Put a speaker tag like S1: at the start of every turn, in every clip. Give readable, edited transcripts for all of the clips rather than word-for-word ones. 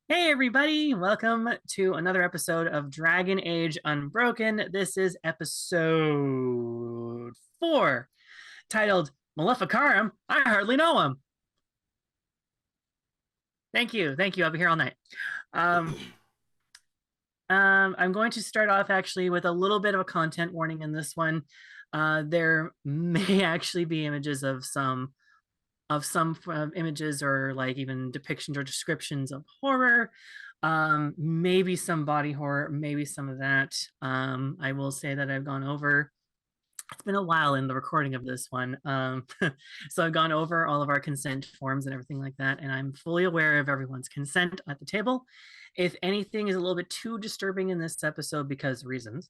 S1: Hey everybody, welcome to another episode of Dragon Age Unbroken. This is episode 4, titled Maleficarum. I hardly know him. Thank you. I'll be here all night. Um, I'm going to start off actually with a little bit of a content warning in this one. There may actually be images of some images or like even depictions or descriptions of horror, maybe some body horror, maybe some of that. I will say that I've gone over, it's been a while in the recording of this one, so I've gone over all of our consent forms and everything like that, and I'm fully aware of everyone's consent at the table. If anything is a little bit too disturbing in this episode because reasons,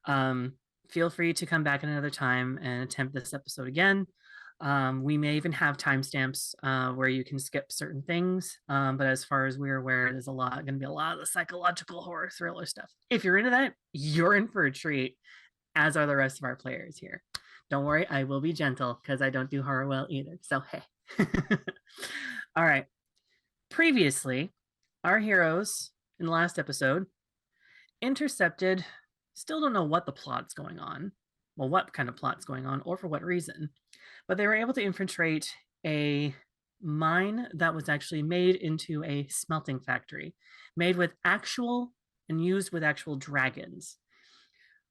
S1: um, feel free to come back at another time and attempt this episode again. We may even have timestamps where you can skip certain things. But as far as we're aware, there's going to be a lot of the psychological horror thriller stuff. If you're into that, you're in for a treat, as are the rest of our players here. Don't worry, I will be gentle because I don't do horror well either. So, hey. All right. Previously, our heroes in the last episode intercepted, still don't know what the plot's going on. Well, what kind of plot's going on or for what reason. But they were able to infiltrate a mine that was actually made into a smelting factory, made with actual and used with actual dragons,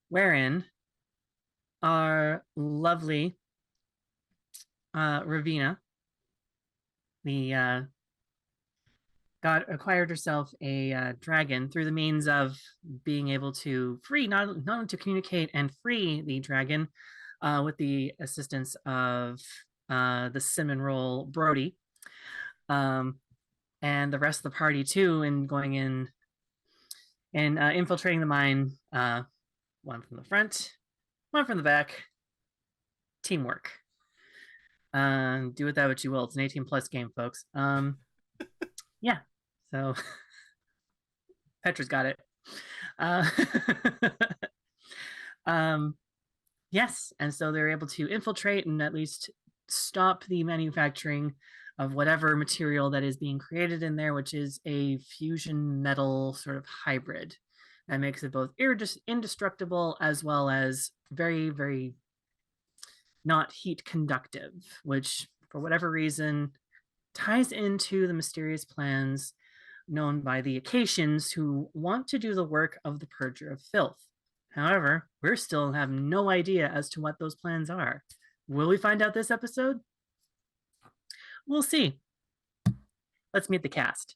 S1: wherein our lovely Ravina, the got acquired herself a dragon through the means of being able to free, not only to communicate and free the dragon with the assistance of the cinnamon roll Brody, um, and the rest of the party too, in going in and infiltrating the mine. One from the front, one from the back. Teamwork. Do with that what you will. It's an 18 plus game, folks. Yeah. So Petra's got it. Uh, yes, and so they're able to infiltrate and at least stop the manufacturing of whatever material that is being created in there, which is a fusion metal sort of hybrid that makes it both indestructible as well as very, very not heat conductive, which for whatever reason ties into the mysterious plans known by the Acacians who want to do the work of the Purger of Filth. However, we still have no idea as to what those plans are. Will we find out this episode? We'll see. Let's meet the cast.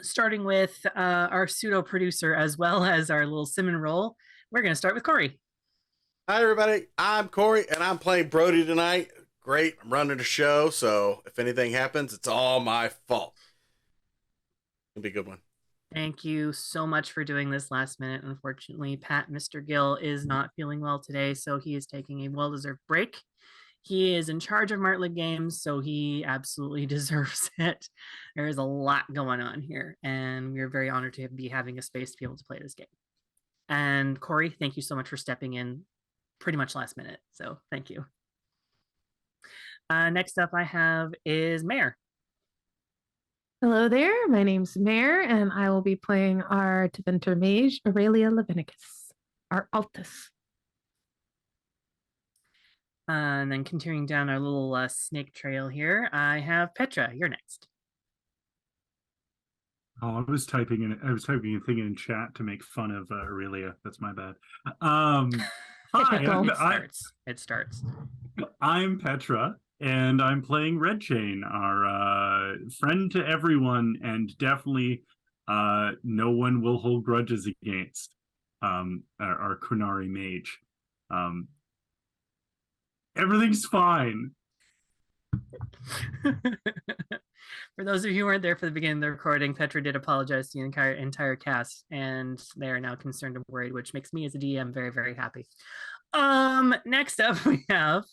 S1: Starting with our pseudo producer as well as our little cinnamon roll, we're going to start with Corey.
S2: Hi, everybody. I'm Corey, and I'm playing Brody tonight. Great. I'm running the show, so if anything happens, it's all my fault. It'll be a good one.
S1: Thank you so much for doing this last minute. Unfortunately, Mr. Gill is not feeling well today, so he is taking a well-deserved break. He is in charge of Martlet Games, so he absolutely deserves it. There is a lot going on here, and we're very honored to be having a space to be able to play this game. And Corey, thank you so much for stepping in pretty much last minute, so thank you. Next up I have is Mare.
S3: Hello there, my name's Mare, and I will be playing our Tevinter mage, Aurelia Levinicus, our Altus.
S1: And then continuing down our little snake trail here, I have Petra. You're next.
S4: Oh, I was typing a thing in chat to make fun of Aurelia. That's my bad.
S1: Hi, it starts.
S4: I'm Petra, and I'm playing Red Chain, our friend to everyone, and definitely no one will hold grudges against our Kunari mage. Everything's fine.
S1: For those of you who weren't there for the beginning of the recording, Petra did apologize to the entire cast, and they are now concerned and worried, which makes me as a DM very, very happy. Next up we have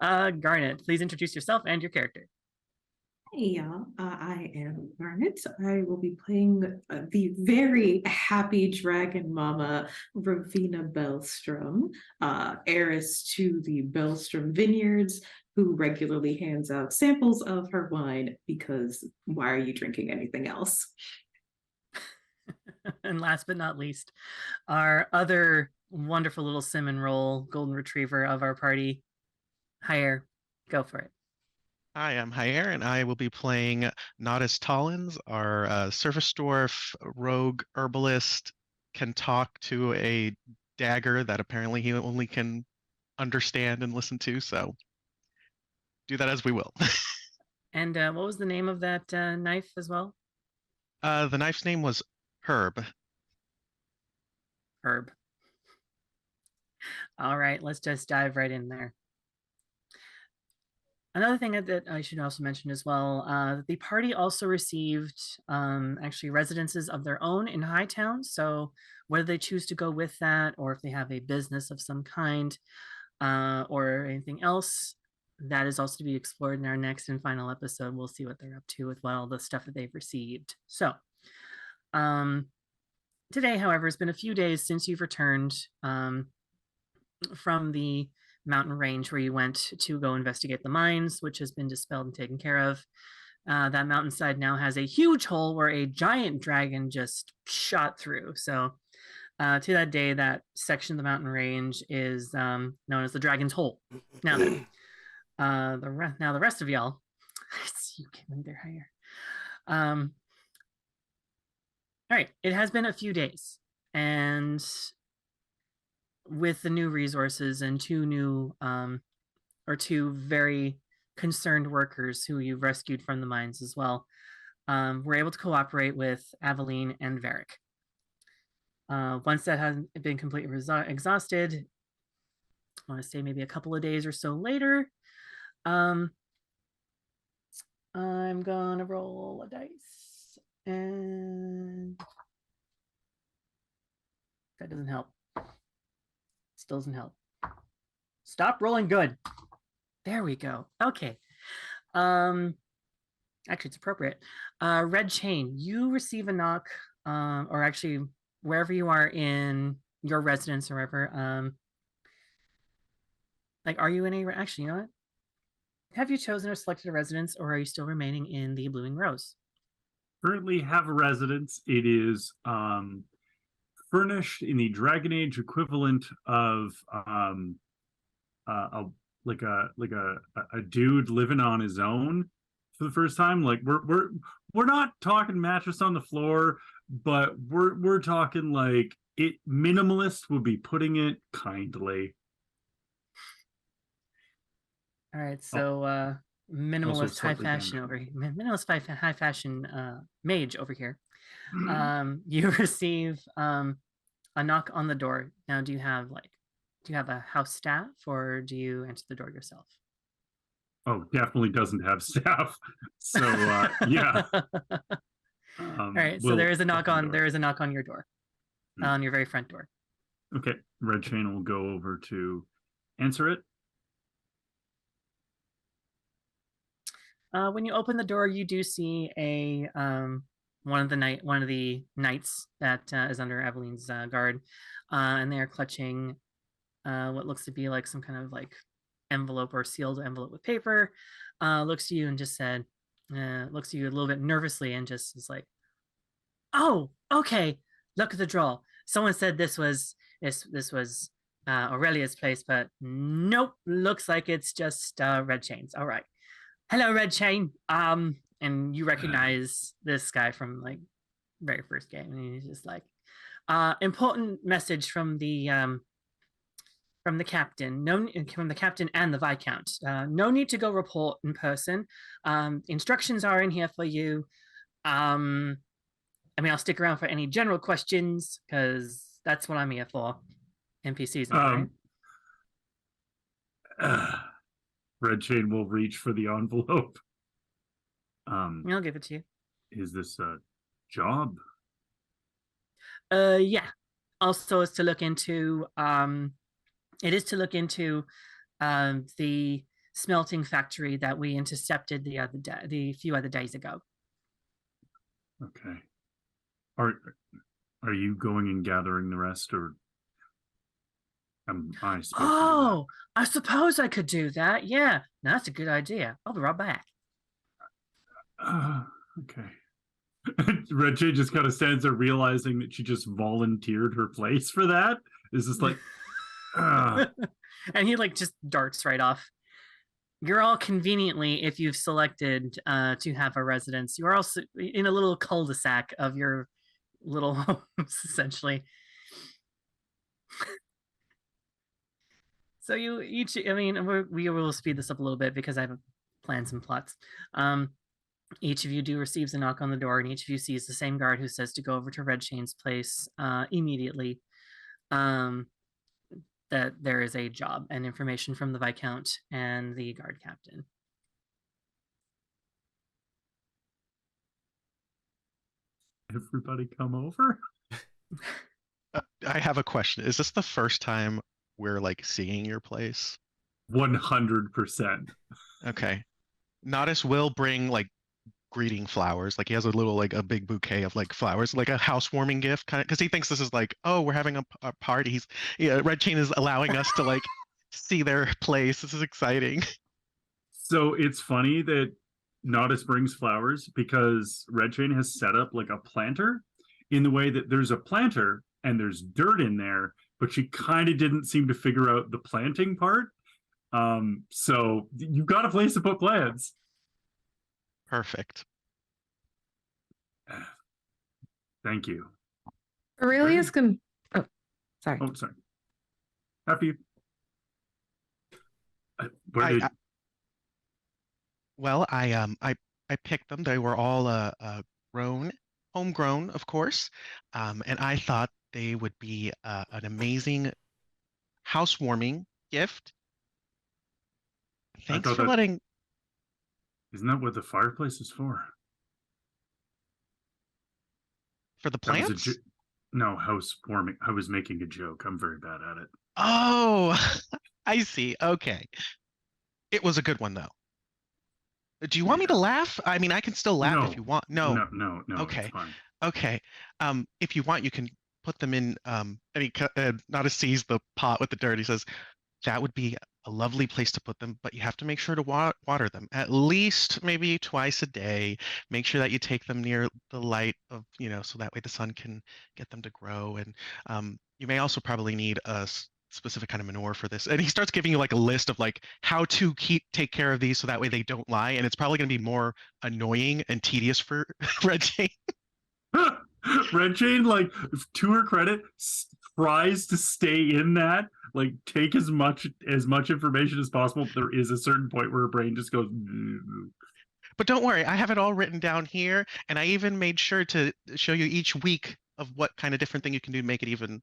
S1: Garnet. Please introduce yourself and your character.
S5: Hey y'all, I am Garnet. I will be playing the very happy dragon mama, Ravina Bellstrom, heiress to the Bellstrom Vineyards, who regularly hands out samples of her wine because why are you drinking anything else?
S1: And last but not least, our other wonderful little cinnamon roll golden retriever of our party, Hire. Go for it.
S6: Hi, I'm Jair, and I will be playing Nodis Tollins, our surface dwarf, rogue herbalist, can talk to a dagger that apparently he only can understand and listen to, so do that as we will.
S1: And what was the name of that knife as well?
S6: The knife's name was Herb.
S1: Herb. All right, let's just dive right in there. Another thing that I should also mention as well, the party also received actually residences of their own in Hightown. So whether they choose to go with that or if they have a business of some kind or anything else, that is also to be explored in our next and final episode. We'll see what they're up to with all the stuff that they've received. So today, however, it's been a few days since you've returned from the mountain range where you went to go investigate the mines, which has been dispelled and taken care of. That mountainside now has a huge hole where a giant dragon just shot through. So to that day, that section of the mountain range is known as the Dragon's Hole. Now, the rest of y'all, you came in there higher. All right, it has been a few days, and with the new resources and two very concerned workers who you've rescued from the mines as well, we're able to cooperate with Aveline and Varric. Once that has been completely exhausted, I want to say maybe a couple of days or so later, I'm gonna roll a dice, and that doesn't help. Still doesn't help. Stop rolling good. There we go. Okay. Actually, it's appropriate. Red Chain, you receive a knock, or actually wherever you are in your residence or wherever. Like, are you in a? Actually, you know what? Have you chosen or selected a residence, or are you still remaining in the Blooming Rose?
S4: Currently have a residence. It is furnished in the Dragon Age equivalent of a dude living on his own for the first time. Like we're not talking mattress on the floor, but we're talking like it. Minimalist would be putting it kindly.
S1: All right, so minimalist high
S4: slightly
S1: fashion
S4: damaging.
S1: over here. Minimalist high fashion mage over here. You receive a knock on the door. Now, do you have a house staff, or do you enter the door yourself?
S4: Oh, definitely doesn't have staff. So yeah.
S1: All right, so there is a knock on your door, on your very front door.
S4: Okay, Red Chain will go over to answer it.
S1: When you open the door, you do see a one of the knights that is under Eveline's guard, and they are clutching what looks to be like some kind of like envelope or sealed envelope with paper. Looks to you and just said, looks at you a little bit nervously and just is like, "Oh, okay. Look at the draw. Someone said this was Aurelia's place, but nope. Looks like it's just Red Chain's. All right. Hello, Red Chain. And you recognize this guy from like very first game, and he's just like, important message from the captain. From the captain and the Viscount. No need to go report in person. Instructions are in here for you. I mean, I'll stick around for any general questions because that's what I'm here for. NPCs, right?
S4: Red Chain will reach for the envelope.
S1: I'll give it to you.
S4: Is this a job?
S1: Yeah. Also, is to look into. It is to look into the smelting factory that we intercepted the few other days ago.
S4: Okay. Are you going and gathering the rest, or am I supposed to do that?
S1: Oh, I suppose I could do that. Yeah, no, that's a good idea. I'll be right back.
S4: Okay. Red Jane just kind of stands there realizing that she just volunteered her place for that. It's just like,
S1: And he like just darts right off. You're all conveniently, if you've selected to have a residence, you're also in a little cul-de-sac of your little homes, essentially. So you each, I mean, we will speed this up a little bit because I have plans and plots. Each of you receives a knock on the door, and each of you sees the same guard who says to go over to Red Shane's place immediately. That there is a job and information from the Viscount and the guard captain.
S4: everybody come over.
S6: I have a question. Is this the first time we're like seeing your place?
S4: 100%.
S6: Okay. Nodis will bring like greeting flowers. Like he has a little like a big bouquet of like flowers, like a housewarming gift kind of, because he thinks this is like, oh, we're having a party. Red Chain is allowing us to like see their place. This is exciting.
S4: So it's funny that Nodis brings flowers because Red Chain has set up like a planter in the way that there's a planter and there's dirt in there, but she kind of didn't seem to figure out the planting part. So you've got a place to put plants.
S6: Perfect.
S4: Thank you.
S3: Aurelius can. Oh, sorry.
S4: Oh, sorry. Happy.
S6: Well, I picked them. They were all homegrown, of course, and I thought they would be an amazing housewarming gift. Thanks for letting.
S4: Isn't that what the fireplace is for?
S6: For the plants?
S4: No, housewarming. I was making a joke. I'm very bad at it.
S6: Oh, I see. Okay. It was a good one, though. Do you want me to laugh? I mean, I can still laugh if you want. No. Okay.
S4: It's fine.
S6: Okay. If you want, you can put them in. And he Nada sees the pot with the dirt. He says, that would be a lovely place to put them, but you have to make sure to water them at least maybe twice a day. Make sure that you take them near the light of, so that way the sun can get them to grow. And you may also probably need a specific kind of manure for this. And he starts giving you like a list of like how to take care of these so that way they don't lie. And it's probably going to be more annoying and tedious for Red Chain.
S4: Red Chain, like, to her credit, tries to stay in that, like, take as much information as possible. But there is a certain point where her brain just goes.
S6: But don't worry, I have it all written down here, and I even made sure to show you each week of what kind of different thing you can do to make it even,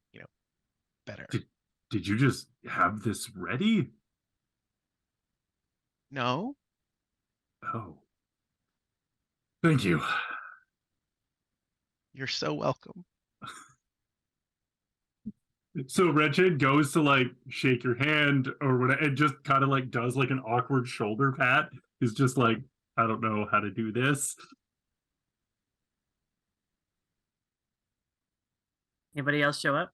S6: better.
S4: Did you just have this ready?
S6: No.
S4: Oh. Thank you.
S6: You're so welcome.
S4: So Red Chain goes to like shake your hand or whatever, and just kind of like does like an awkward shoulder pat. Is just like, I don't know how to do this.
S1: Anybody else show up?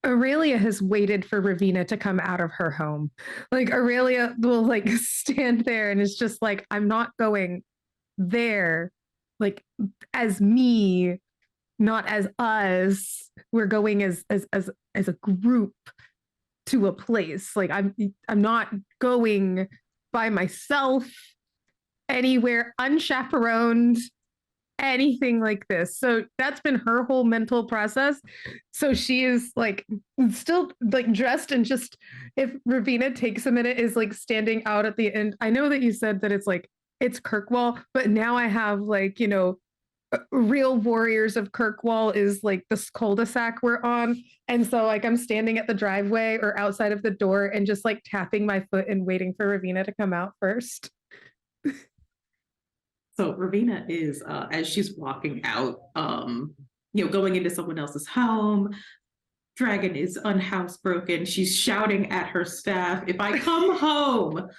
S3: Aurelia has waited for Ravina to come out of her home. Like Aurelia will like stand there and is just like, I'm not going there. Like as me, not as us. We're going as a group to a place. Like I'm not going by myself anywhere unchaperoned, anything like this. So that's been her whole mental process. So she is like still like dressed and just, if Ravina takes a minute, is like standing out at the end. I know that you said that it's like it's Kirkwall, but now I have like, Real Warriors of Kirkwall is like this cul-de-sac we're on. And so like I'm standing at the driveway or outside of the door and just like tapping my foot and waiting for Ravina to come out first.
S5: So Ravina is, as she's walking out, going into someone else's home, Dragon is unhousebroken. She's shouting at her staff, if I come home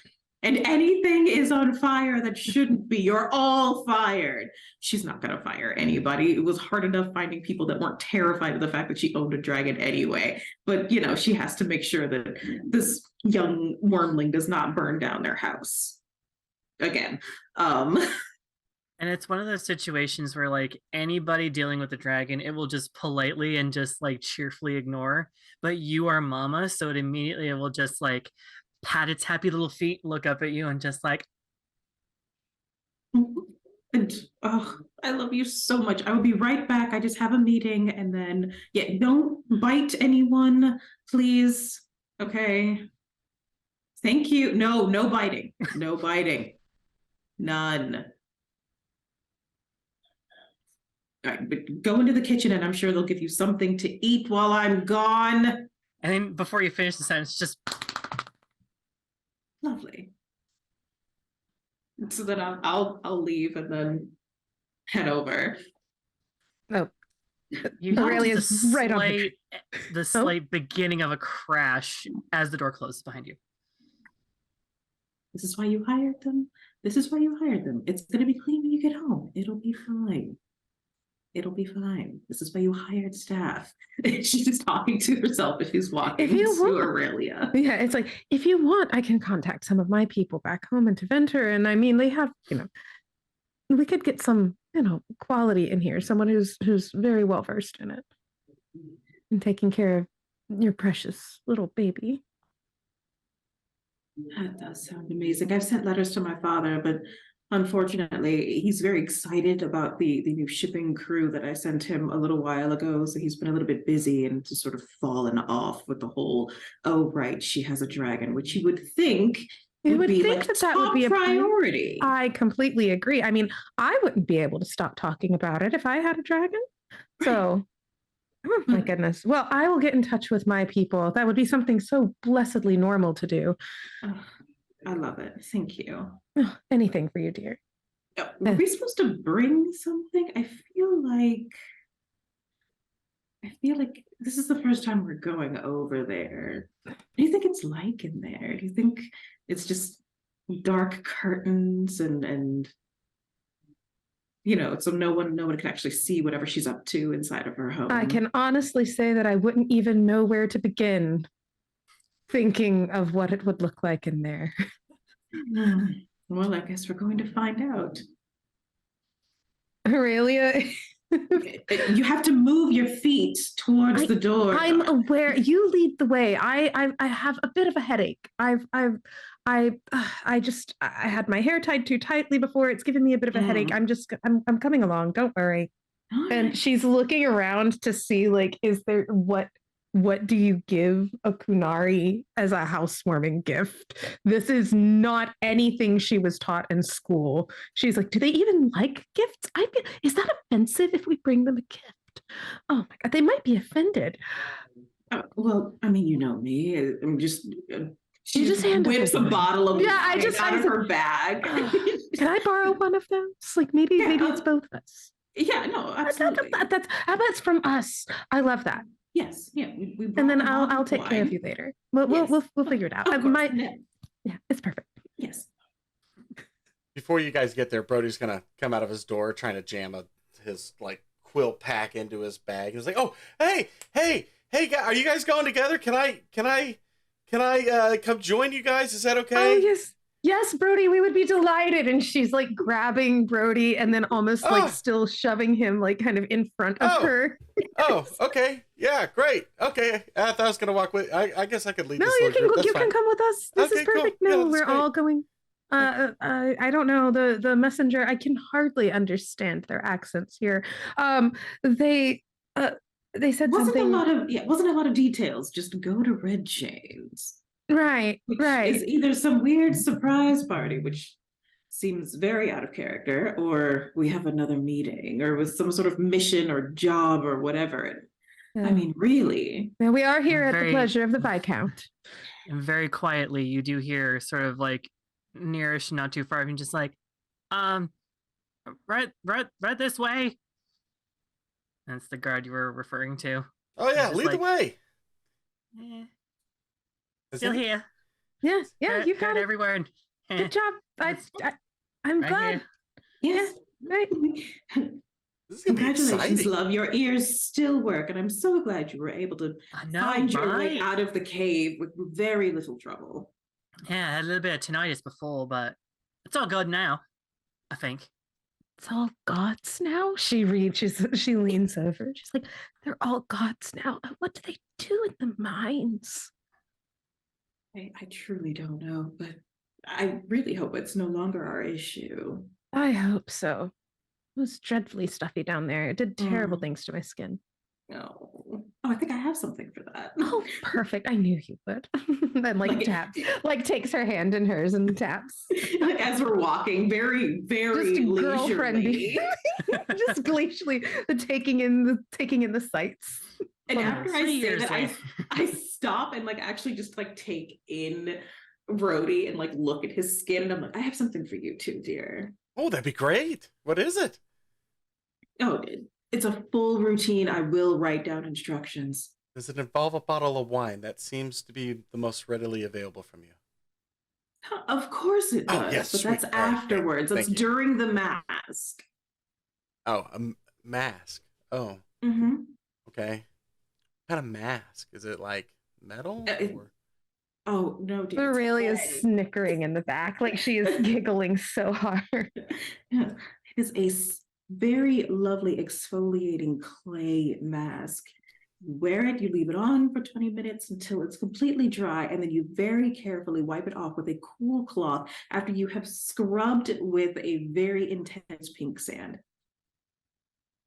S5: and anything is on fire that shouldn't be, you're all fired. She's not going to fire anybody. It was hard enough finding people that weren't terrified of the fact that she owned a dragon anyway. But, she has to make sure that this young wormling does not burn down their house again.
S1: And it's one of those situations where like anybody dealing with the dragon, it will just politely and just like cheerfully ignore. But you are Mama, so it will just like pat its happy little feet, look up at you, and just like,
S5: And oh, I love you so much. I will be right back. I just have a meeting, and then yeah, don't bite anyone, please. Okay. Thank you. No, no biting. No biting. None. All right, but go into the kitchen and I'm sure they'll give you something to eat while I'm gone.
S1: and then before you finish the sentence, just
S5: Lovely. So then I'll leave and then head over.
S3: Oh,
S1: you hear
S3: Aurelia's
S1: the
S3: right on
S1: the slight beginning of a crash as the door closes behind you.
S5: This is why you hired them. This is why you hired them. It's gonna be clean when you get home. It'll be fine. It'll be fine. This is why you hired staff. She's just talking to herself as she's walking
S3: If you
S5: to
S3: want.
S5: Aurelia.
S3: Yeah, it's like, if you want, I can contact some of my people back home in Deventer. And I mean, they have, we could get some, quality in here, someone who's very well versed in it and taking care of your precious little baby.
S5: That does sound amazing. I've sent letters to my father, but unfortunately, he's very excited about the new shipping crew that I sent him a little while ago. So he's been a little bit busy and just sort of fallen off with the whole, oh, right, she has a dragon, which you would think
S3: You would
S5: be
S3: think
S5: like
S3: that would be a
S5: priority.
S3: I completely agree. I mean, I wouldn't be able to stop talking about it if I had a dragon. So, oh my goodness. Well, I will get in touch with my people. That would be something so blessedly normal to do.
S5: Oh, I love it. Thank you.
S3: Oh, anything for you, dear.
S5: Were we supposed to bring something? I feel like this is the first time we're going over there. What do you think it's like in there? Do you think it's just dark curtains and so no one can actually see whatever she's up to inside of her home?
S3: I can honestly say that I wouldn't even know where to begin thinking of what it would look like in there.
S5: Well, I guess we're going to find out.
S3: Aurelia.
S5: You have to move your feet towards the door.
S3: I'm aware. You lead the way. I have a bit of a headache. I had my hair tied too tightly before. It's given me a bit of a headache. I'm coming along. Don't worry. And she's looking around to see, like, is there what do you give a Kunari as a housewarming gift? This is not anything she was taught in school. She's like, do they even like gifts? Is that offensive if we bring them a gift? Oh my God, they might be offended.
S5: Well, I mean, you know me. I'm just. She
S3: just
S5: whips a bottle of wine out of her bag.
S3: Can I borrow one of them? It's like maybe it's both of us.
S5: Yeah, no, absolutely.
S3: That's from us. I love that.
S5: Yes, yeah. We
S3: and then I'll take care of you later. We'll figure it out. Yeah, it's perfect.
S5: Yes.
S2: Before you guys get there, Brody's gonna come out of his door trying to jam his like quill pack into his bag. He's like, "Oh, hey, guys, are you guys going together? Can I come join you guys? Is that okay?"
S3: Oh yes, Brody, we would be delighted. And she's like grabbing Brody and then almost like still shoving him like kind of in front of her.
S2: Oh, okay, yeah, great. Okay, I thought I was gonna walk with. I guess I could lead.
S3: No,
S2: this
S3: you can come with us. This is perfect.
S2: Cool.
S3: No,
S2: yeah,
S3: we're
S2: great.
S3: all going. I don't know the messenger. I can hardly understand their accents here. They said something.
S5: Wasn't a lot of details. Just go to Red Chains.
S3: Right.
S5: It's either some weird surprise party, which seems very out of character, or we have another meeting, or with some sort of mission or job or whatever. Yeah. I mean, really.
S3: Now we are here at the pleasure of the Viscount.
S1: And very quietly, you do hear sort of like nearish, not too far, and just like, right this way. That's the guard you were referring to.
S2: Oh yeah, lead the way.
S1: Still here.
S3: Yeah, you got it
S1: everywhere.
S3: Good job. I'm glad.
S5: Yes.
S3: Right.
S2: This is gonna be
S5: Congratulations,
S2: exciting.
S5: love. Your ears still work, and I'm so glad you were able to find your way out of the cave with very little trouble.
S1: Yeah, I had a little bit of tinnitus before, but it's all good now, I think.
S3: it's all gods now. She leans over. She's like, they're all gods now. What do they do in the mines?
S5: I truly don't know, but I really hope it's no longer our issue.
S3: I hope so. It was dreadfully stuffy down there. It did terrible things to my skin.
S5: No. Oh, I think I have something for that.
S3: Oh, perfect. I knew you would. Then taps, takes her hand in hers and taps.
S5: Like as we're walking, very, very
S3: Just
S5: leisurely.
S3: Just glacially taking in the sights.
S5: And after I say that,
S1: in.
S5: I stop and actually just take in Brody and look at his skin, and I'm like, I have something for you too, dear.
S2: Oh, that'd be great. What is it?
S5: Oh, it's a full routine. I will write down instructions.
S2: Does it involve a bottle of wine? That seems to be the most readily available from you.
S5: Of course it does,
S2: yes,
S5: but
S2: sweet.
S5: that's
S2: All right,
S5: afterwards. That's
S2: thank you.
S5: during the mask.
S2: Oh, a mask. Oh,
S5: Mm-hmm.
S2: okay. What kind of mask? Is it metal? Or...
S5: Oh, no, dear.
S3: Aurelia is snickering in the back, she is giggling so hard.
S5: Yeah, it is a very lovely exfoliating clay mask. You wear it, you leave it on for 20 minutes until it's completely dry, and then you very carefully wipe it off with a cool cloth after you have scrubbed it with a very intense pink sand.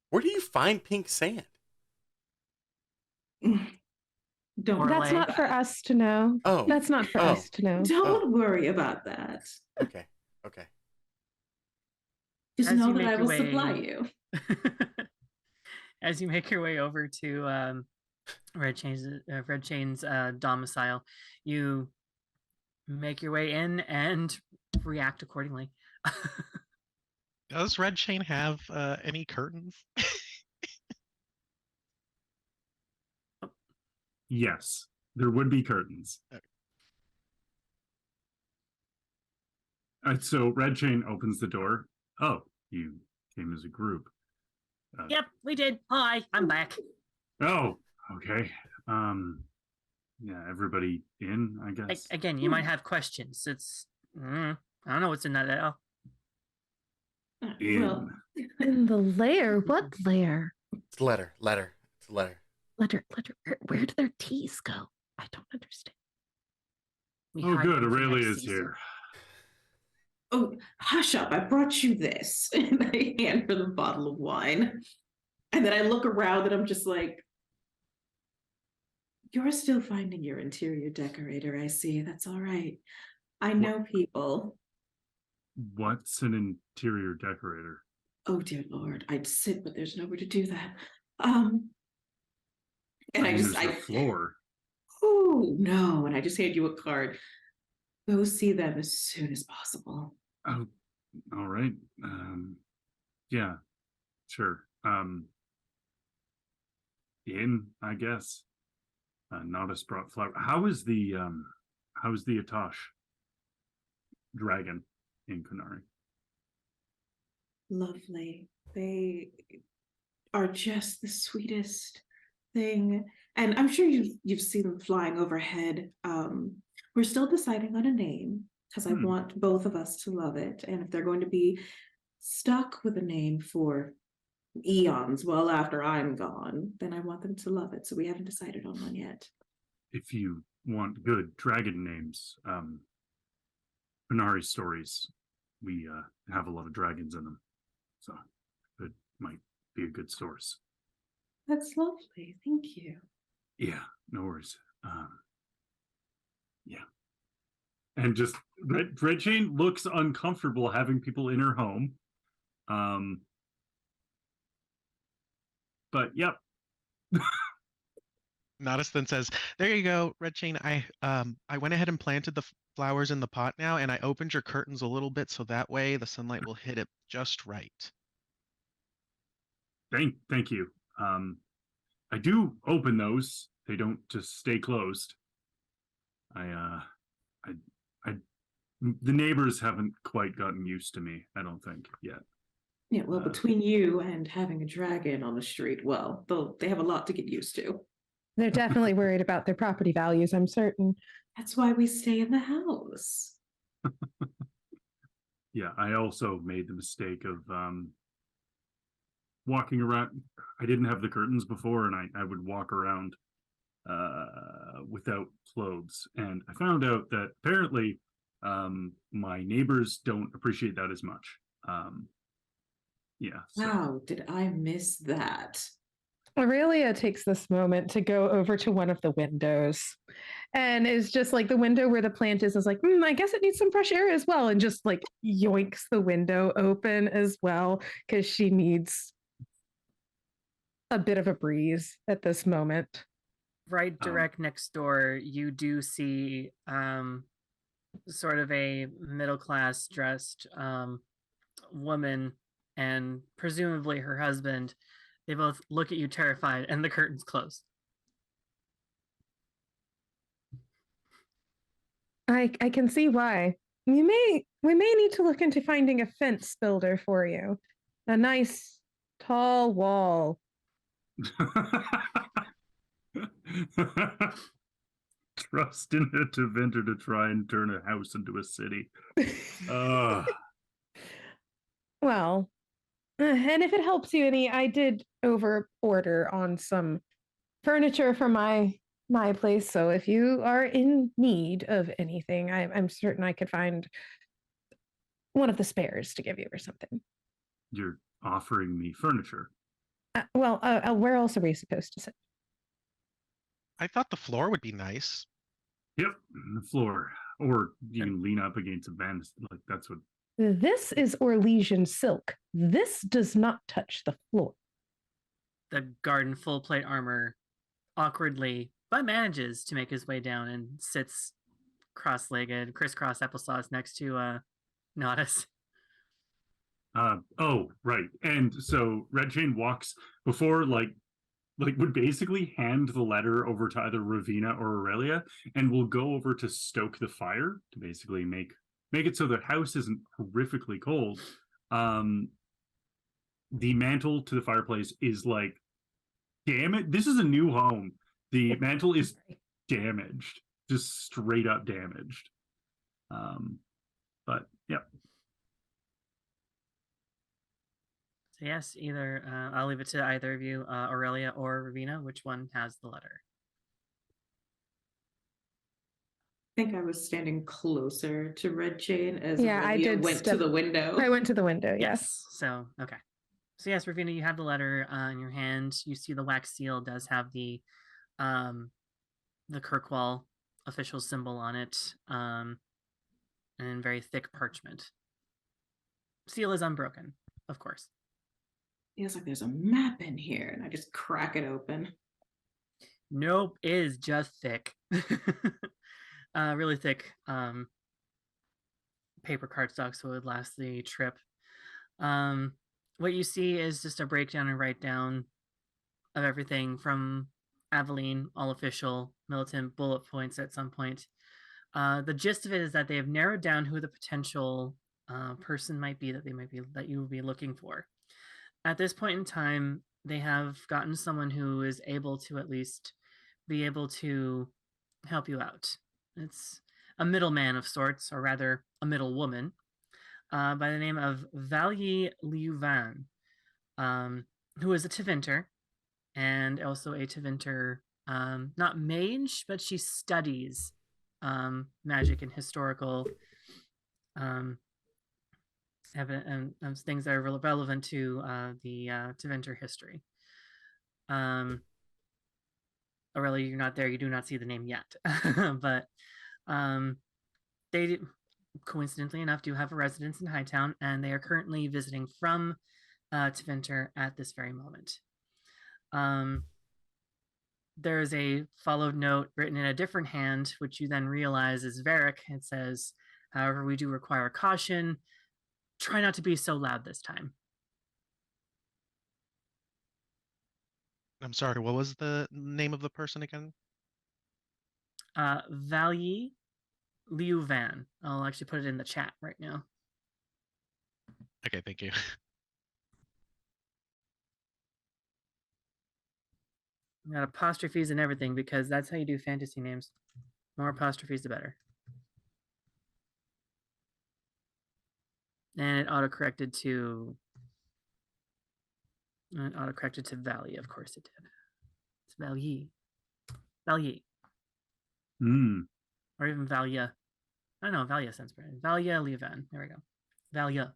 S2: Where do you find pink sand?
S5: Don't.
S3: That's not for us to know.
S2: Oh.
S3: That's not for us to know.
S5: Don't worry about that.
S2: Okay. Okay.
S5: Just
S1: As
S5: know
S1: you
S5: that
S1: make
S5: I
S1: your
S5: will
S1: way-
S5: supply you.
S1: As you make your way over to Red Chain's domicile, you make your way in and react accordingly.
S6: Does Red Chain have any curtains?
S4: Yes, there would be curtains. So Red Chain opens the door. Oh, you came as a group.
S1: Yep, we did. Hi, I'm back.
S4: Oh, okay. Yeah, everybody in, I guess.
S1: Again, you might have questions. It's I don't know what's in that.
S4: In.
S5: Well,
S3: In the lair? What lair?
S2: It's a letter. It's a letter.
S3: Letter. Where do their T's go? I don't understand.
S1: We
S4: Oh,
S1: hide
S4: good.
S1: them for
S4: Aurelia
S1: next
S4: is
S1: season.
S4: here.
S5: oh, hush up. I brought you this. And I hand her the bottle of wine. And then I look around and I'm just like, you're still finding your interior decorator, I see. That's all right. I know people.
S4: What's an interior decorator?
S5: Oh, dear Lord. I'd sit, but there's nowhere to do that. And
S4: There's the floor.
S5: Oh, no. And I just hand you a card. Go see them as soon as possible.
S4: Oh, all right. Yeah, sure. In, I guess. Nodus brought flower. How is the Atash dragon in Kunari?
S5: Lovely. They are just the sweetest thing. And I'm sure you've seen them flying overhead. We're still deciding on a name because I want both of us to love it. And if they're going to be stuck with a name for eons, well after I'm gone, then I want them to love it. So we haven't decided on one yet.
S4: If you want good dragon names, Kunari stories, we have a lot of dragons in them. So it might be a good source.
S5: That's lovely. Thank you.
S4: Yeah, no worries. Yeah. And just Red Chain looks uncomfortable having people in her home. But yep.
S6: Nodus then says, "There you go, Red Chain. I went ahead and planted the flowers in the pot now, and I opened your curtains a little bit so that way the sunlight will hit it just right."
S4: Thank you. I do open those. They don't just stay closed. The neighbors haven't quite gotten used to me, I don't think, yet.
S5: Yeah, well, between you and having a dragon on the street, well, they have a lot to get used to.
S3: They're definitely worried about their property values, I'm certain.
S5: That's why we stay in the house.
S4: Yeah, I also made the mistake of walking around. I didn't have the curtains before, and I would walk around without clothes. And I found out that apparently my neighbors don't appreciate that as much. Yeah. So.
S5: Wow, did I miss that?
S3: Aurelia takes this moment to go over to one of the windows and is just like the window where the plant is like, I guess it needs some fresh air as well. And just like yoinks the window open as well because she needs a bit of a breeze at this moment.
S1: Right direct next door, you do see sort of a middle-class dressed woman and presumably her husband. They both look at you terrified, and the curtains close.
S3: I can see why. We may need to look into finding a fence builder for you. A nice tall wall.
S4: Trust in a Teventer to try and turn a house into a city.
S3: Well, and if it helps you any, I did over order on some furniture for my place. So if you are in need of anything, I'm certain I could find one of the spares to give you or something.
S4: You're offering me furniture.
S3: Well, where else are we supposed to sit?
S6: I thought the floor would be nice.
S4: Yep, the floor. Or you can lean up against a banister. Like that's what.
S3: This is Orlesian silk. This does not touch the floor.
S1: The guard in full plate armor awkwardly, but manages to make his way down and sits cross-legged, crisscross applesauce next to Nodus.
S4: Oh, right. And so Red Chain walks before would basically hand the letter over to either Ravina or Aurelia and will go over to stoke the fire to basically make it so the house isn't horrifically cold. The mantle to the fireplace is like, damn it, this is a new home. The mantle is damaged, just straight up damaged. But yeah.
S1: So yes, either I'll leave it to either of you, Aurelia or Ravina. Which one has the letter?
S5: I think I was standing closer to Red Chain as
S3: Yeah, I
S5: Aurelia
S3: did
S5: went to the window.
S3: I went to the window, yes.
S1: Yes. So okay. So yes, Ravina, you have the letter in your hand. You see the wax seal does have the Kirkwall official symbol on it, and very thick parchment. Seal is unbroken, of course.
S5: Feels like there's a map in here, and I just crack it open.
S1: Nope, it is just thick. Really thick paper cardstock, so it would last the trip. What you see is just a breakdown and write down of everything from Aveline, all official, militant bullet points at some point. The gist of it is that they have narrowed down who the potential person might be that you will be looking for. At this point in time, they have gotten someone who is able to at least be able to help you out. It's a middleman of sorts, or rather a middle woman, by the name of Valye Liuvan, who is a Teventer, and also a Teventer, not mage, but she studies magic and historical and things that are relevant to the Teventer history. Aurelia, you're not there. You do not see the name yet, but they, coincidentally enough, do have a residence in Hightown, and they are currently visiting from Teventer at this very moment. There is a followed note written in a different hand, which you then realize is Varric. It says, however, we do require caution. Try not to be so loud this time.
S6: I'm sorry, what was the name of the person again?
S1: Valye Liuvan. I'll actually put it in the chat right now.
S6: Okay, thank you.
S1: I got apostrophes and everything because that's how you do fantasy names. More apostrophes, the better. And it auto-corrected to And it auto-corrected to Valley, of course it did. It's Valley. Valley. Or even Valia. I don't know, Valia sounds better. Valia Levan. There we go. Valia.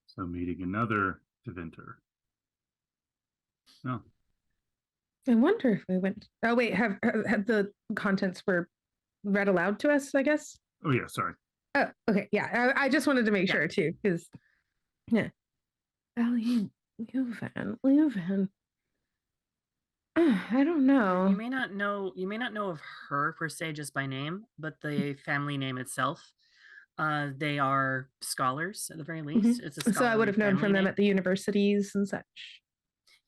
S4: So meeting another Tevinter. No.
S3: I wonder if we went. Oh wait, have the contents were read aloud to us? I guess.
S4: Oh yeah, sorry.
S3: Oh, okay, yeah. I just wanted to make sure too, because yeah. Valley Levan. I don't know.
S1: You may not know of her per se just by name, but the family name itself. They are scholars at the very least. It's a
S3: So I would have known from them
S1: name.
S3: at the universities and such.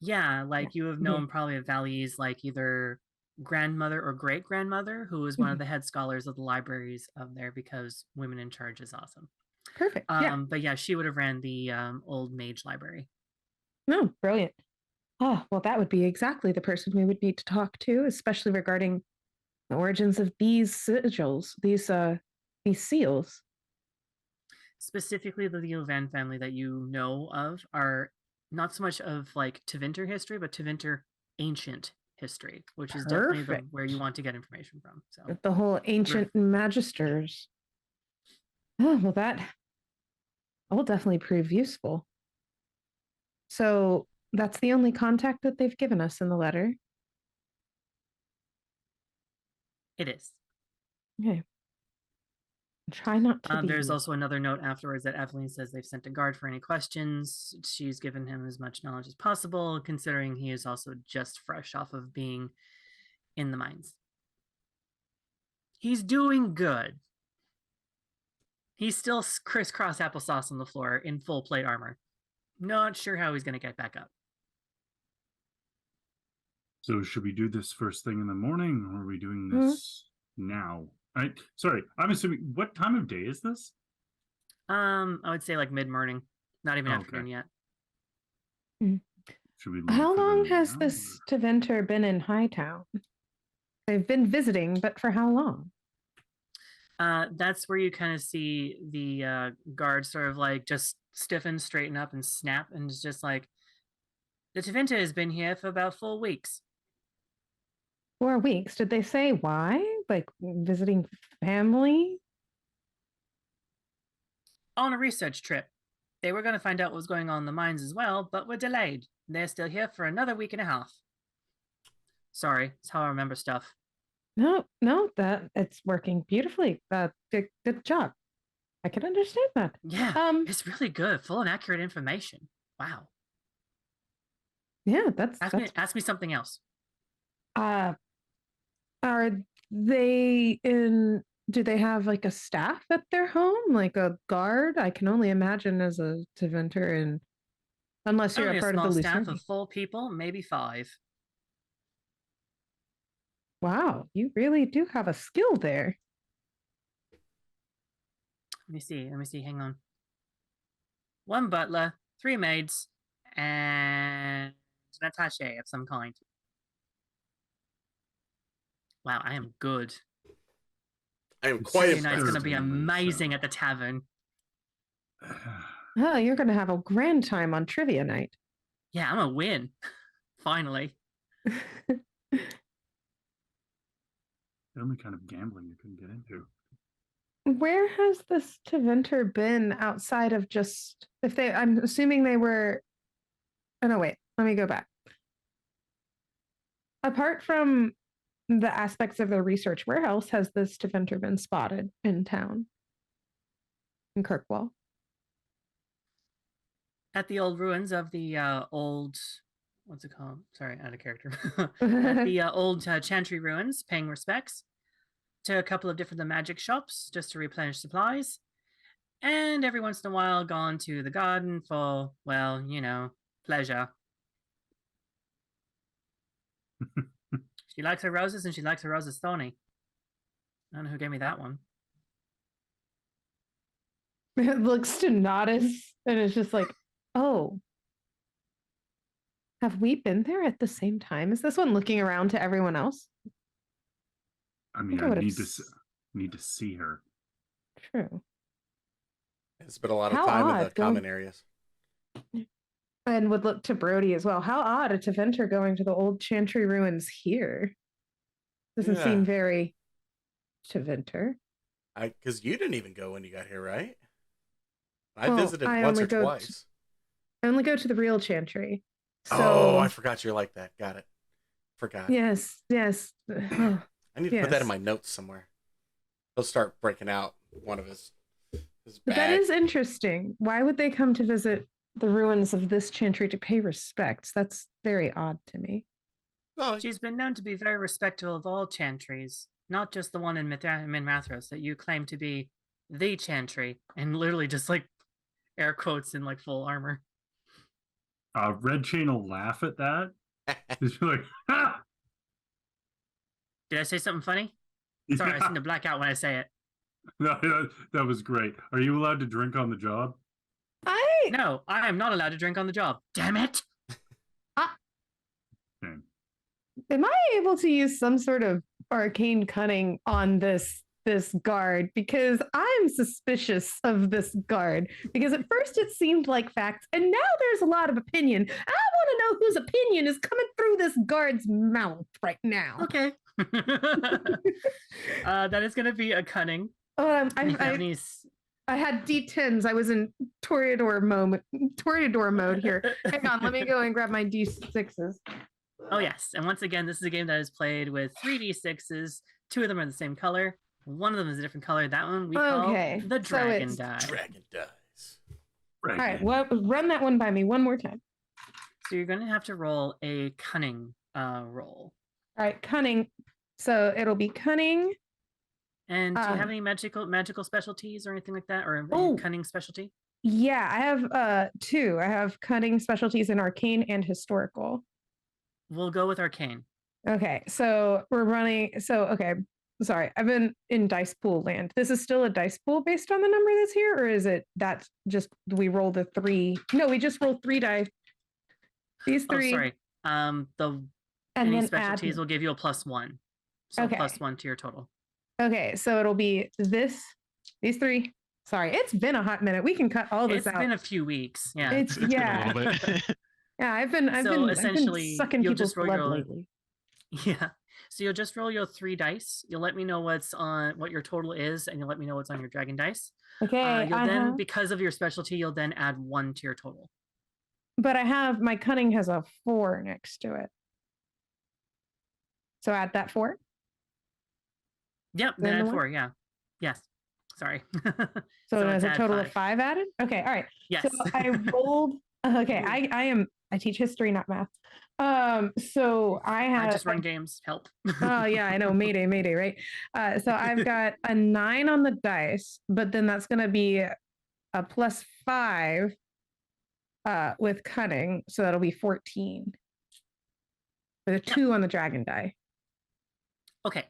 S1: Yeah, like you have known probably of Valley's like either grandmother or great grandmother, who was one of the head scholars of the libraries of there, because women in charge is awesome.
S3: Perfect.
S1: But yeah, she would have ran the old mage library.
S3: No, brilliant. Oh, well, that would be exactly the person we would need to talk to, especially regarding the origins of these sigils, these seals.
S1: Specifically, the Leovan family that you know of are not so much of like Tevinter history, but Tevinter ancient history, which is definitely where you want to get information from. So
S3: the whole ancient magisters. Oh, well, that will definitely prove useful. So that's the only contact that they've given us in the letter.
S1: It is.
S3: Okay. Try not to be.
S1: There's also another note afterwards that Evelyn says they've sent a guard for any questions. She's given him as much knowledge as possible, considering he is also just fresh off of being in the mines. He's doing good. He's still crisscross applesauce on the floor in full plate armor. Not sure how he's going to get back up.
S4: So should we do this first thing in the morning, or are we doing this now? Sorry, I'm assuming, what time of day is this?
S1: I would say like mid-morning, not even afternoon yet.
S4: Should we?
S3: How long has this Tevinter been in Hightown? They've been visiting, but for how long?
S1: That's where you kind of see the guard sort of like just stiffen, straighten up, and snap, and it's just like, the Tevinter has been here for about 4 weeks.
S3: 4 weeks? Did they say why? Like visiting family?
S1: On a research trip. They were going to find out what was going on in the mines as well, but were delayed. They're still here for another week and a half. Sorry, it's how I remember stuff.
S3: No, that it's working beautifully. Good job. I can understand that.
S1: Yeah, it's really good, full and accurate information. Wow.
S3: Yeah, that's
S1: ask me something else.
S3: Are they in? Do they have like a staff at their home, like a guard? I can only imagine as a Tevinter, and unless you're a part of the
S1: small staff of 4 people, maybe 5.
S3: Wow, you really do have a skill there.
S1: Let me see. Hang on. 1 butler, 3 maids, and an attaché of some kind. Wow, I am good.
S2: I am quite
S1: impressed. It's going to be amazing at the tavern.
S3: Oh, you're going to have a grand time on trivia night.
S1: Yeah, I'm going to win. Finally.
S4: The only kind of gambling you can get into.
S3: Where has this Tevinter been outside of just, I'm assuming they were, oh no, wait, let me go back. Apart from the aspects of their research, where else has this Tevinter been spotted in town? In Kirkwall?
S1: At the old ruins of the old, what's it called? Sorry, out of character. At the old Chantry ruins, paying respects to a couple of different magic shops just to replenish supplies. And every once in a while gone to the garden for, well, you know, pleasure. She likes her roses, and she likes her roses thorny. I don't know who gave me that one.
S3: It looks to Nodis, and it's just like, oh. Have we been there at the same time? Is this one looking around to everyone else?
S4: I mean, I need to see her.
S3: True.
S2: spent a lot of
S3: How
S2: time in
S3: odd,
S2: the common areas.
S3: And would look to Brody as well. How odd, a Teventer going to the old Chantry ruins here. Doesn't
S2: Yeah.
S3: seem very Teventer.
S2: Because you didn't even go when you got here, right? I
S3: Well,
S2: visited
S3: I
S2: once
S3: only
S2: or
S3: go
S2: twice.
S3: I only go to the real Chantry. So,
S2: Oh, I forgot you're like that. Got it. Forgot.
S3: yes. Oh,
S2: I need to put that in
S3: yes.
S2: my notes somewhere. He'll start breaking out one of his
S3: But that
S2: bags.
S3: is interesting. Why would they come to visit the ruins of this Chantry to pay respects? That's very odd to me.
S2: Well,
S1: She's been known to be very respectful of all chantries, not just the one in Minmathros that you claim to be the chantry, and literally just like air quotes in like full armor.
S4: Red Chain will laugh at that. He's like, ha!
S1: Did I say something funny? Sorry, I seem to black out when I say it.
S4: That was great. Are you allowed to drink on the job?
S1: No, I am not allowed to drink on the job. Damn it!
S3: Am I able to use some sort of arcane cunning on this guard? Because I'm suspicious of this guard. Because at first it seemed like facts, and now there's a lot of opinion. I want to know whose opinion is coming through this guard's mouth right now.
S1: Okay. That is going to be a cunning.
S3: I had D10s. I was in Toreador mode here. Hang on, let me go and grab my D6s.
S1: Oh yes, and once again, this is a game that is played with 3d6s. 2 of them are the same color. One of them is a different color. That one we call the dragon die.
S2: Dragon dice.
S3: All right, well, run that one by me one more time.
S1: So you're going to have to roll a cunning roll.
S3: All right, cunning. So it'll be cunning.
S1: And do you have any magical specialties or anything like that, or cunning specialty?
S3: Yeah, I have 2. I have cunning specialties in arcane and historical.
S1: We'll go with arcane.
S3: Okay, so we're running. So okay, sorry, I've been in dice pool land. This is still a dice pool based on the number that's here, or is it that's just we roll the 3? No, we just roll 3 dice. These 3.
S1: Oh, sorry. Any specialties will give you a +1. So
S3: okay.
S1: +1 to your total.
S3: Okay, so it'll be these 3. Sorry, it's been a hot minute. We can cut all this out.
S1: It's been a few weeks. Yeah.
S3: It's
S6: been a little bit.
S3: Yeah, I've been sucking people's blood lately.
S1: Yeah. So you'll just roll your 3 dice. You'll let me know what your total is, and you'll let me know what's on your dragon dice.
S3: Okay.
S1: You'll then, because of your specialty, you'll then add 1 to your total.
S3: But my cunning has a 4 next to it. So add that 4?
S1: Yep, then add 4, yeah. Yes. Sorry.
S3: So there's a total of 5 added? Okay, all right.
S1: Yes.
S3: So I rolled okay, I teach history, not math. So I
S1: just run games. Help.
S3: Oh yeah, I know. Mayday, right? So I've got a 9 on the dice, but then that's gonna be a +5 with cunning, so that'll be 14. With a 2 on the dragon die.
S1: Okay.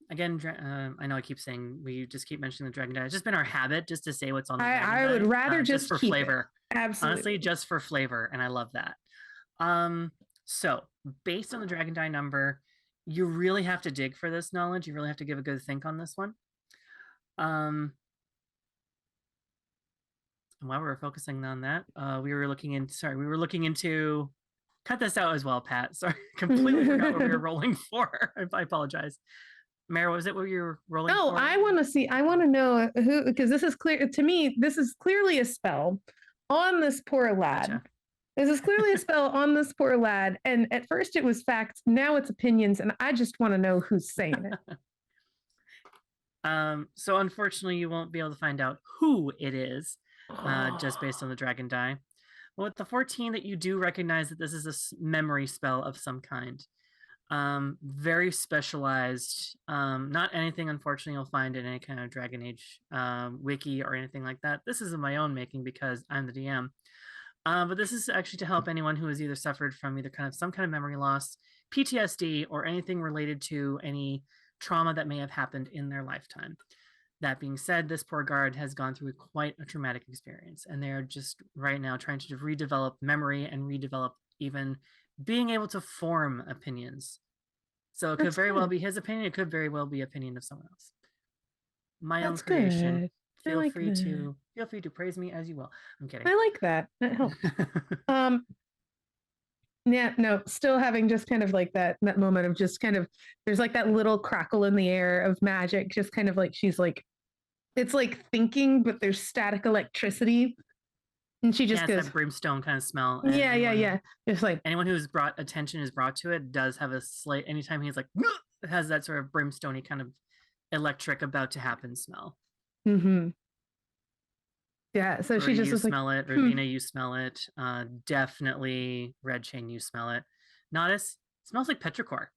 S1: Again, I know I keep saying we just keep mentioning the dragon die. It's just been our habit just to say what's on the dragon die.
S3: I would rather
S1: just for
S3: keep
S1: flavor.
S3: It. Absolutely.
S1: Honestly, just for flavor, and I love that. So based on the dragon die number, you really have to dig for this knowledge. You really have to give a good think on this one. And while we were focusing on that, we were looking into. Cut this out as well, Pat. Sorry, completely forgot what we were rolling for. I apologize. Mary, what was it what you were rolling for?
S3: No, I want to know who, because this is clear to me. This is clearly a spell on this poor lad.
S1: Gotcha.
S3: This is clearly a spell on this poor lad. And at first it was facts. Now it's opinions. And I just want to know who's saying it.
S1: So unfortunately, you won't be able to find out who it is just based on the dragon die. Well, with the 14 that you do recognize that this is a memory spell of some kind. Very specialized. Not anything, unfortunately, you'll find in any kind of Dragon Age wiki or anything like that. This is of my own making because I'm the DM. But this is actually to help anyone who has either suffered from some kind of memory loss, PTSD, or anything related to any trauma that may have happened in their lifetime. That being said, this poor guard has gone through quite a traumatic experience, and they're just right now trying to redevelop memory and redevelop even being able to form opinions. So it could very well be his opinion. It could very well be opinion of someone else. my own
S3: That's
S1: creation.
S3: good. I
S1: Feel
S3: like
S1: free
S3: that.
S1: to praise me as you will. I'm kidding.
S3: I like that. That helps. Yeah, no, still having just kind of like that moment of just kind of there's like that little crackle in the air of magic, just kind of like she's like it's like thinking, but there's static electricity. And she just
S1: Yeah, it's
S3: goes,
S1: that brimstone kind of smell. And
S3: yeah, yeah,
S1: anyone,
S3: yeah. Just like,
S1: anyone who's brought attention is brought to it does have a slight. Anytime he's like, it has that sort of brimstone kind of electric about to happen smell.
S3: mm-hmm. Yeah. So she
S1: Birdie,
S3: just
S1: you
S3: was like,
S1: smell it. Ravina, you smell it. Definitely Red Chain, you smell it. Nodis, smells like petrichor.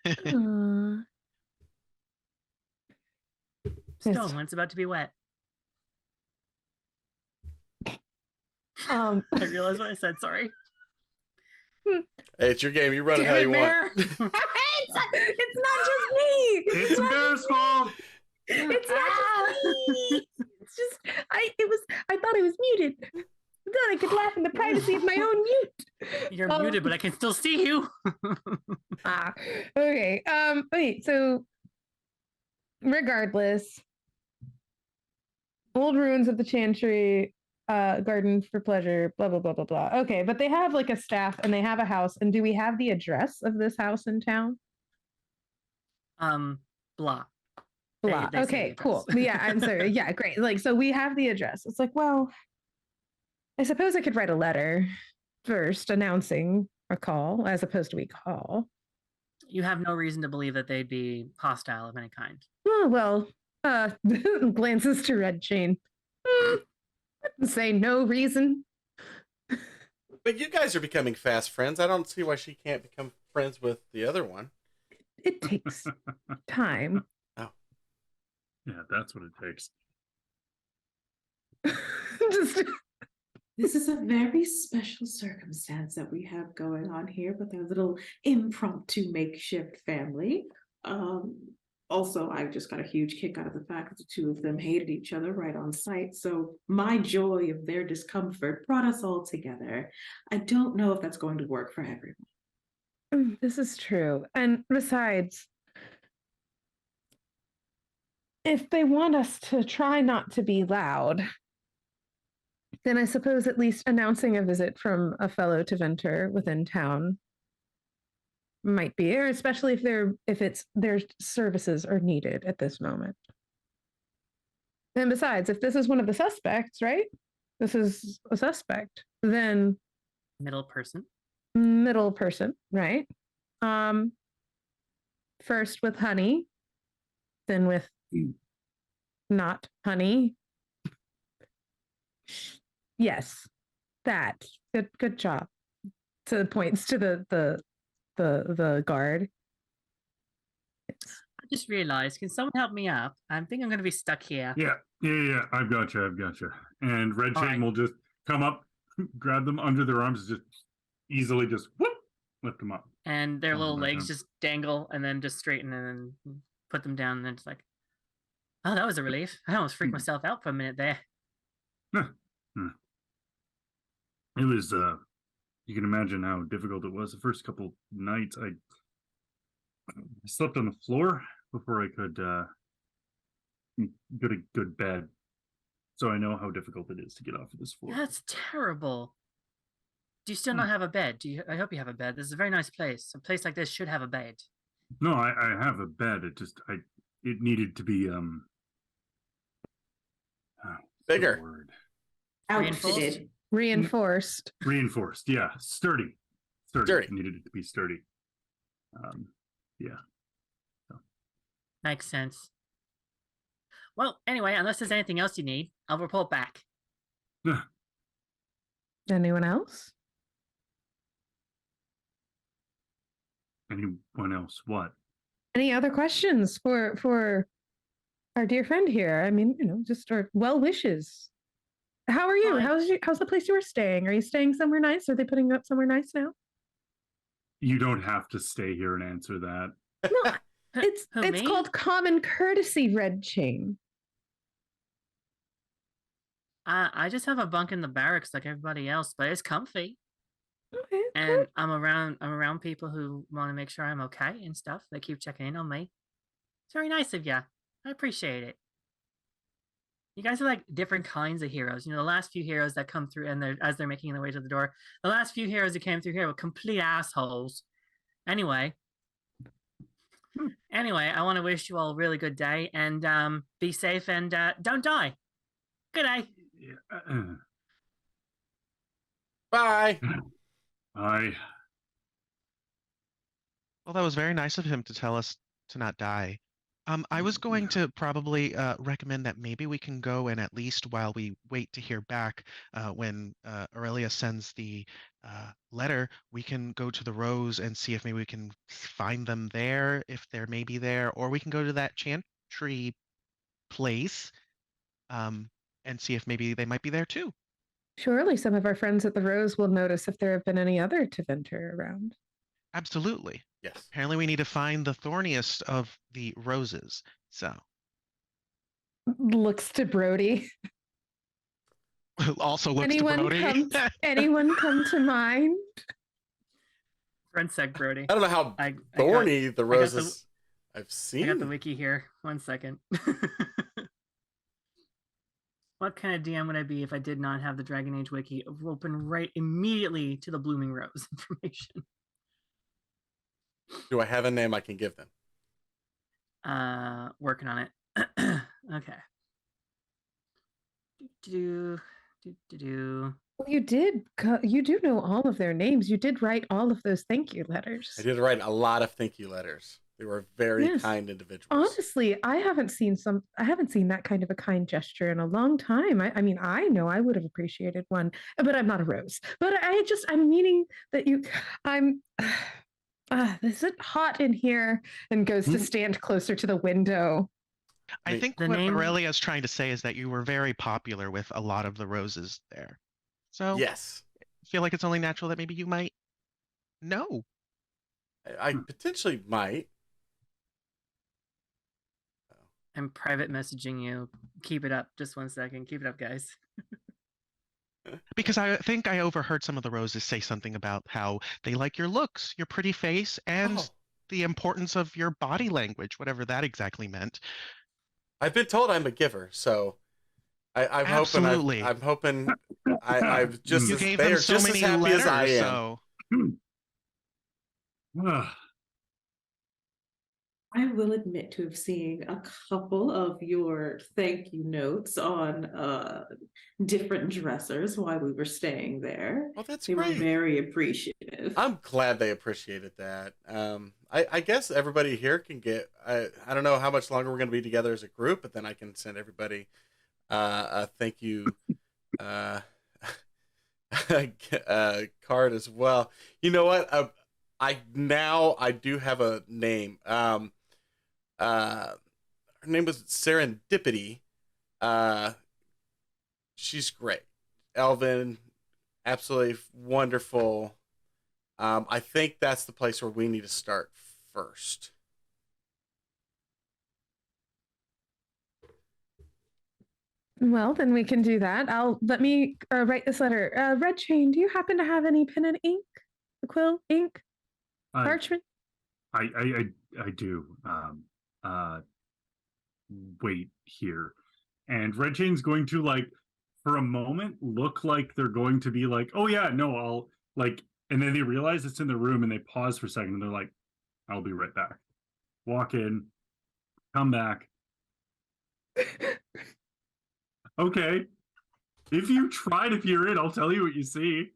S3: "Aw."
S1: Stone when it's about to be wet.
S3: Um,
S1: I realized what I said. Sorry.
S2: Hey, it's your game. You run it
S1: Damn
S2: how
S1: it,
S2: you want.
S1: Mare.
S3: it's not just me.
S4: It's Bear's fault.
S3: It's not just me. It's just I thought I was muted. I thought I could laugh in the privacy of my own mute.
S1: You're muted, but I can still see you.
S3: Okay. Wait, so regardless, old ruins of the Chantry, garden for pleasure, blah blah blah blah blah. Okay, but they have like a staff and they have a house. And do we have the address of this house in town?
S1: Blah.
S3: Blah.
S1: They say
S3: Okay,
S1: the
S3: cool.
S1: address.
S3: Yeah, I'm sorry. Yeah, great. Like, so we have the address. It's like, well, I suppose I could write a letter first announcing a call as opposed to a call.
S1: You have no reason to believe that they'd be hostile of any kind.
S3: Oh, well, glances to Red Chain. Say no reason.
S2: But you guys are becoming fast friends. I don't see why she can't become friends with the other one.
S3: It takes time.
S4: Yeah, that's what it takes.
S3: Just
S5: This is a very special circumstance that we have going on here with our little impromptu makeshift family. Also, I just got a huge kick out of the fact that the two of them hated each other right on sight. So my joy of their discomfort brought us all together. I don't know if that's going to work for everyone.
S3: this is true. And besides, if they want us to try not to be loud, then I suppose at least announcing a visit from a fellow Teventer within town might be, or especially if their services are needed at this moment. And besides, if this is one of the suspects, right? This is a suspect, then
S1: Middle person.
S3: middle person, right? First with honey, then with not honey. Yes, that good job. To the points to the guard.
S1: I just realized, can someone help me up? I think I'm going to be stuck here.
S4: Yeah. I've got you. And Red Chain will just come up, grab them under their arms, just easily just whoop, lift them up.
S1: And their little
S4: Right
S1: legs
S4: now.
S1: just dangle and then just straighten and then put them down. And then it's like, oh, that was a relief. I almost freaked myself out for a minute there.
S4: It was you can imagine how difficult it was the first couple nights. I slept on the floor before I could get a good bed, so I know how difficult it is to get off of this floor.
S1: That's terrible. Do you still not have a bed? I hope you have a bed. This is a very nice place. A place like this should have a bed.
S4: No, I have a bed. It needed to be
S2: Bigger.
S4: Word.
S5: Outfitted.
S3: Reinforced.
S4: Reinforced, yeah. Sturdy.
S2: Sturdy.
S4: It needed it to be sturdy. Yeah.
S1: Makes sense. Well, anyway, unless there's anything else you need, I'll report back.
S3: Anyone else?
S4: Anyone else? What?
S3: Any other questions for our dear friend here? I mean, just our well wishes. How are you?
S1: Fine.
S3: How's the place you were staying? Are you staying somewhere nice? Are they putting you up somewhere nice now?
S4: You don't have to stay here and answer that.
S3: No, it's
S1: Me?
S3: called common courtesy, Red Chain.
S1: I just have a bunk in the barracks like everybody else, but it's comfy.
S3: Okay.
S1: And I'm around people who want to make sure I'm okay and stuff. They keep checking in on me. It's very nice of you. I appreciate it. You guys are like different kinds of heroes. You know, the last few heroes that come through and as they're making their way to the door, the last few heroes that came through here were complete assholes. Anyway, I want to wish you all a really good day and be safe and don't die. Good day.
S2: Bye.
S4: I
S6: Well, that was very nice of him to tell us to not die. I was going to probably recommend that maybe we can go and at least while we wait to hear back when Aurelia sends the letter, we can go to the Rose and see if maybe we can find them there, if they're maybe there, or we can go to that Chantry place and see if maybe they might be there too.
S3: Surely some of our friends at the Rose will notice if there have been any other Teventer around.
S6: Absolutely.
S2: Yes.
S6: Apparently, we need to find the thorniest of the roses. So,
S3: Looks to Brody.
S6: also looks to Brody.
S3: Anyone come to mind?
S1: One sec, Brody.
S2: I don't know how thorny the roses I've seen.
S1: I got the wiki here. 1 second. What kind of DM would I be if I did not have the Dragon Age wiki open right immediately to the Blooming Rose information?
S2: Do I have a name I can give them?
S1: Working on it. Okay.
S3: Well, you do know all of their names. You did write all of those thank you letters.
S2: I did write a lot of thank you letters. They were very kind individuals.
S3: Honestly, I haven't seen that kind of a kind gesture in a long time. I mean, I know I would have appreciated one, but I'm not a Rose. But I'm meaning that is it hot in here? And goes to stand closer to the window.
S6: I think what Aurelia is trying to say is that you were very popular with a lot of the roses there. So
S2: yes,
S6: I feel like it's only natural that maybe you might know.
S2: I potentially might.
S1: I'm private messaging you. Keep it up. Just 1 second. Keep it up, guys.
S6: Because I think I overheard some of the roses say something about how they like your looks, your pretty face, and the importance of your body language, whatever that exactly meant.
S2: I've been told I'm a giver, so I'm
S6: Absolutely.
S2: hoping I've just
S6: you
S2: as,
S6: gave
S2: they
S6: them
S2: are
S6: so
S2: just
S6: many
S2: as happy
S6: letters,
S2: as I am.
S6: so
S5: I will admit to have seen a couple of your thank you notes on different dressers while we were staying there.
S2: Oh, that's
S5: they
S2: great.
S5: Were very appreciative.
S2: I'm glad they appreciated that. I guess everybody here can get. I don't know how much longer we're going to be together as a group, but then I can send everybody a thank you card as well. You know what? I do have a name. Her name was Serendipity. She's great. Elvin, absolutely wonderful. I think that's the place where we need to start first.
S3: Well, then we can do that. Let me write this letter. Red Chain, do you happen to have any pen and ink? The quill, ink, parchment?
S4: I do. Wait here. And Red Chain's going to, like, for a moment, look like they're going to be like, oh yeah, no, I'll, like, and then they realize it's in the room and they pause for a second and they're like, I'll be right back. Walk in, come back. Okay. If you try to peer in, I'll tell you what you see.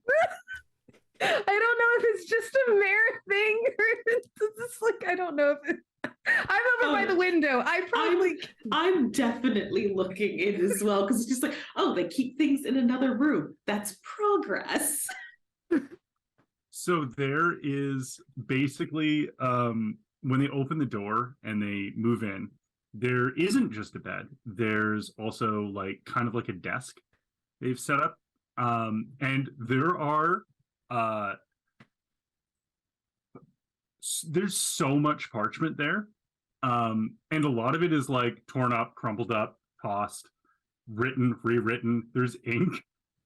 S3: I don't know if it's just a Mare thing or it's just like, I don't know if I'm over by the window.
S5: I'm definitely looking in as well because it's just like, oh, they keep things in another room. That's progress.
S4: So there is basically when they open the door and they move in, there isn't just a bed. There's also like kind of like a desk they've set up. And there are there's so much parchment there. And a lot of it is like torn up, crumpled up, tossed, written, rewritten. There's ink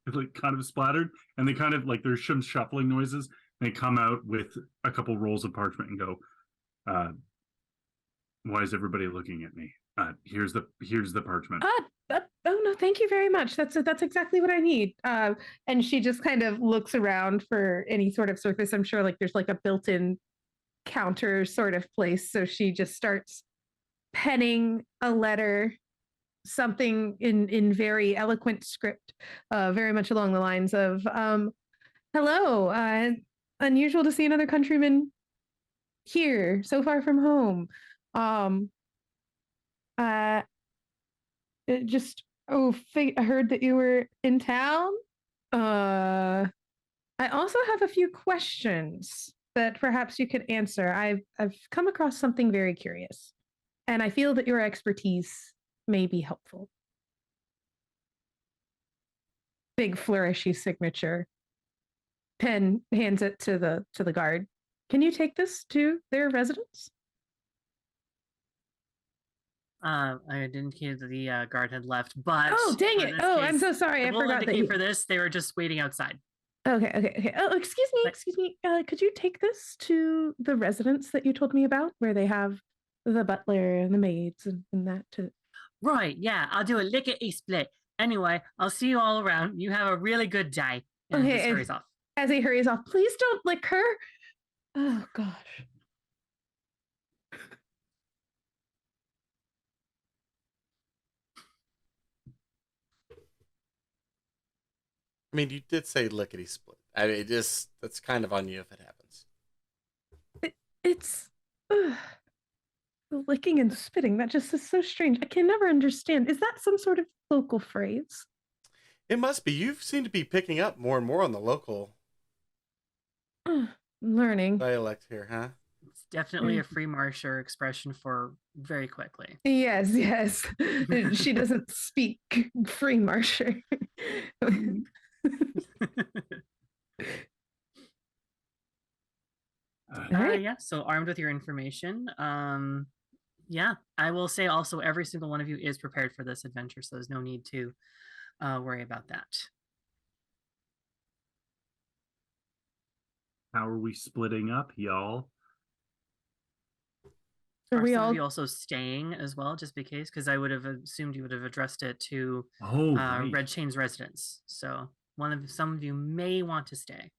S4: like kind of splattered, and they kind of like there's some shuffling noises. They come out with a couple rolls of parchment and go, why is everybody looking at me? Here's the parchment.
S3: Oh no, thank you very much. That's exactly what I need. And she just kind of looks around for any sort of surface. I'm sure like there's like a built-in counter sort of place. So she just starts penning a letter, something in very eloquent script, very much along the lines of, hello, unusual to see another countryman here, so far from home. Just I heard that you were in town. I also have a few questions that perhaps you could answer. I've come across something very curious, and I feel that your expertise may be helpful. Big flourishy signature. Pen hands it to the guard. Can you take this to their residence?
S1: I had indicated that the guard had left, but
S3: Oh, dang it! Oh, I'm so sorry. I
S1: will
S3: forgot that
S1: indicate
S3: you.
S1: for this, they were just waiting outside.
S3: Okay. Oh, excuse me. Could you take this to the residence that you told me about, where they have the butler and the maids and that too?
S1: Right, yeah, I'll do a lickety split. Anyway, I'll see you all around. You have a really good day. And
S3: Okay,
S1: just hurries off.
S3: As he hurries off, please don't lick her. Oh gosh.
S2: I mean, you did say lickety split. I mean, that's kind of on you if it happens.
S3: It's the licking and spitting. That just is so strange. I can never understand. Is that some sort of local phrase?
S2: It must be. You seem to be picking up more and more on the local
S3: Learning
S2: dialect here, huh?
S1: It's definitely a free marsher expression for very quickly.
S3: Yes. She doesn't speak free marsher.
S1: Yeah, so armed with your information, yeah, I will say also every single one of you is prepared for this adventure, so there's no need to worry about that.
S4: How are we splitting up, y'all?
S3: Are
S1: Are
S3: we
S1: some
S3: all
S1: of you also staying as well, just in case? Because I would have assumed you would have addressed it to
S4: Right.
S1: Red Chain's residence. So some of you may want to stay.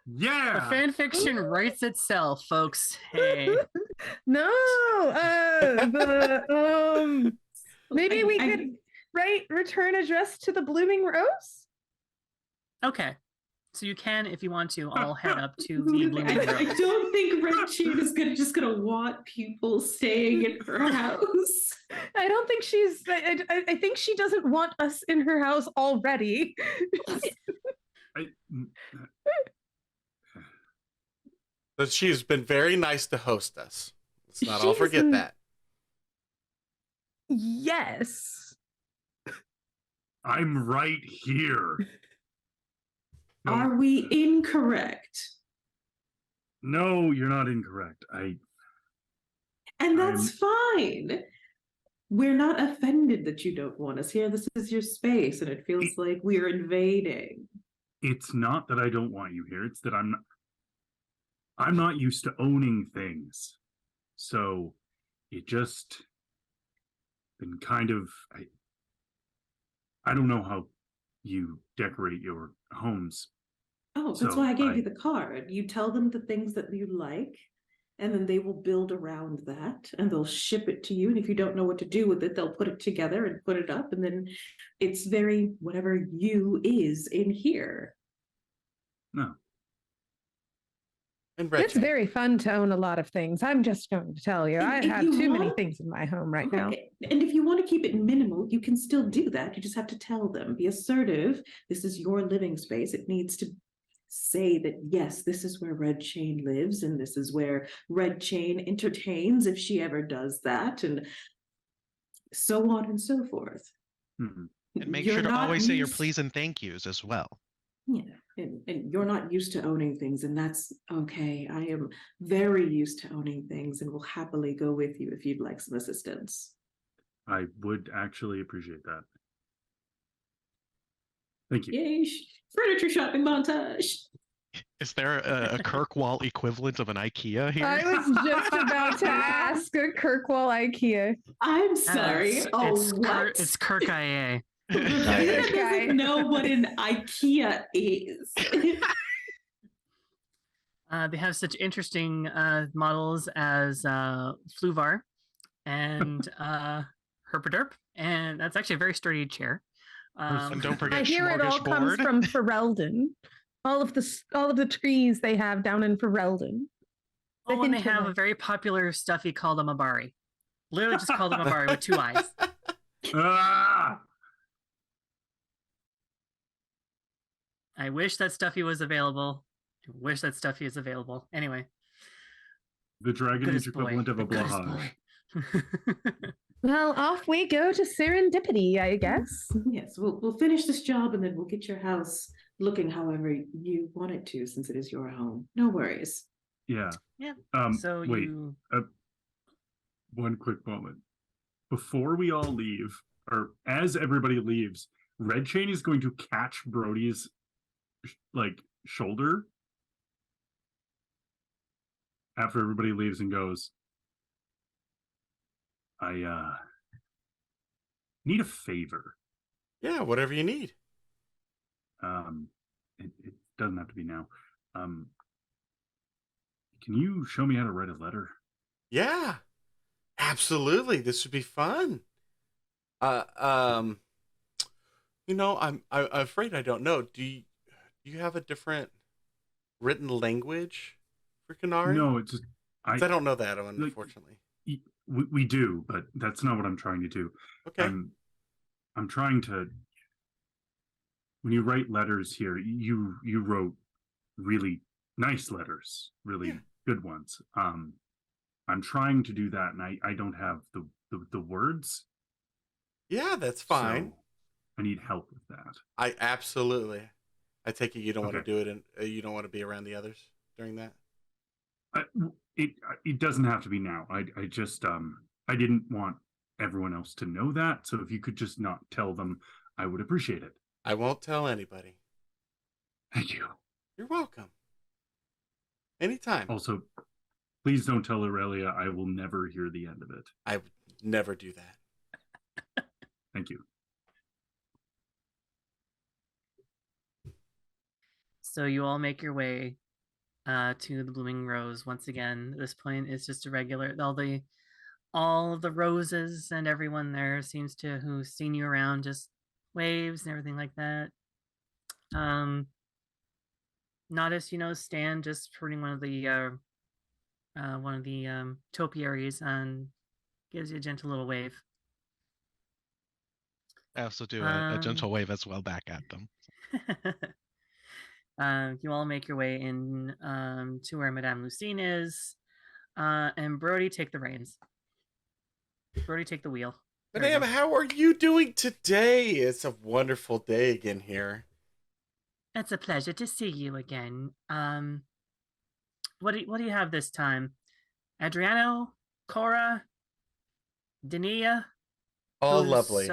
S4: Yeah.
S1: The fan fiction writes itself, folks. Hey.
S3: No. Maybe we could write return address to the Blooming Rose.
S1: Okay. So you can, if you want to, all head up to the Blooming
S5: I
S1: Rose.
S5: don't think Red Chain is just gonna want people staying in her house.
S3: I don't think she's. I think she doesn't want us in her house already.
S2: But she's been very nice to host us. Let's not all forget that.
S3: Yes.
S4: I'm right here.
S5: Are we incorrect?
S4: No, you're not incorrect.
S5: And that's fine. We're not offended that you don't want us here. This is your space, and it feels like we're invading.
S4: It's not that I don't want you here. It's that I'm not used to owning things. So it just been kind of I don't know how you decorate your homes.
S5: Oh, that's why I gave you the card. You tell them the things that you like, and then they will build around that, and they'll ship it to you. And if you don't know what to do with it, they'll put it together and put it up, and then it's very whatever you is in here.
S4: No.
S2: And
S3: It's very fun to own a lot of things. I'm just going to tell you, I have too many things in my home right now.
S5: And if you want to keep it minimal, you can still do that. You just have to tell them, be assertive. This is your living space. It needs to say that, yes, this is where Red Chain lives, and this is where Red Chain entertains if she ever does that, and so on and so forth.
S4: Mm-hmm.
S6: And make sure to always say your please and thank yous as well.
S5: Yeah, and you're not used to owning things, and that's okay. I am very used to owning things and will happily go with you if you'd like some assistance.
S4: I would actually appreciate that. Thank you.
S5: Yay, furniture shopping montage.
S6: Is there a Kirkwall equivalent of an IKEA here?
S3: I was just about to ask a Kirkwall IKEA.
S5: I'm sorry. What?
S1: It's Kirk IA.
S5: Ravina
S3: Okay.
S5: doesn't know what an IKEA is.
S1: They have such interesting models as Fluvar and Herpaderp, and that's actually a very sturdy chair.
S6: And don't forget
S3: I hear it all comes
S6: Smorgasbord.
S3: from Ferelden. All of the trees they have down in Ferelden.
S1: Oh, and they have a
S3: hinterland.
S1: very popular stuffy called a Mabari. Literally just called a Mabari with 2 eyes.
S4: Ah!
S1: I wish that stuffy was available. I wish that stuffy is available. Anyway.
S4: The Dragon Age
S1: Goodest boy.
S4: equivalent of a
S1: The goodest
S4: blowhard.
S1: boy.
S3: Well, off we go to serendipity, I guess.
S5: Yes, we'll finish this job and then we'll get your house looking however you want it to, since it is your home. No worries.
S4: Yeah.
S1: Yeah.
S4: So wait, one quick moment. Before we all leave, or as everybody leaves, Red Chain is going to catch Brody's shoulder after everybody leaves and goes, I need a favor.
S2: Yeah, whatever you need.
S4: It doesn't have to be now. Can you show me how to write a letter?
S2: Yeah, absolutely. This would be fun. I'm afraid I don't know. Do you have a different written language for Canary?
S4: No, it's just
S2: I don't know that one, unfortunately.
S4: We do, but that's not what I'm trying to do.
S2: Okay.
S4: I'm trying to. When you write letters here, you wrote really nice letters, really good ones. I'm trying to do that, and I don't have the words.
S2: Yeah, that's fine.
S4: So I need help with that.
S2: I absolutely. I take it you don't want to
S4: Okay.
S2: do it, and you don't want to be around the others during that.
S4: It doesn't have to be now. I just I didn't want everyone else to know that. So if you could just not tell them, I would appreciate it.
S2: I won't tell anybody.
S4: Thank you.
S2: You're welcome. Anytime.
S4: Also, please don't tell Aurelia. I will never hear the end of it.
S2: I would never do that.
S4: Thank you.
S1: So you all make your way to the Blooming Rose. Once again, at this point, it's just a regular, all the roses and everyone there seems to who's seen you around just waves and everything like that. Nodis, stand just putting one of the topiaries and gives you a gentle little wave.
S6: I also do a gentle wave as well back at them.
S1: You all make your way in to where Madame Lucine is, and Brody, take the reins. Brody, take the wheel.
S2: Madame, how are you doing today? It's a wonderful day again here.
S1: It's a pleasure to see you again. What do you have this time? Adriano, Cora, Dania?
S2: All
S1: who's,
S2: lovely.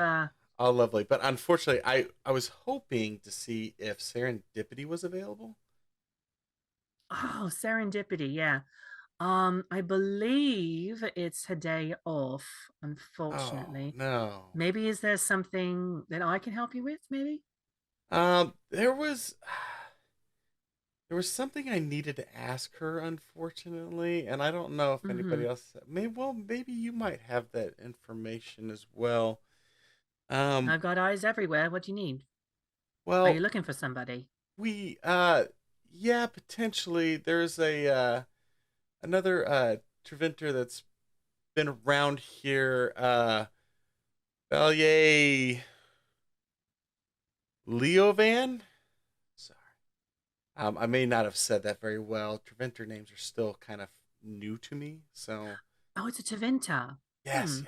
S2: All lovely. But unfortunately, I was hoping to see if Serendipity was available.
S1: Oh, Serendipity, yeah. I believe it's her day off, unfortunately.
S2: Oh, no.
S1: Maybe is there something that I can help you with, maybe?
S2: There was something I needed to ask her, unfortunately, and I don't know if anybody else. Maybe you might have that information as well.
S1: I've got eyes everywhere. What do you need?
S2: Well,
S1: are you looking for somebody?
S2: Yeah, potentially. There's another Treventer that's been around here. Valier Leovan? Sorry. I may not have said that very well. Treventer names are still kind of new to me, so.
S1: Oh, it's a Teventa.
S2: Yes.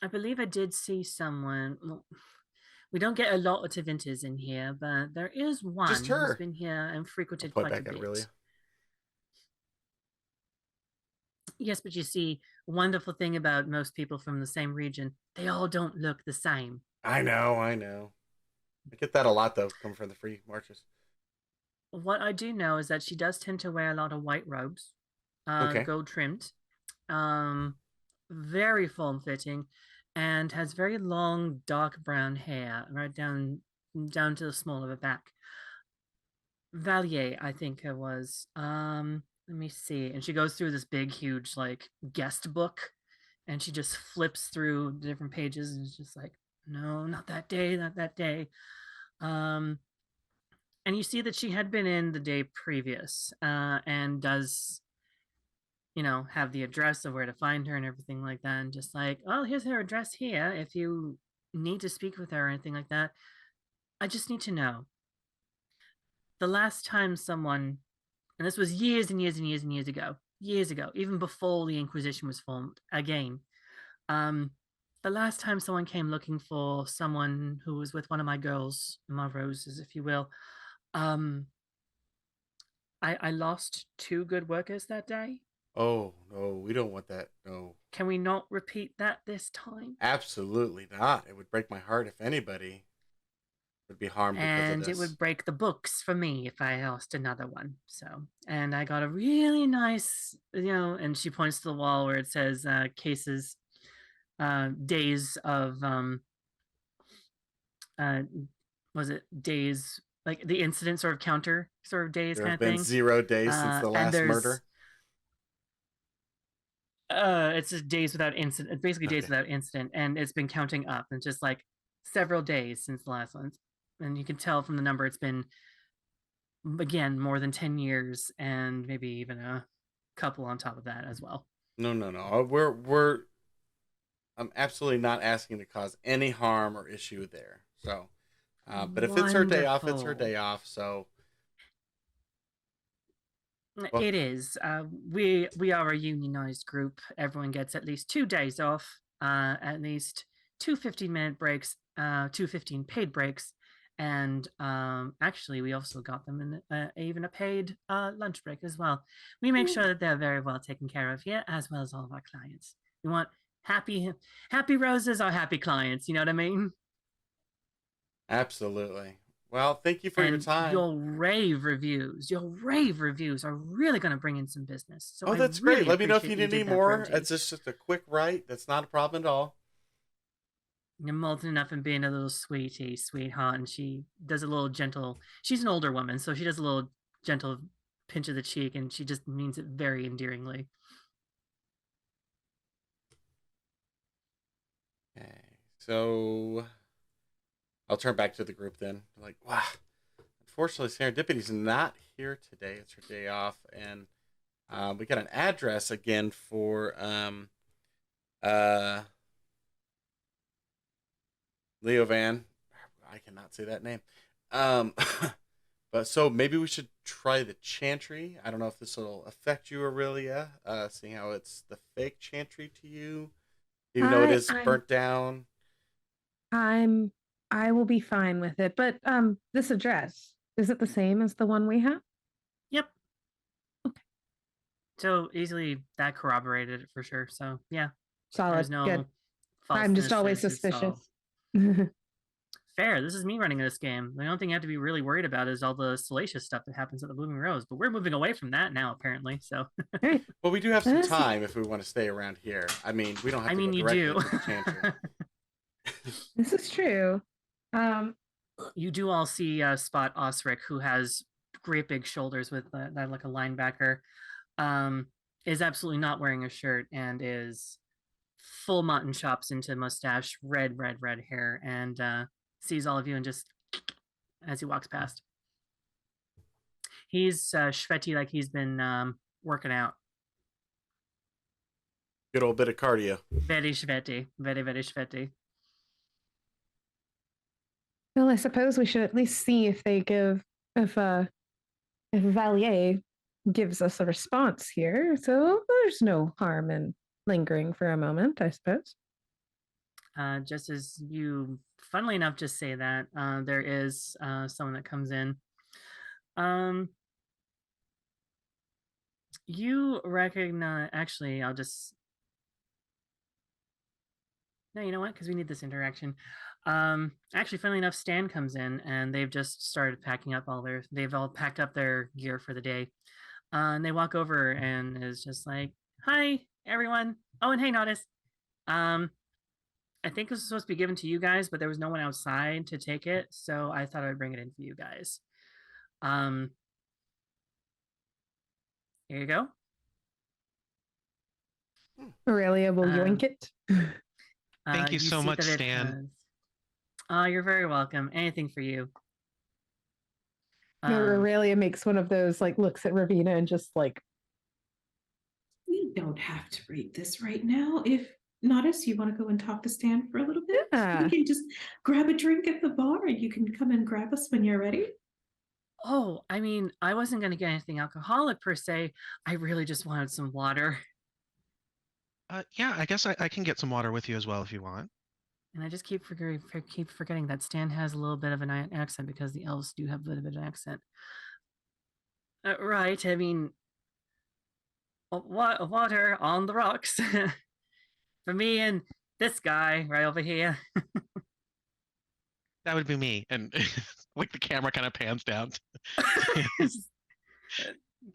S1: I believe I did see someone. Well, we don't get a lot of Teventas in here, but there is one
S2: Just her.
S1: who's been here and frequented
S2: I'll point
S1: quite a
S2: back at
S1: bit.
S2: Aurelia.
S1: Yes, but you see, wonderful thing about most people from the same region, they all don't look the same.
S2: I know. I get that a lot, though, coming from the free marches.
S1: what I do know is that she does tend to wear a lot of white robes,
S2: Okay.
S1: gold trimmed, um, very form fitting, and has very long dark brown hair right down to the small of her back. Valier, I think it was. Let me see. And she goes through this big, huge, like, guest book, and she just flips through the different pages, and it's just like, no, not that day, not that day. Um, and you see that she had been in the day previous, and does, have the address of where to find her and everything like that, and just like, oh, here's her address here. If you need to speak with her or anything like that, I just need to know the last time someone, and this was years and years and years and years ago, even before the Inquisition was formed again. Um, the last time someone came looking for someone who was with one of my girls, my roses, if you will, um, I lost two good workers that day.
S2: Oh no, we don't want that. No,
S1: Can we not repeat that this time?
S2: absolutely not. It would break my heart if anybody would be harmed because of
S1: And it
S2: this.
S1: would break the books for me if I lost another one. So, and I got a really nice, and she points to the wall where it says cases, days of, uh, was it days, like the incident sort of counter sort of days
S2: There
S1: kind
S2: have
S1: of
S2: been
S1: thing.
S2: 0 days since the
S1: And
S2: last
S1: there's,
S2: murder.
S1: it's just days without incident, basically days
S2: Okay.
S1: without incident, and it's been counting up, and just like several days since the last one. And you can tell from the number it's been, again, more than 10 years, and maybe even a couple on top of that as well.
S2: No, no, no. I'm absolutely not asking to cause any harm or issue there. So, but if it's her day off, it's her
S1: Wonderful.
S2: day off. So, well,
S1: It is. We are a unionized group. Everyone gets at least 2 days off, at least two 15-minute breaks, two 15 paid breaks, and actually, we also got them in even a paid lunch break as well. We make sure that they're very well taken care of here, as well as all of our clients. We want happy roses are happy clients. You know what I mean?
S2: absolutely. Well, thank you for your
S1: And
S2: time.
S1: your rave reviews are really going to bring in some business. So
S2: Oh,
S1: I
S2: that's great.
S1: really
S2: Let me know if
S1: appreciate
S2: you
S1: that you
S2: need any
S1: did that,
S2: more.
S1: Brody.
S2: It's just a quick write. That's not a problem at all.
S1: You're molten enough and being a little sweetie, sweetheart, and she does a little gentle. She's an older woman, so she does a little gentle pinch of the cheek, and she just means it very endearingly.
S2: Okay. So I'll turn back to the group then. Like, wow. Unfortunately, Serendipity's not here today. It's her day off, and we got an address again for uh Leo Van. I cannot say that name. Um, but so maybe we should try the Chantry. I don't know if this will affect you, Aurelia. Seeing how it's the fake Chantry to you, even though it
S3: I
S2: is
S3: I'm
S2: burnt down.
S3: I'm I will be fine with it. But this address, is it the same as the one we have?
S1: Yep.
S3: Okay.
S1: So easily that corroborated it for sure. So yeah,
S3: Solid.
S1: there's no
S3: Good. I'm just
S1: falseness
S3: always
S1: to
S3: suspicious.
S1: solve. Fair. This is me running this game. The only thing you have to be really worried about is all the salacious stuff that happens at the Blooming Rose. But we're moving away from that now, apparently. So,
S3: Right.
S2: Well, we do have some
S3: That's-
S2: time if we want to stay around here. I mean, we don't have
S1: I
S2: to
S1: mean,
S2: go
S1: you
S2: directly
S1: do.
S2: to the Chantry.
S3: This is true.
S1: You do all see Spot Osric, who has great big shoulders with that like a linebacker. Um, is absolutely not wearing a shirt and is full mutton chops into mustache, red hair, and sees all of you and just as he walks past. He's sweaty like he's been working out.
S2: Good old bit of cardio.
S1: Very sweaty, very sweaty.
S3: Well, I suppose we should at least see if they give if Valier gives us a response here. So there's no harm in lingering for a moment, I suppose.
S1: Just as you, funnily enough, just say that, there is someone that comes in. You recognize, actually, I'll just, No, you know what? Because we need this interaction. Actually, funnily enough, Stan comes in and they've just started packing up they've all packed up their gear for the day. And they walk over and is just like, "Hi, everyone. Oh, and hey, Nodis. Um, I think this was supposed to be given to you guys, but there was no one outside to take it, so I thought I'd bring it in for you guys. Um, here you go."
S3: Aurelia will yoink it.
S6: Thank you so
S1: see
S6: much,
S1: that it
S6: Stan.
S1: has- you're very welcome. Anything for you.
S3: Aurelia makes one of those, like, looks at Ravina and just like,
S5: We don't have to read this right now. If Nodis, you want to go and talk to Stan for a little bit?
S3: Yeah.
S5: We can just grab a drink at the bar and you can come and grab us when you're ready.
S1: Oh, I mean, I wasn't going to get anything alcoholic per se. I really just wanted some water.
S6: Yeah, I guess I can get some water with you as well if you want.
S1: And I just keep forgetting that Stan has a little bit of an accent because the elves do have a little bit of an accent. Right. I mean, water on the rocks for me and this guy right over here.
S6: That would be me. And like the camera kind of pans down.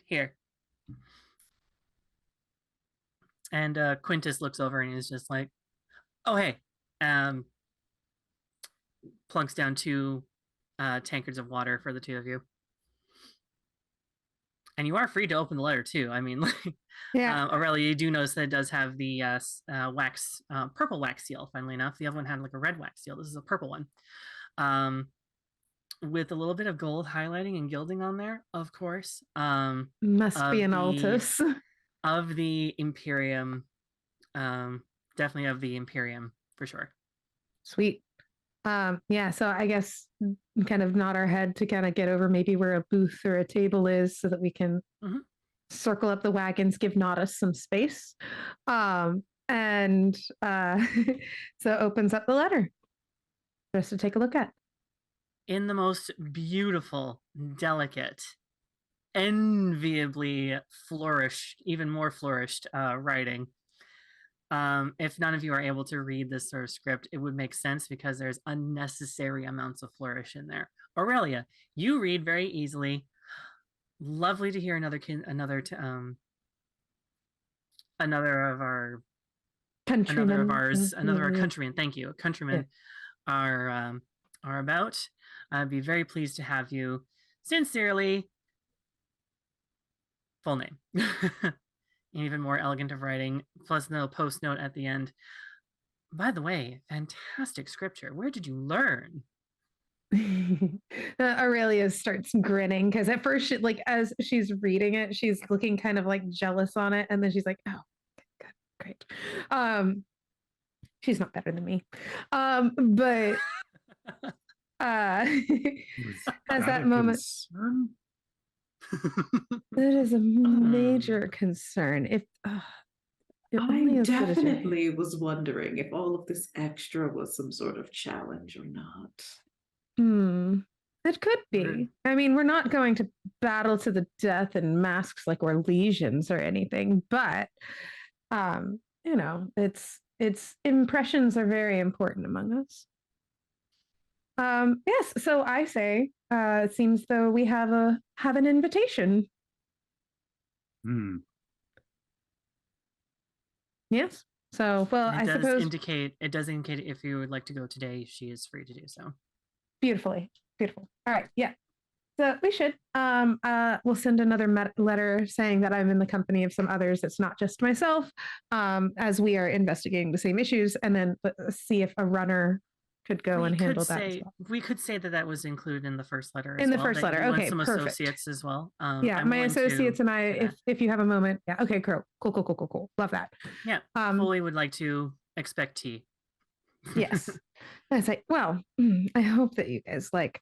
S1: Here. And Quintus looks over and is just like, "Oh, hey." Plunks down 2 tankards of water for the 2 of you. And you are free to open the letter too. I mean, like,
S3: yeah.
S1: Aurelia, you do notice that it does have the wax, purple wax seal. Funnily enough, the other one had like a red wax seal. This is a purple one, with a little bit of gold highlighting and gilding on there, of course.
S3: Must be an Altus.
S1: Of the Imperium, definitely of the Imperium for sure.
S3: Sweet. Yeah, so I guess kind of nod our head to kind of get over maybe where a booth or a table is so that we can circle up the wagons, give Nodis some space. And so opens up the letter just to take a look at.
S1: In the most beautiful, delicate, enviably flourished, even more flourished writing. If none of you are able to read this sort of script, it would make sense because there's unnecessary amounts of flourish in there. Aurelia, you read very easily. Lovely to hear another of our countrymen. Thank you, countrymen are about. I'd be very pleased to have you. Sincerely, full name. Even more elegant of writing, plus no post note at the end. By the way, fantastic scripture. Where did you learn?
S3: Aurelia starts grinning because at first, as she's reading it, she's looking kind of like jealous on it, and then she's like, "Oh, good, great." She's not better than me, but as that moment. That is a major concern. If
S5: I definitely was wondering if all of this extra was some sort of challenge or not.
S3: It could be. I mean, we're not going to battle to the death in masks like we're legions or anything, but it's impressions are very important among us. Yes, so I say it seems though we have an invitation. Yes. So, well, I suppose
S1: it does indicate if you would like to go today, she is free to do so.
S3: Beautiful. All right. Yeah. So we should. We'll send another letter saying that I'm in the company of some others. It's not just myself, as we are investigating the same issues, and then see if a runner could go and handle that as well.
S1: We could say that was included in the first letter.
S3: In the first letter, okay,
S1: some
S3: perfect.
S1: Associates as well.
S3: Yeah, my associates and I. If you have a moment, yeah. Okay, cool. Love that.
S1: Yeah, fully would like to expect tea.
S3: Yes. I say, well, I hope that you guys like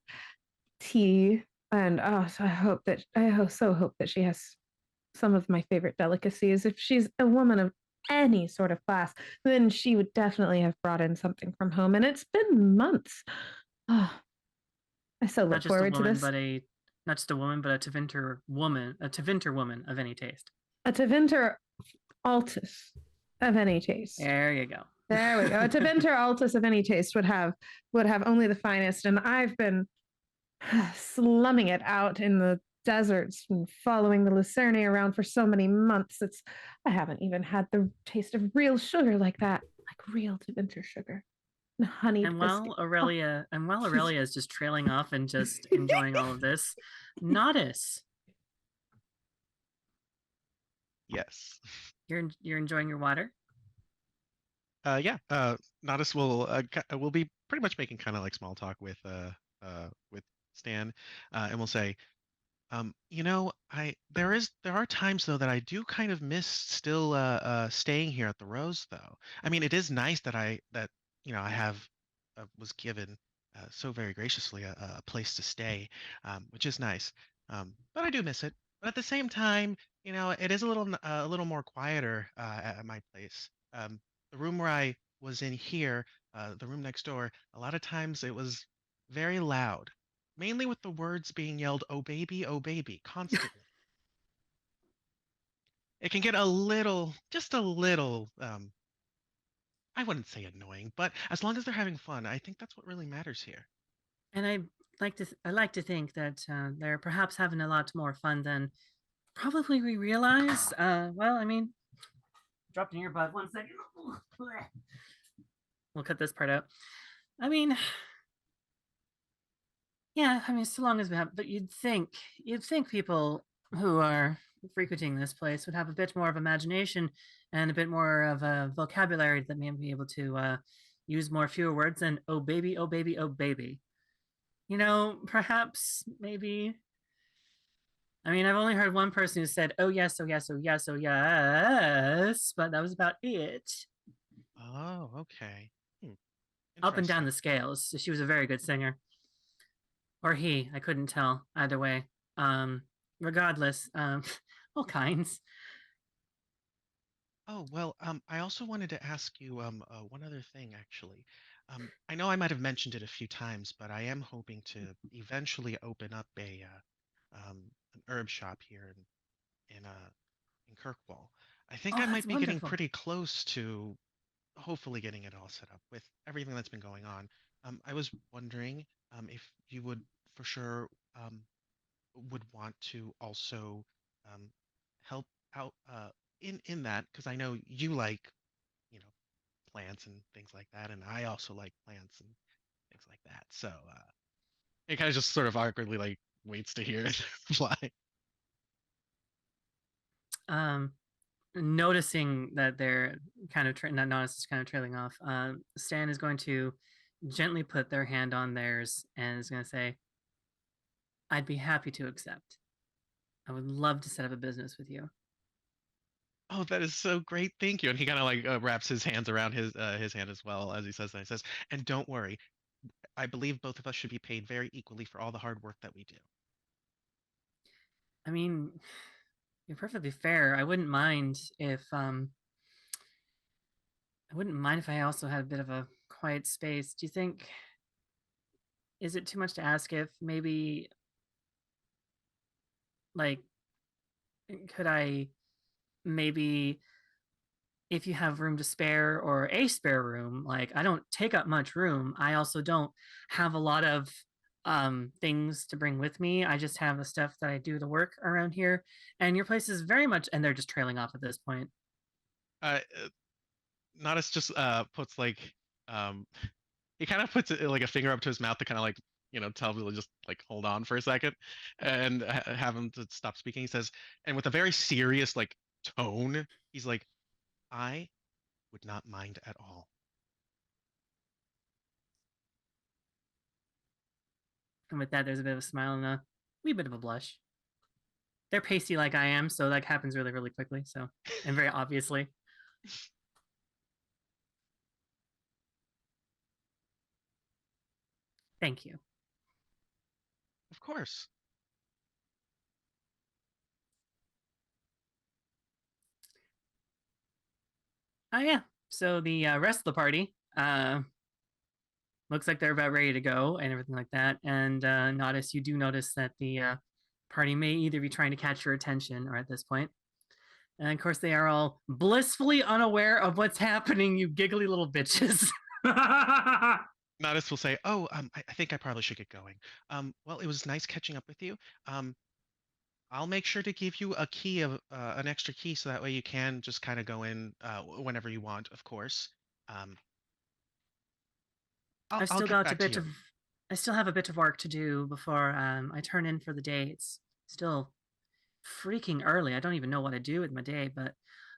S3: tea, and so I so hope that she has some of my favorite delicacies. If she's a woman of any sort of class, then she would definitely have brought in something from home. And it's been months. Oh, I so look forward to this.
S1: Not just a woman, but a Tevinter woman of any taste.
S3: A Tevinter Altus of any taste.
S1: There you go.
S3: There we go. A Teventer Altus of any taste would have only the finest, and I've been slumming it out in the deserts and following the Lucerne around for so many months. I haven't even had the taste of real sugar like that, like real Teventer sugar. Honeyed
S1: And
S3: biscuit.
S1: while Aurelia is just trailing off and just enjoying all of this, Nodis,
S6: Yes.
S1: you're enjoying your water.
S6: Yeah. Nodis will be pretty much making kind of like small talk with Stan, and we'll say, there are times though that I do kind of miss still staying here at the Rose though. I mean, it is nice that I have was given so very graciously a place to stay, which is nice. But I do miss it. But at the same time, it is a little more quieter at my place. The room where I was in here, the room next door, a lot of times it was very loud, mainly with the words being yelled, oh baby," constantly. It can get just a little, I wouldn't say annoying, but as long as they're having fun, I think that's what really matters here.
S1: And I like to think that they're perhaps having a lot more fun than probably we realize. Well, I mean, dropped in your butt. 1 second. We'll cut this part out. I mean, yeah, I mean, so long as we have, but you'd think people who are frequenting this place would have a bit more of imagination and a bit more of a vocabulary that may be able to use fewer words than oh baby, oh baby, oh baby. Perhaps maybe. I mean, I've only heard one person who said, oh yes, oh yes, oh yes, oh yes, but that was about it.
S6: Oh, okay.
S1: Up and down
S6: Interesting.
S1: the scales. She was a very good singer. Or he, I couldn't tell either way. Regardless, all kinds.
S6: Oh, well, I also wanted to ask you one other thing, actually. I know I might have mentioned it a few times, but I am hoping to eventually open up an herb shop here in Kirkwall. I think
S1: Oh,
S6: I
S1: that's
S6: might be getting
S1: wonderful.
S6: pretty close to hopefully getting it all set up with everything that's been going on. I was wondering if you would for sure would want to also um, help out in that because I know you like you know plants and things like that, and I also like plants and things like that. So it kind of just sort of awkwardly like waits to hear it fly.
S1: Um, Noticing that they're kind of that Nodis is kind of trailing off, Stan is going to gently put their hand on theirs and is going to say, I'd be happy to accept. I would love to set up a business with you.
S6: Oh, that is so great! Thank you. And he kind of like wraps his hands around his hand as well as he says that. He says, "And don't worry, I believe both of us should be paid very equally for all the hard work that we do."
S1: I mean, you're perfectly fair. I wouldn't mind if I also had a bit of a quiet space. Do you think is it too much to ask if maybe like could I maybe if you have room to spare or a spare room, like I don't take up much room. I also don't have a lot of things to bring with me. I just have the stuff that I do the work around here. And your place is very much and they're just trailing off at this point.
S6: Uh, Nodis just puts like um he kind of puts like a finger up to his mouth to kind of like tell people to just like hold on for a second and have him to stop speaking. He says, and with a very serious like tone, he's like, I would not mind at all.
S1: And with that, there's a bit of a smile and a wee bit of a blush. They're pasty like I am, so that happens really, really quickly. So, and very obviously. Thank you.
S6: Of course.
S1: Oh yeah. So the rest of the party looks like they're about ready to go and everything like that. And Nodis, you do notice that the party may either be trying to catch your attention or at this point And of course, they are all blissfully unaware of what's happening, you giggly little bitches.
S6: Nodis will say, "Oh, I think I probably should get going. Well, it was nice catching up with you. I'll make sure to give you a key of an extra key, so that way you can just kind of go in whenever you want, of course. Um, I'll
S1: I've still
S6: get
S1: got a
S6: back to
S1: bit
S6: you.
S1: of, I still have a bit of work to do before I turn in for the day. It's still freaking early. I don't even know what I do with my day, but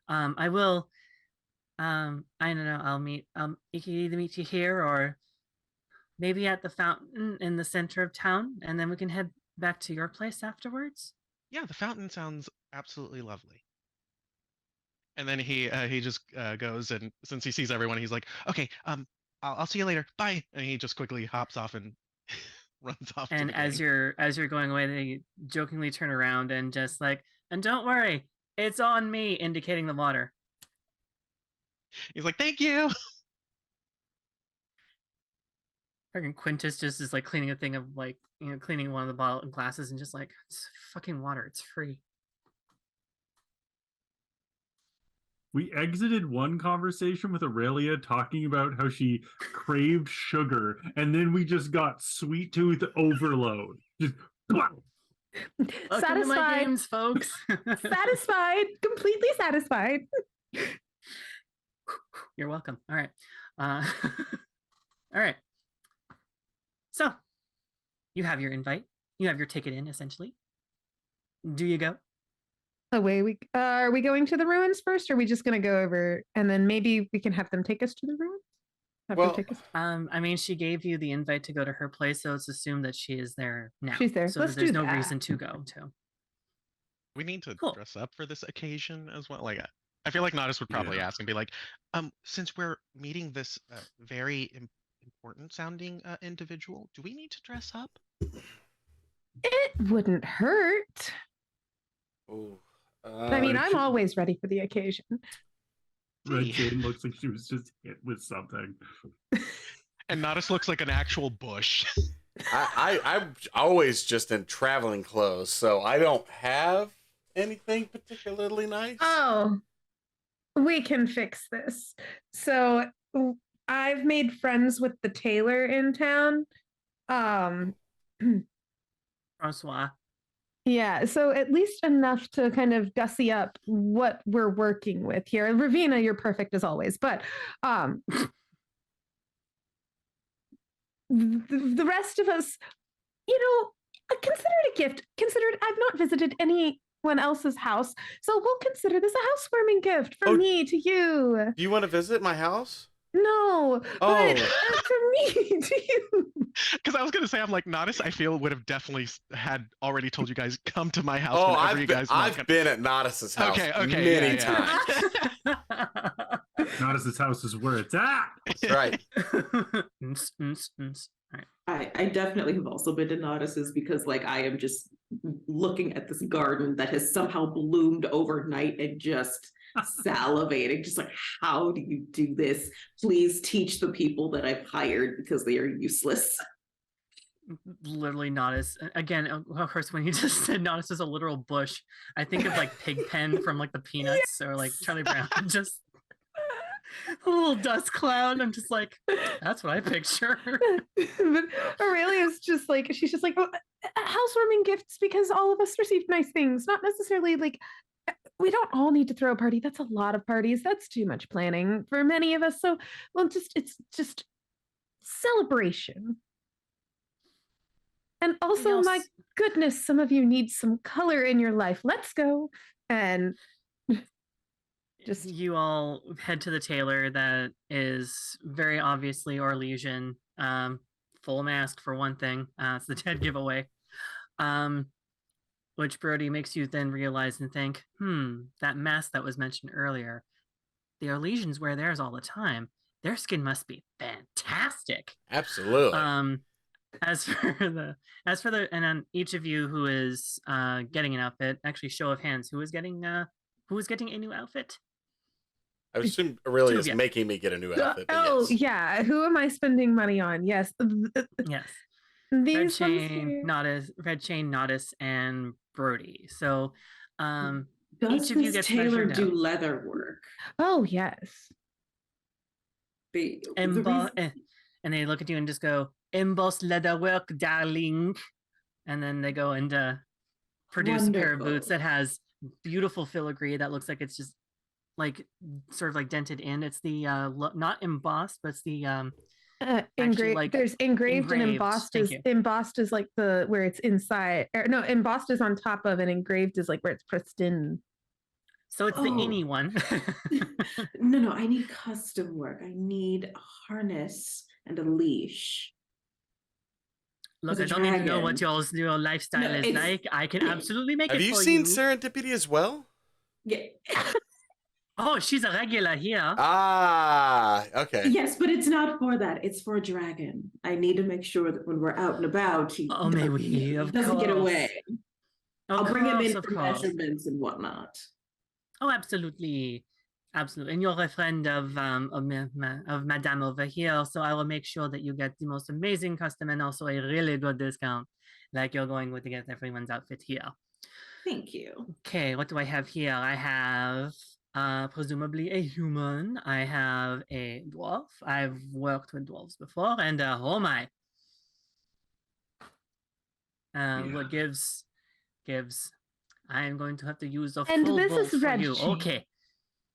S1: I will. I don't know. You can either meet you here or maybe at the fountain in the center of town, and then we can head back to your place afterwards.
S6: Yeah, the fountain sounds absolutely lovely." And then he just goes, and since he sees everyone, he's like, "Okay, I'll see you later. Bye." And he just quickly hops off and runs off to
S1: And
S6: the gang.
S1: as you're going away, they jokingly turn around and just like, and don't worry, it's on me, indicating the water.
S6: He's like, "Thank you."
S1: Freaking Quintus just is like cleaning a thing of like, cleaning one of the bottle glasses and just like, it's fucking water, it's free.
S4: We exited one conversation with Aurelia talking about how she craved sugar, and then we just got sweet tooth overload. Just
S1: Welcome to my
S3: Satisfied.
S1: games, folks.
S3: Satisfied. Completely satisfied.
S1: You're welcome. All right. All right. So, you have your invite. You have your ticket in, essentially. Do you go?
S3: Away we are we going to the ruins first, or are we just going to go over and then maybe we can have them take us to the ruins? Have them
S2: Well,
S3: take us.
S1: I mean, she gave you the invite to go to her place, so it's assumed that she is there now.
S3: She's there.
S1: So
S3: Let's
S1: there's
S3: do
S1: no
S3: that.
S1: reason to go to.
S6: We need to
S1: Cool.
S6: dress up for this occasion as well. Like, I feel like Nodis would probably
S4: Yeah.
S6: ask and be like, since we're meeting this very important sounding individual, do we need to dress up?"
S3: It wouldn't hurt.
S2: Ooh.
S3: I mean, I'm always ready for the occasion.
S4: Red
S6: Hey.
S4: Jane looks like she was just hit with something.
S6: And Nodis looks like an actual bush.
S2: I'm always just in traveling clothes, so I don't have anything particularly nice.
S3: Oh, we can fix this. So I've made friends with the tailor in town.
S1: Francois.
S3: Yeah, so at least enough to kind of gussy up what we're working with here. Ravina, you're perfect as always, but the rest of us, consider it a gift. Consider it, I've not visited anyone else's house, so we'll consider this a housewarming gift from me to you.
S2: Do you want to visit my house?
S3: No, but from me to you.
S6: Because I was gonna say, I'm like, Nodis, I feel would have definitely had already told you guys, come to my house
S2: Oh,
S6: whenever you guys want.
S2: I've been at Nodis's house many times.
S4: Nodis's house is where it's at.
S2: That's right.
S5: I definitely have also been to Nodis's because like I am just looking at this garden that has somehow bloomed overnight and just salivating, just like, how do you do this? Please teach the people that I've hired because they are useless.
S1: Literally Nodis. Again, of course, when you just said Nodis is a literal bush, I think of like Pigpen from like the Peanuts or like Charlie Brown. Just a little dust cloud. I'm just like, that's what I picture.
S3: But Aurelia's just like, she's just like, housewarming gifts because all of us received nice things, not necessarily like, we don't all need to throw a party. That's a lot of parties. That's too much planning for many of us. So, it's just celebration. And also, my goodness, some of you need some color in your life. Let's go. And just
S1: you all head to the tailor that is very obviously Orlesian, full mask for one thing. It's the dead giveaway. Which Brody makes you then realize and think, that mask that was mentioned earlier, the Orlesians wear theirs all the time. Their skin must be fantastic.
S2: Absolutely.
S1: As for the and then each of you who is getting an outfit, actually show of hands, who is getting a new outfit?
S2: I assume Aurelia is making me get a new outfit.
S3: Yes. Yeah. Who am I spending money on? Yes.
S1: Yes.
S3: These
S1: Red Chain, Nodis, and Brody. So
S5: Does
S1: Each of you
S5: this
S1: gets
S5: tailor
S1: measured
S5: do
S1: out.
S5: leather work?
S3: Oh yes.
S5: The
S1: Emboss,
S5: reason-
S1: and they look at you and just go, embossed leatherwork, darling. And then they go and produce a pair of boots
S5: Wonderful.
S1: that has beautiful filigree that looks like it's just like sort of like dented in. It's the not embossed, but it's the
S3: Engraved.
S1: like,
S3: There's engraved and
S1: engraved.
S3: embossed
S1: Thank
S3: is
S1: you.
S3: embossed is like the where it's inside. Or, no, embossed is on top of, and engraved is like where it's pressed in.
S1: So it's the innie
S5: Oh.
S1: one.
S5: No, I need custom work. I need a harness and a leash.
S1: Look,
S5: the
S1: I don't need to know what
S5: dragon.
S1: your lifestyle
S5: No,
S1: is
S5: it's-
S1: like. I can absolutely make
S2: Have
S1: it
S2: you
S1: for
S2: seen
S1: you.
S2: Serendipity as well?
S5: Yeah.
S1: Oh, she's a regular here.
S2: Ah, okay.
S5: Yes, but it's not for that. It's for a dragon. I need to make sure that when we're out and about, he
S1: Oh, may we? Of
S5: doesn't get
S1: course.
S5: away.
S1: Of
S5: I'll bring him in
S1: course,
S5: for measurements and whatnot.
S1: Oh, absolutely, absolutely. And you're a friend of Madame over here, so I will make sure that you get the most amazing custom and also a really good discount, like you're going with to get everyone's outfit here.
S5: Thank you.
S1: Okay, what do I have here? I have presumably a human. I have a dwarf. I've worked with dwarves before, and oh my. What gives. I am going to have to use a
S3: And
S1: full
S3: this
S1: bolt
S3: is
S1: for
S3: Red
S1: you.
S3: Chain.
S1: Okay.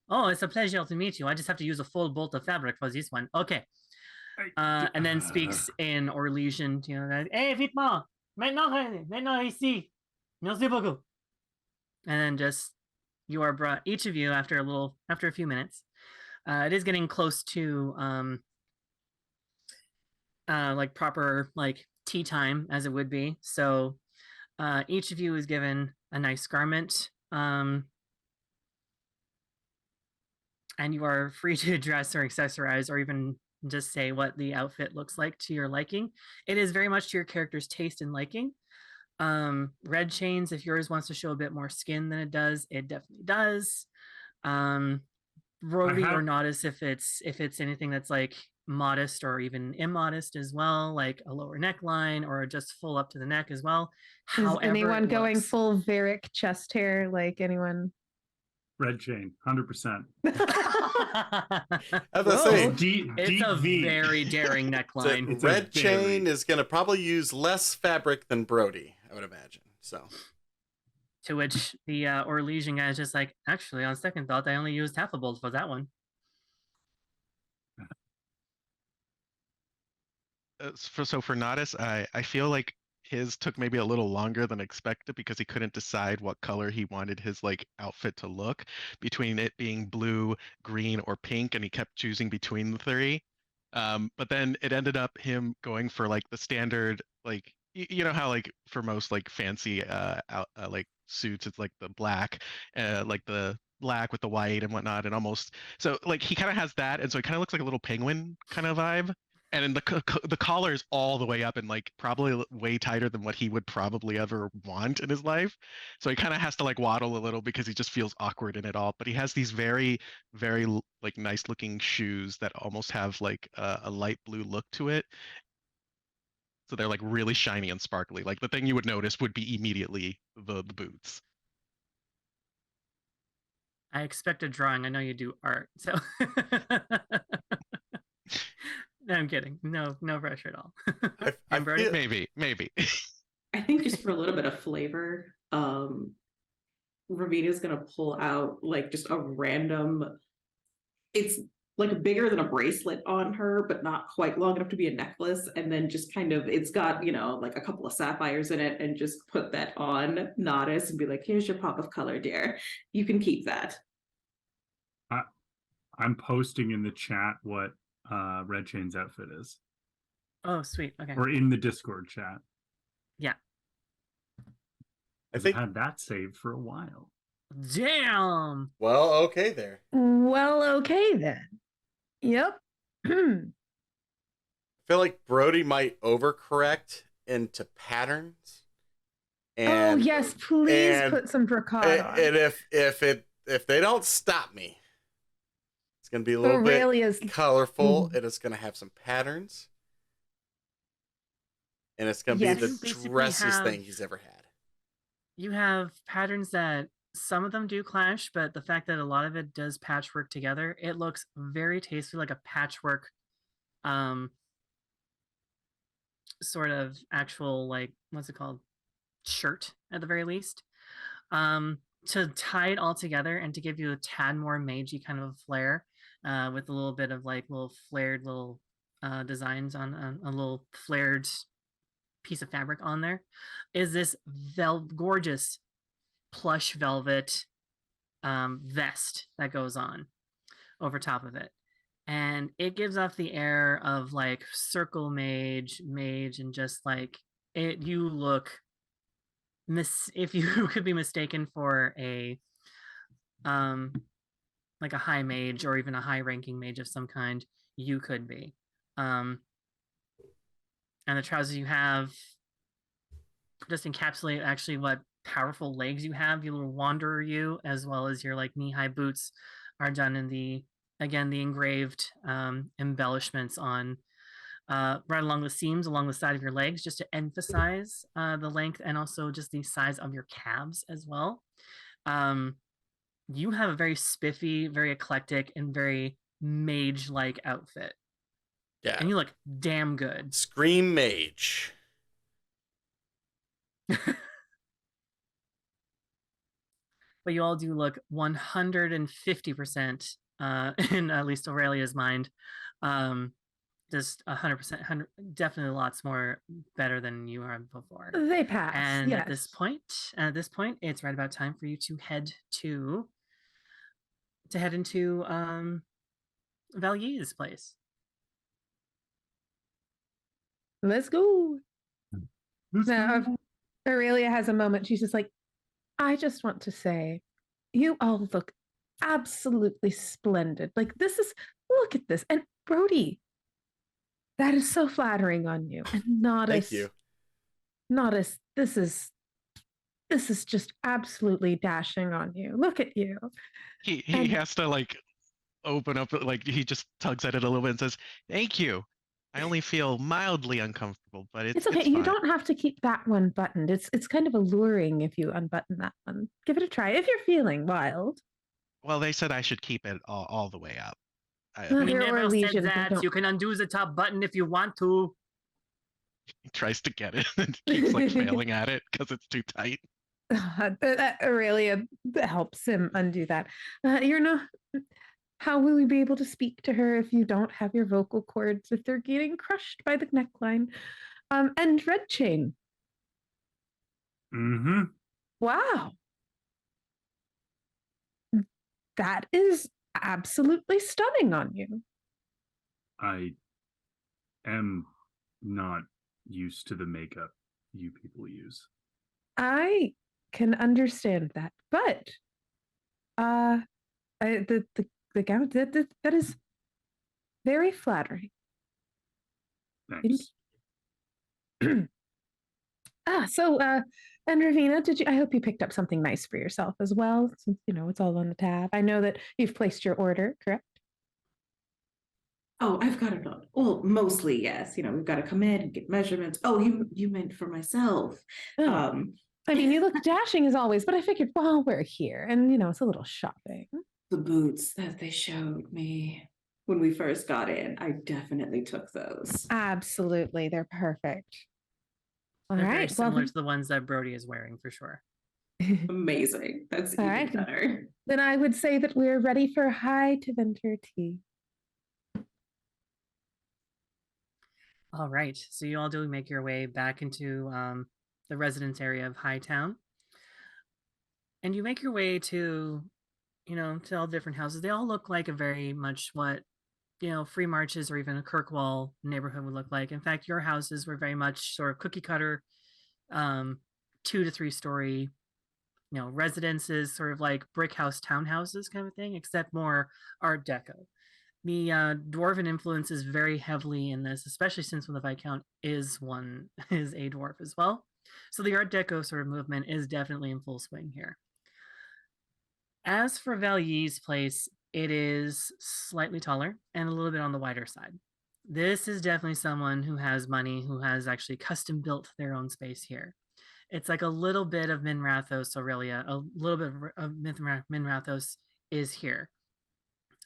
S1: Oh, it's a pleasure to meet you. I just have to use a full bolt of fabric for this one. Okay. And then speaks in Orlesian to you. Hey, vite-moi! Maintenant ici. Merci beaucoup. And then just you are brought, each of you, after a few minutes. It is getting close to like proper like tea time as it would be. So each of you is given a nice garment. And you are free to dress or accessorize or even just say what the outfit looks like to your liking. It is very much to your character's taste and liking. Red chains, if yours wants to show a bit more skin than it does, it definitely does. Roby or Nodis, if it's anything that's like modest or even immodest as well, like a lower neckline or just full up to the neck as well.
S3: Is anyone going
S1: looks.
S3: full Varric chest hair? Like anyone?
S4: Red chain, 100%.
S2: As I say,
S1: It's a very daring neckline.
S2: Red chain is going to probably use less fabric than Brody, I would imagine. So,
S1: to which the Orlesian guy is just like, actually, on second thought, I only used half a bolt for that one.
S6: So for Nodis, I feel like his took maybe a little longer than expected because he couldn't decide what color he wanted his like outfit to look between it being blue, green, or pink, and he kept choosing between the three. But then it ended up him going for like the standard, like you know how like for most like fancy like suits, it's like the black, like the black with the white and whatnot, and almost so like he kind of has that, and so he kind of looks like a little penguin kind of vibe. And then the collar is all the way up and like probably way tighter than what he would probably ever want in his life. So he kind of has to like waddle a little because he just feels awkward in it all. But he has these very, very like nice looking shoes that almost have like a light blue look to it. So they're like really shiny and sparkly. Like the thing you would notice would be immediately the boots.
S1: I expect a drawing. I know you do art, so no, I'm kidding. No pressure at all.
S2: I feel,
S6: maybe.
S5: I think just for a little bit of flavor, Ravina's gonna pull out like just a random. It's like bigger than a bracelet on her, but not quite long enough to be a necklace. And then just kind of, it's got, you know, like a couple of sapphires in it, and just put that on Nodis and be like, here's your pop of color, dear. You can keep that.
S4: I'm posting in the chat what Red Chain's outfit is.
S1: Oh, sweet. Okay.
S4: Or in the Discord chat.
S1: Yeah.
S4: I think I've had that saved for a while.
S1: Damn.
S2: Well, okay there.
S3: Well, okay then. Yep.
S2: I feel like Brody might overcorrect into patterns. And,
S3: oh yes, please put some brocade on.
S2: And if they don't stop me, it's gonna be a little bit colorful, and it's gonna have some patterns, and it's gonna be the dressiest thing he's ever had.
S1: You have patterns that some of them do clash, but the fact that a lot of it does patchwork together, it looks very tastefully like a patchwork sort of actual, like, what's it called, shirt at the very least. To tie it all together and to give you a tad more magey kind of flair, with a little bit of like little flared little designs on a little flared piece of fabric on there, is this gorgeous plush velvet vest that goes on over top of it. And it gives off the air of like circle mage, and just like it, you look if you could be mistaken for a like a high mage or even a high ranking mage of some kind, you could be. And the trousers you have just encapsulate actually what powerful legs you have, you little wanderer you, as well as your like knee-high boots are done in the, again, the engraved embellishments on right along the seams along the side of your legs, just to emphasize the length and also just the size of your calves as well. You have a very spiffy, very eclectic, and very mage-like outfit.
S2: Yeah.
S1: And you look damn good.
S2: Scream mage.
S1: But you all do look 150% in at least Aurelia's mind. Just 100%, definitely lots more better than you are before.
S3: They pass.
S1: And
S3: yes.
S1: at this point, it's right about time for you to head into Valier's place.
S3: Let's go. Now, Aurelia has a moment. She's just like, I just want to say, you all look absolutely splendid. Like, look at this. And Brody, that is so flattering on you. And
S2: Thank you.
S3: This is just absolutely dashing on you. Look at you.
S6: He has to like open up, like he just tugs at it a little bit and says, "Thank you. I only feel mildly uncomfortable, but
S3: It's okay.
S6: it's
S3: You
S6: fine."
S3: don't have to keep that one buttoned. It's kind of alluring if you unbutton that one. Give it a try if you're feeling wild.
S6: Well, they said I should keep it all the way up.
S3: Well,
S1: We
S3: there
S1: never
S3: are
S1: said
S3: legions that
S1: that.
S3: don't-
S1: You can undo the top button if you want to.
S6: He tries to get it and keeps like failing at it because it's too tight.
S3: Aurelia helps him undo that. How will we be able to speak to her if you don't have your vocal cords, if they're getting crushed by the neckline? And Red Chain.
S4: Mm-hmm.
S3: Wow. That is absolutely stunning on you.
S4: I am not used to the makeup you people use.
S3: I can understand that, but the gown that is very flattering.
S4: Thanks.
S3: And Ravina, I hope you picked up something nice for yourself as well, since it's all on the tab. I know that you've placed your order, correct?
S5: Oh, I've got it on. Well, mostly, yes. We've got to come in and get measurements. Oh, you meant for myself.
S3: Oh. I mean, you look dashing as always, but I figured, well, we're here, and it's a little shopping.
S5: The boots that they showed me when we first got in, I definitely took those.
S3: Absolutely, they're perfect. All
S1: They're
S3: right,
S1: very similar to the ones that Brody is wearing, for sure.
S5: Amazing. That's even
S3: right.
S5: better.
S3: Then I would say that we're ready for high to venter tea.
S1: All right, so you all do make your way back into the residence area of Hightown, and you make your way to all different houses. They all look like a very much what Free Marches or even a Kirkwall neighborhood would look like. In fact, your houses were very much sort of cookie cutter, 2 to 3 story, residences, sort of like brick house townhouses kind of thing, except more Art Deco. The dwarven influence is very heavily in this, especially since when the Viscount is a dwarf as well. So the Art Deco sort of movement is definitely in full swing here. As for Valier's place, it is slightly taller and a little bit on the wider side. This is definitely someone who has money, who has actually custom built their own space here. It's like a little bit of Minrathos Aurelia, a little bit of Minrathos is here.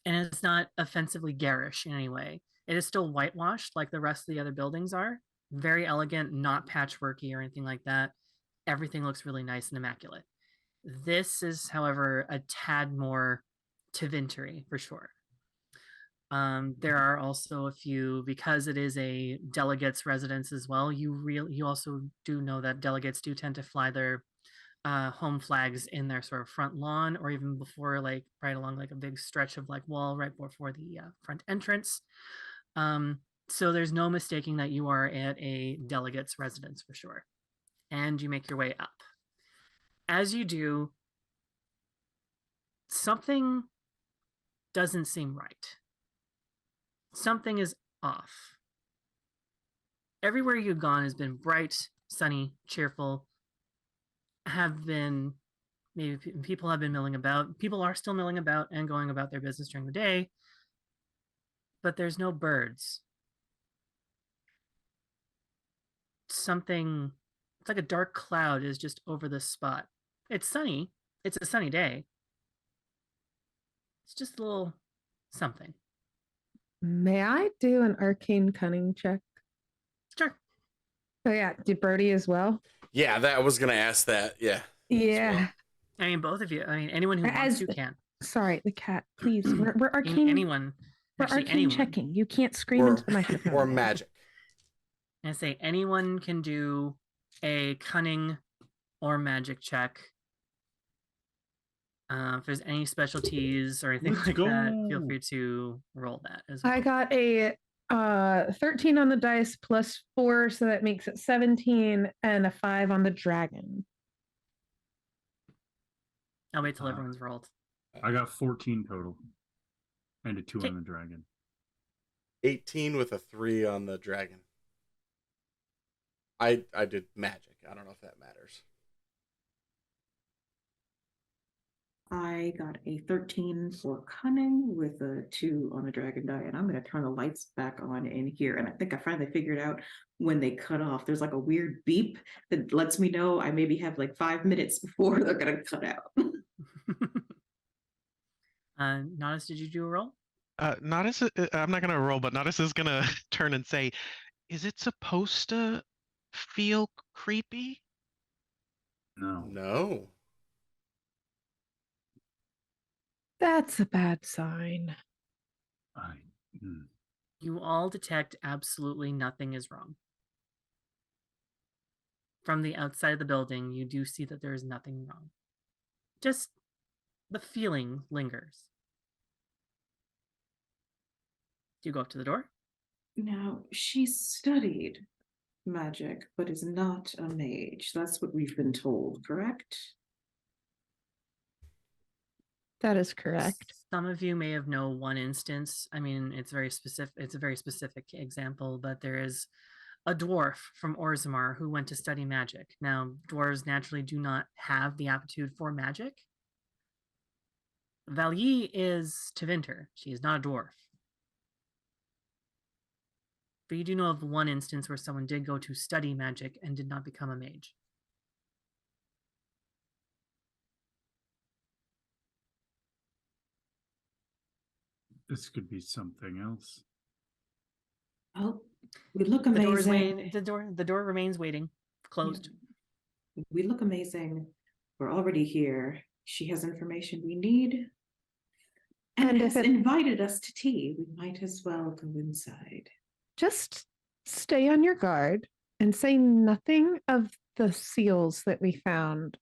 S1: And it's not offensively garish in any way. It is still whitewashed like the rest of the other buildings are. Very elegant, not patchworky or anything like that. Everything looks really nice and immaculate. This is, however, a tad more Tevintery for sure. There are also a few, because it is a delegate's residence as well. You also do know that delegates do tend to fly their home flags in their sort of front lawn, or even before, like right along like a big stretch of like wall right before the front entrance. So there's no mistaking that you are at a delegate's residence for sure. And you make your way up. As you do, something doesn't seem right. Something is off. Everywhere you've gone has been bright, sunny, cheerful. Have been, maybe people have been milling about. People are still milling about and going about their business during the day. But there's no birds. Something, it's like a dark cloud is just over this spot. It's sunny. It's a sunny day. It's just a little something.
S3: May I do an arcane cunning check?
S1: Sure.
S3: Oh yeah, did Brody as well?
S2: Yeah, that I was gonna ask that. Yeah.
S3: Yeah.
S1: I mean, both of you. I mean, anyone who wants to can.
S3: Sorry, the cat. Please, we're arcane.
S1: Anyone.
S3: We're
S1: Actually,
S3: arcane
S1: anyone.
S3: checking. You can't scream into the microphone.
S2: Or magic.
S1: I say anyone can do a cunning or magic check. If there's any specialties or anything
S4: Let's
S1: like that, feel
S4: go.
S1: free to roll that as well.
S3: I got a 13 on the dice plus 4, so that makes it 17, and a 5 on the dragon.
S1: I'll wait till everyone's rolled.
S4: I got 14 total. And a 2
S1: Okay.
S4: on the dragon.
S2: 18 with a 3 on the dragon. I did magic. I don't know if that matters.
S5: I got a 13 for cunning with a 2 on the dragon die, and I'm going to turn the lights back on in here. And I think I finally figured out when they cut off. There's like a weird beep that lets me know I maybe have like 5 minutes before they're going to cut out.
S1: Nodis, did you do a roll?
S6: Nodis, I'm not gonna roll, but Nodis is gonna turn and say, "Is it supposed to feel creepy?"
S4: No.
S2: No.
S3: That's a bad sign.
S1: You all detect absolutely nothing is wrong. From the outside of the building, you do see that there is nothing wrong. Just the feeling lingers. Do you go up to the door?
S5: Now, she studied magic, but is not a mage. That's what we've been told, correct?
S3: That is correct.
S1: Some of you may have known one instance. I mean, it's very specific. It's a very specific example, but there is a dwarf from Orzammar who went to study magic. Now, dwarves naturally do not have the aptitude for magic. Valyi is Tevinter. She is not a dwarf. But you do know of one instance where someone did go to study magic and did not become a mage.
S4: This could be something else.
S5: Oh, we look
S1: The door is
S5: amazing.
S1: waiting. The door remains waiting, closed.
S5: Yeah. We look amazing. We're already here. She has information we need. And
S3: if
S5: has
S3: it-
S5: invited us to tea. We might as well go inside.
S3: Just stay on your guard and say nothing of the seals that we found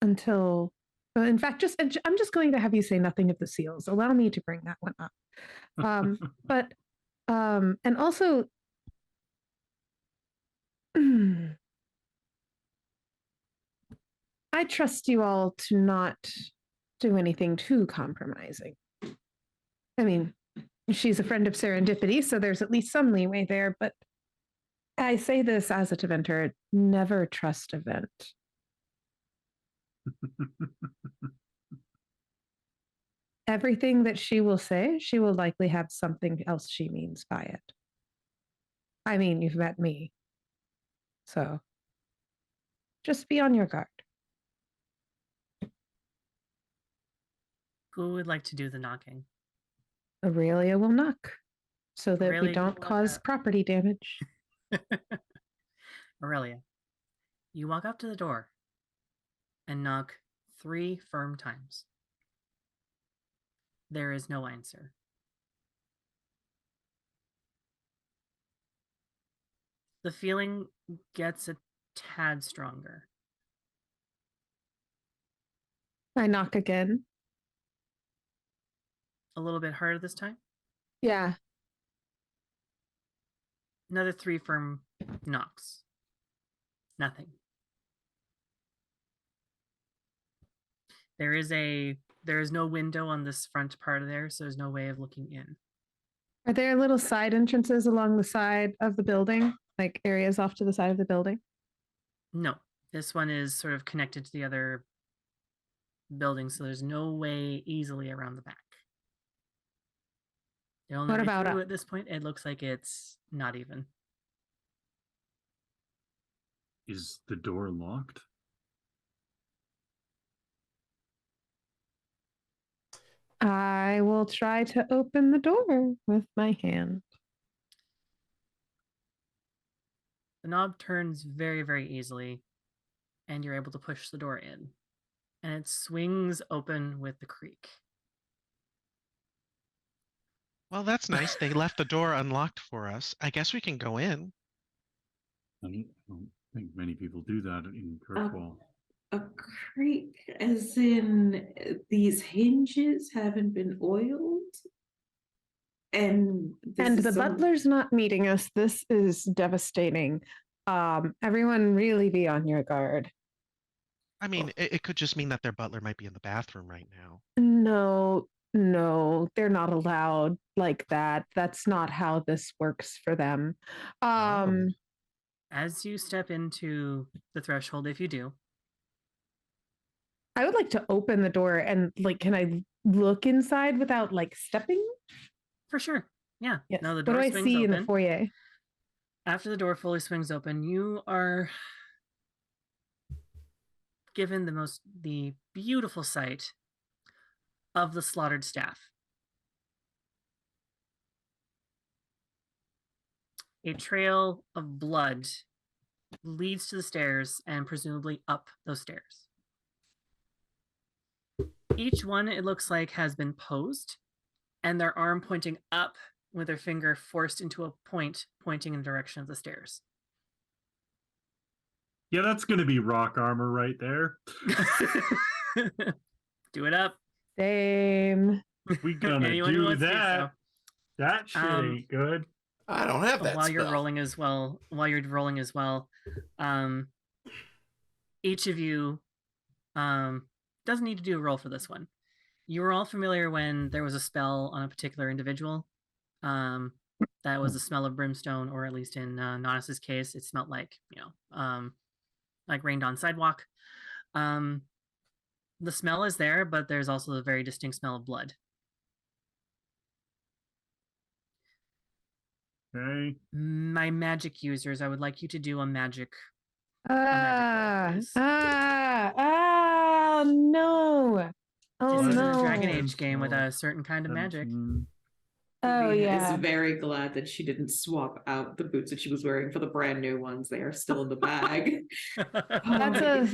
S3: until, in fact, I'm just going to have you say nothing of the seals. Allow me to bring that one up. And also, I trust you all to not do anything too compromising. I mean, she's a friend of serendipity, so there's at least some leeway there, but I say this as a Teventer, never trust event. Everything that she will say, she will likely have something else she means by it. I mean, you've met me. So Just be on your guard.
S1: Who would like to do the knocking?
S3: Aurelia will knock so that
S1: Aurelia,
S3: we
S1: you
S3: don't
S1: walk
S3: cause
S1: up.
S3: property damage.
S1: Aurelia, you walk up to the door and knock 3 firm times. There is no answer. The feeling gets a tad stronger.
S3: I knock again.
S1: A little bit harder this time.
S3: Yeah.
S1: Another 3 firm knocks. Nothing. There is no window on this front part of there, so there's no way of looking in.
S3: Are there little side entrances along the side of the building? Like areas off to the side of the building?
S1: No, this one is sort of connected to the other building, so there's no way easily around the back. The only
S3: What
S1: way
S3: about
S1: through
S3: up?
S1: at this point, it looks like it's not even.
S4: Is the door locked?
S3: I will try to open the door with my hand.
S1: The knob turns very, very easily, and you're able to push the door in. And it swings open with the creak.
S6: Well, that's nice. They left the door unlocked for us. I guess we can go in.
S4: I don't think many people do that in Kirkwall.
S5: A creak, as in these hinges haven't been oiled? And
S3: And the butler's not meeting us. This is devastating. Everyone really be on your guard.
S6: I mean, it could just mean that their butler might be in the bathroom right now.
S3: No, they're not allowed like that. That's not how this works for them.
S1: As you step into the threshold, if you do,
S3: I would like to open the door and can I look inside without stepping?
S1: for sure. Yeah.
S3: Yes.
S1: No, the
S3: What
S1: door
S3: do I
S1: swings
S3: see
S1: open.
S3: in the foyer?
S1: After the door fully swings open, you are given the beautiful sight of the slaughtered staff. A trail of blood leads to the stairs and presumably up those stairs. Each one, it looks like, has been posed, and their arm pointing up with their finger forced into a point pointing in the direction of the stairs.
S4: Yeah, that's going to be rock armor right there.
S1: Do it up.
S3: Same.
S4: We gonna
S1: Anyone who
S4: do
S1: wants to do
S4: that.
S1: so.
S4: That shit ain't good.
S2: I don't have that
S1: while
S2: spell.
S1: you're rolling as well, each of you doesn't need to do a roll for this one. You were all familiar when there was a spell on a particular individual that was a smell of brimstone, or at least in Nodis's case, it smelled like rained on sidewalk. The smell is there, but there's also a very distinct smell of blood.
S4: Okay.
S1: My magic users, I would like you to do a magic.
S3: No.
S1: This
S3: Oh
S1: is
S3: no.
S1: a Dragon Age game with a certain kind of magic.
S3: Oh yeah.
S5: Is very glad that she didn't swap out the boots that she was wearing for the brand new ones. They are still in the bag.
S3: That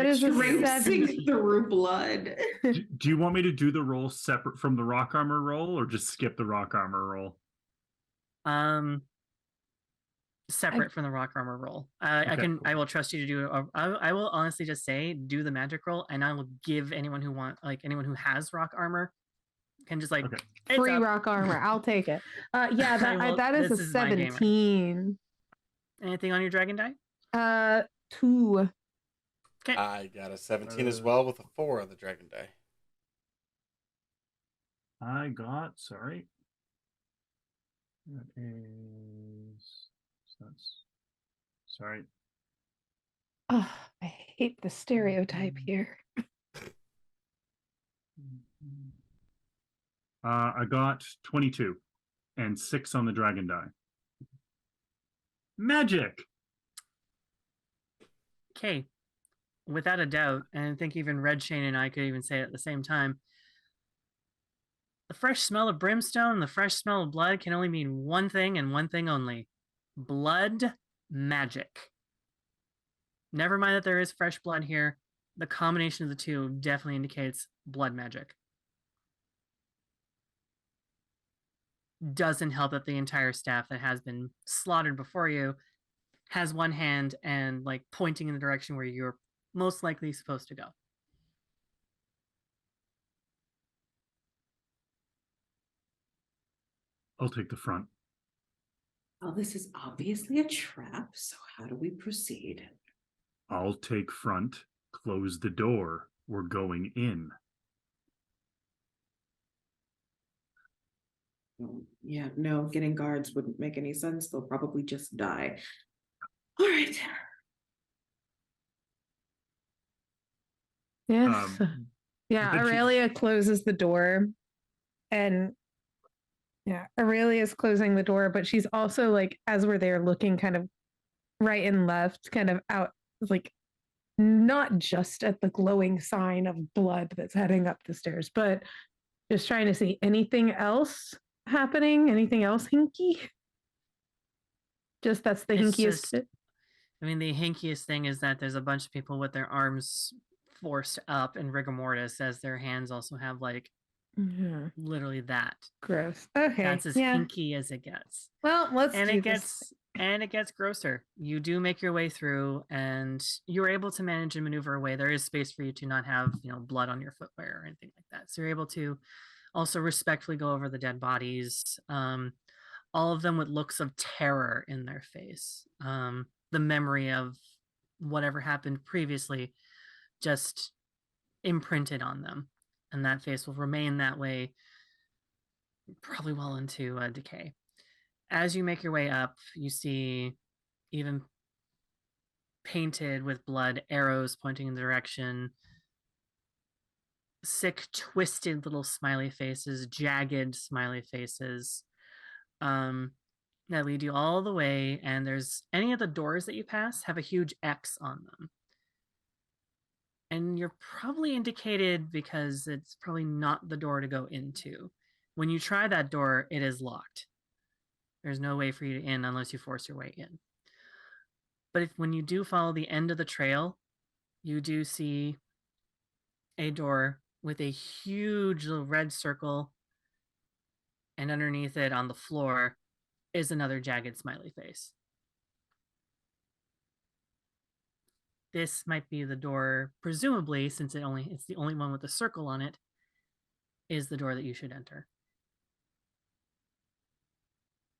S3: is a
S5: Traipsing through blood.
S4: Do you want me to do the roll separate from the rock armor roll, or just skip the rock armor roll?
S1: Separate from the rock armor roll. I will trust you to do it. I will honestly just say do the magic roll, and I will give anyone who has rock armor can just
S3: free rock armor. I'll take it. That is a 17.
S1: Anything on your dragon die?
S3: 2.
S1: Okay.
S2: I got a 17 as well with a 4 on the dragon die.
S4: I got, sorry. That is, sorry.
S3: Oh, I hate the stereotype here.
S4: I got 22 and 6 on the dragon die. Magic.
S1: Okay. without a doubt, and I think even Red Shane and I could even say it at the same time, the fresh smell of brimstone and the fresh smell of blood can only mean one thing and one thing only: blood magic. Never mind that there is fresh blood here. The combination of the two definitely indicates blood magic. Doesn't help that the entire staff that has been slaughtered before you has one hand and like pointing in the direction where you're most likely supposed to go.
S4: I'll take the front.
S5: Well, this is obviously a trap, so how do we proceed?
S4: I'll take front. Close the door. We're going in.
S5: Yeah, no, getting guards wouldn't make any sense. They'll probably just die. All right.
S3: Yes. Yeah,
S4: Reggie-
S3: Aurelia closes the door, and yeah, Aurelia is closing the door, but she's also like, as we're there, looking kind of right and left, kind of out, like not just at the glowing sign of blood that's heading up the stairs, but just trying to see anything else happening, anything else hinky. Just that's the
S1: It's
S3: hinkiest
S1: just-
S3: bit.
S1: I mean, the hinkiest thing is that there's a bunch of people with their arms forced up in rigor mortis, as their hands also have like
S3: Yeah,
S1: literally that.
S3: gross. Okay.
S1: That's as
S3: yeah.
S1: hinky as it gets.
S3: Well, let's
S1: And
S3: do
S1: it
S3: this.
S1: gets grosser. You do make your way through, and you're able to manage and maneuver away. There is space for you to not have, blood on your footwear or anything like that. So you're able to also respectfully go over the dead bodies. All of them with looks of terror in their face. The memory of whatever happened previously just imprinted on them, and that face will remain that way probably well into decay. As you make your way up, you see even painted with blood arrows pointing in the direction, sick, twisted little smiley faces, jagged smiley faces, that lead you all the way. And there's any of the doors that you pass have a huge X on them. And you're probably indicated because it's probably not the door to go into. When you try that door, it is locked. There's no way for you to in unless you force your way in. But when you do follow the end of the trail, you do see a door with a huge little red circle, and underneath it on the floor is another jagged smiley face. This might be the door, presumably, since it's the only one with a circle on it, is the door that you should enter.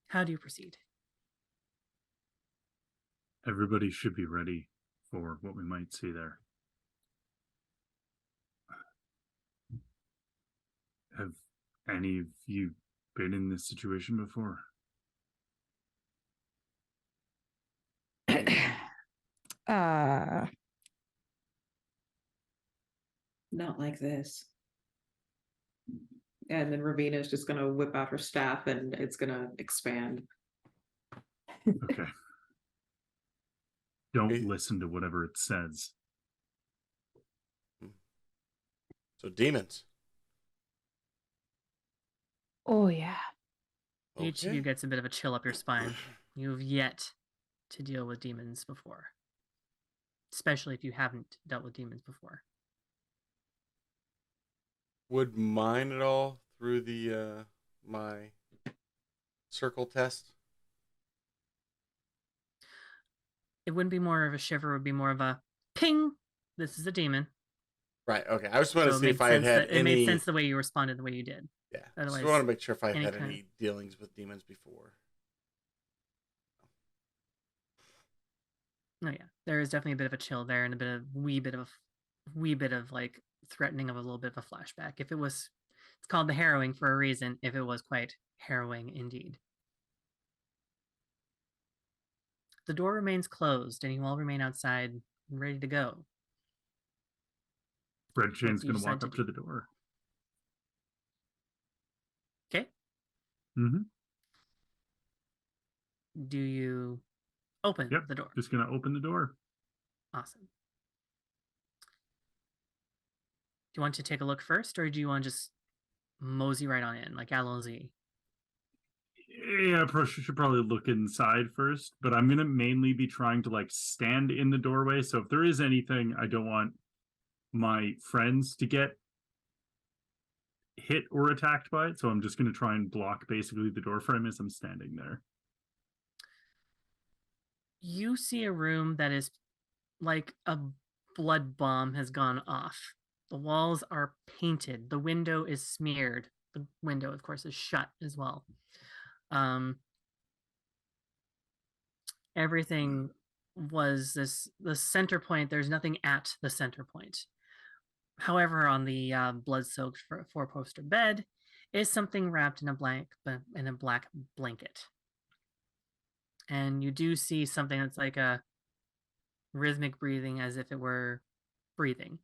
S1: How do you proceed?
S4: Everybody should be ready for what we might see there. Have any of you been in this situation before?
S3: uh
S5: Not like this. And then Ravina is just gonna whip out her staff and it's gonna expand.
S4: Okay. Don't listen to whatever it says.
S2: So demons.
S3: oh yeah.
S1: Each of you gets a bit of a chill up your spine. You've yet to deal with demons before, especially if you haven't dealt with demons before.
S2: Would mine at all through the my circle test?
S1: It wouldn't be more of a shiver, it would be more of a ping. This is a demon.
S2: Right. Okay. I just want to
S1: So
S2: see if I had had
S1: it
S2: any.
S1: made sense the way you responded, the way you did.
S2: Yeah.
S1: Otherwise,
S2: Just want to make sure if I
S1: any
S2: had
S1: kind
S2: any dealings with demons before.
S1: Oh yeah, there is definitely a bit of a chill there, and a wee bit of like threatening of a little bit of a flashback. If it was, it's called the harrowing for a reason. If it was quite harrowing indeed. The door remains closed, and you all remain outside, ready to go.
S4: Red Chain's
S1: do you
S4: going to walk
S1: decide
S4: up
S1: to
S4: to the door.
S1: Okay.
S4: Mm-hmm.
S1: Do you open
S4: Yep.
S1: the door?
S4: Just going to open the door.
S1: Awesome. Do you want to take a look first, or do you want to just mosey right on in, like allons-y?
S4: Yeah, should probably look inside first, but I'm gonna mainly be trying to like stand in the doorway. So if there is anything, I don't want my friends to get hit or attacked by it. So I'm just gonna try and block basically the door frame as I'm standing there.
S1: You see a room that is like a blood bomb has gone off. The walls are painted. The window is smeared. The window, of course, is shut as well. Everything was the center point. There's nothing at the center point. However, on the blood-soaked four-poster bed is something wrapped in a black blanket, and you do see something that's like a rhythmic breathing, as if it were breathing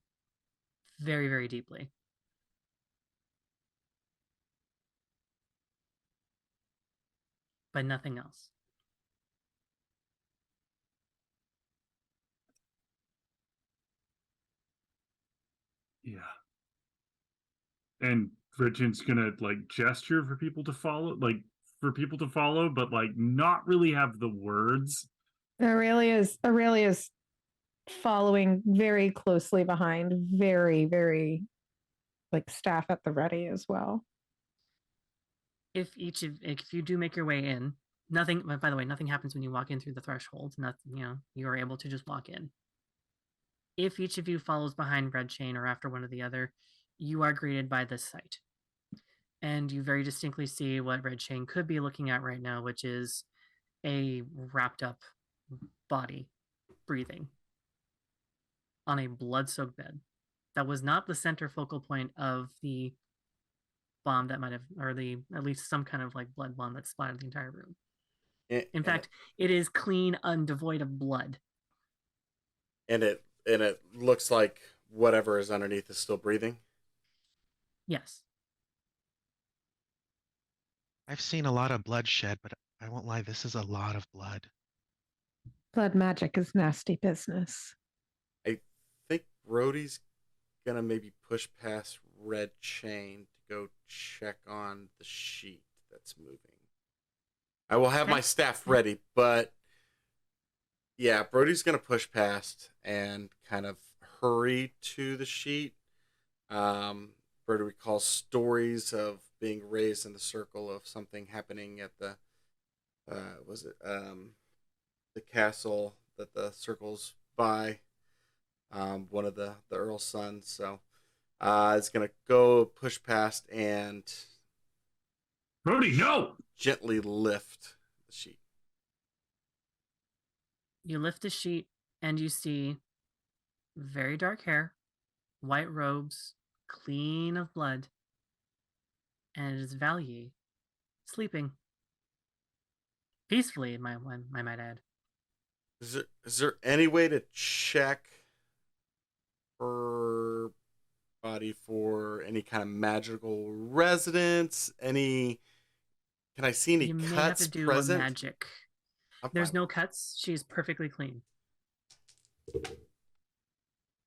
S1: very, very deeply. But nothing else.
S4: Yeah. And Virgin's gonna like gesture for people to follow, but like not really have the words.
S3: Aurelia's following very closely behind, very, very like staff at the ready as well.
S1: If you do make your way in, nothing, by the way, nothing happens when you walk in through the threshold. Nothing, you are able to just walk in. If each of you follows behind Red Chain or after one or the other, you are greeted by this sight. And you very distinctly see what Red Chain could be looking at right now, which is a wrapped up body breathing on a blood-soaked bed. That was not the center focal point of the bomb that might have, or at least some kind of like blood bomb that splattered the entire room. In fact, it is clean, undevoid of blood.
S2: And it looks like whatever is underneath is still breathing.
S1: Yes.
S6: I've seen a lot of bloodshed, but I won't lie, this is a lot of blood.
S3: Blood magic is nasty business.
S2: I think Brody's gonna maybe push past Red Chain to go check on the sheet that's moving. I will have my staff ready, but yeah, Brody's gonna push past and kind of hurry to the sheet. Brody recalls stories of being raised in the circle of something happening at the the castle that the circle's by, one of the Earl's sons. So it's gonna go push past and
S4: Brody, no!
S2: Gently lift the sheet.
S1: You lift the sheet and you see very dark hair, white robes, clean of blood, and it is Valye sleeping peacefully. I might add.
S2: Is there any way to check her body for any kind of magical resonance? Can I see any
S1: you may
S2: cuts
S1: have to do
S2: present?
S1: A magic. There's no cuts. She's perfectly clean.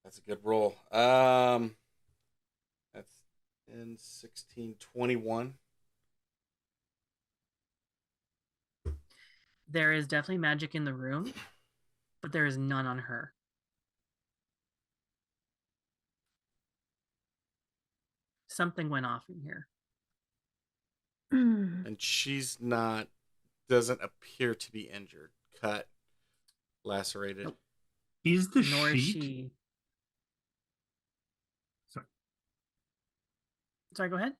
S2: That's a good roll. That's in 16, 21.
S1: There is definitely magic in the room, but there is none on her. Something went off in here.
S2: And she's doesn't appear to be injured, cut, lacerated.
S1: Nope.
S4: Is the
S1: Nor
S4: sheet?
S1: Is she... Sorry, go ahead.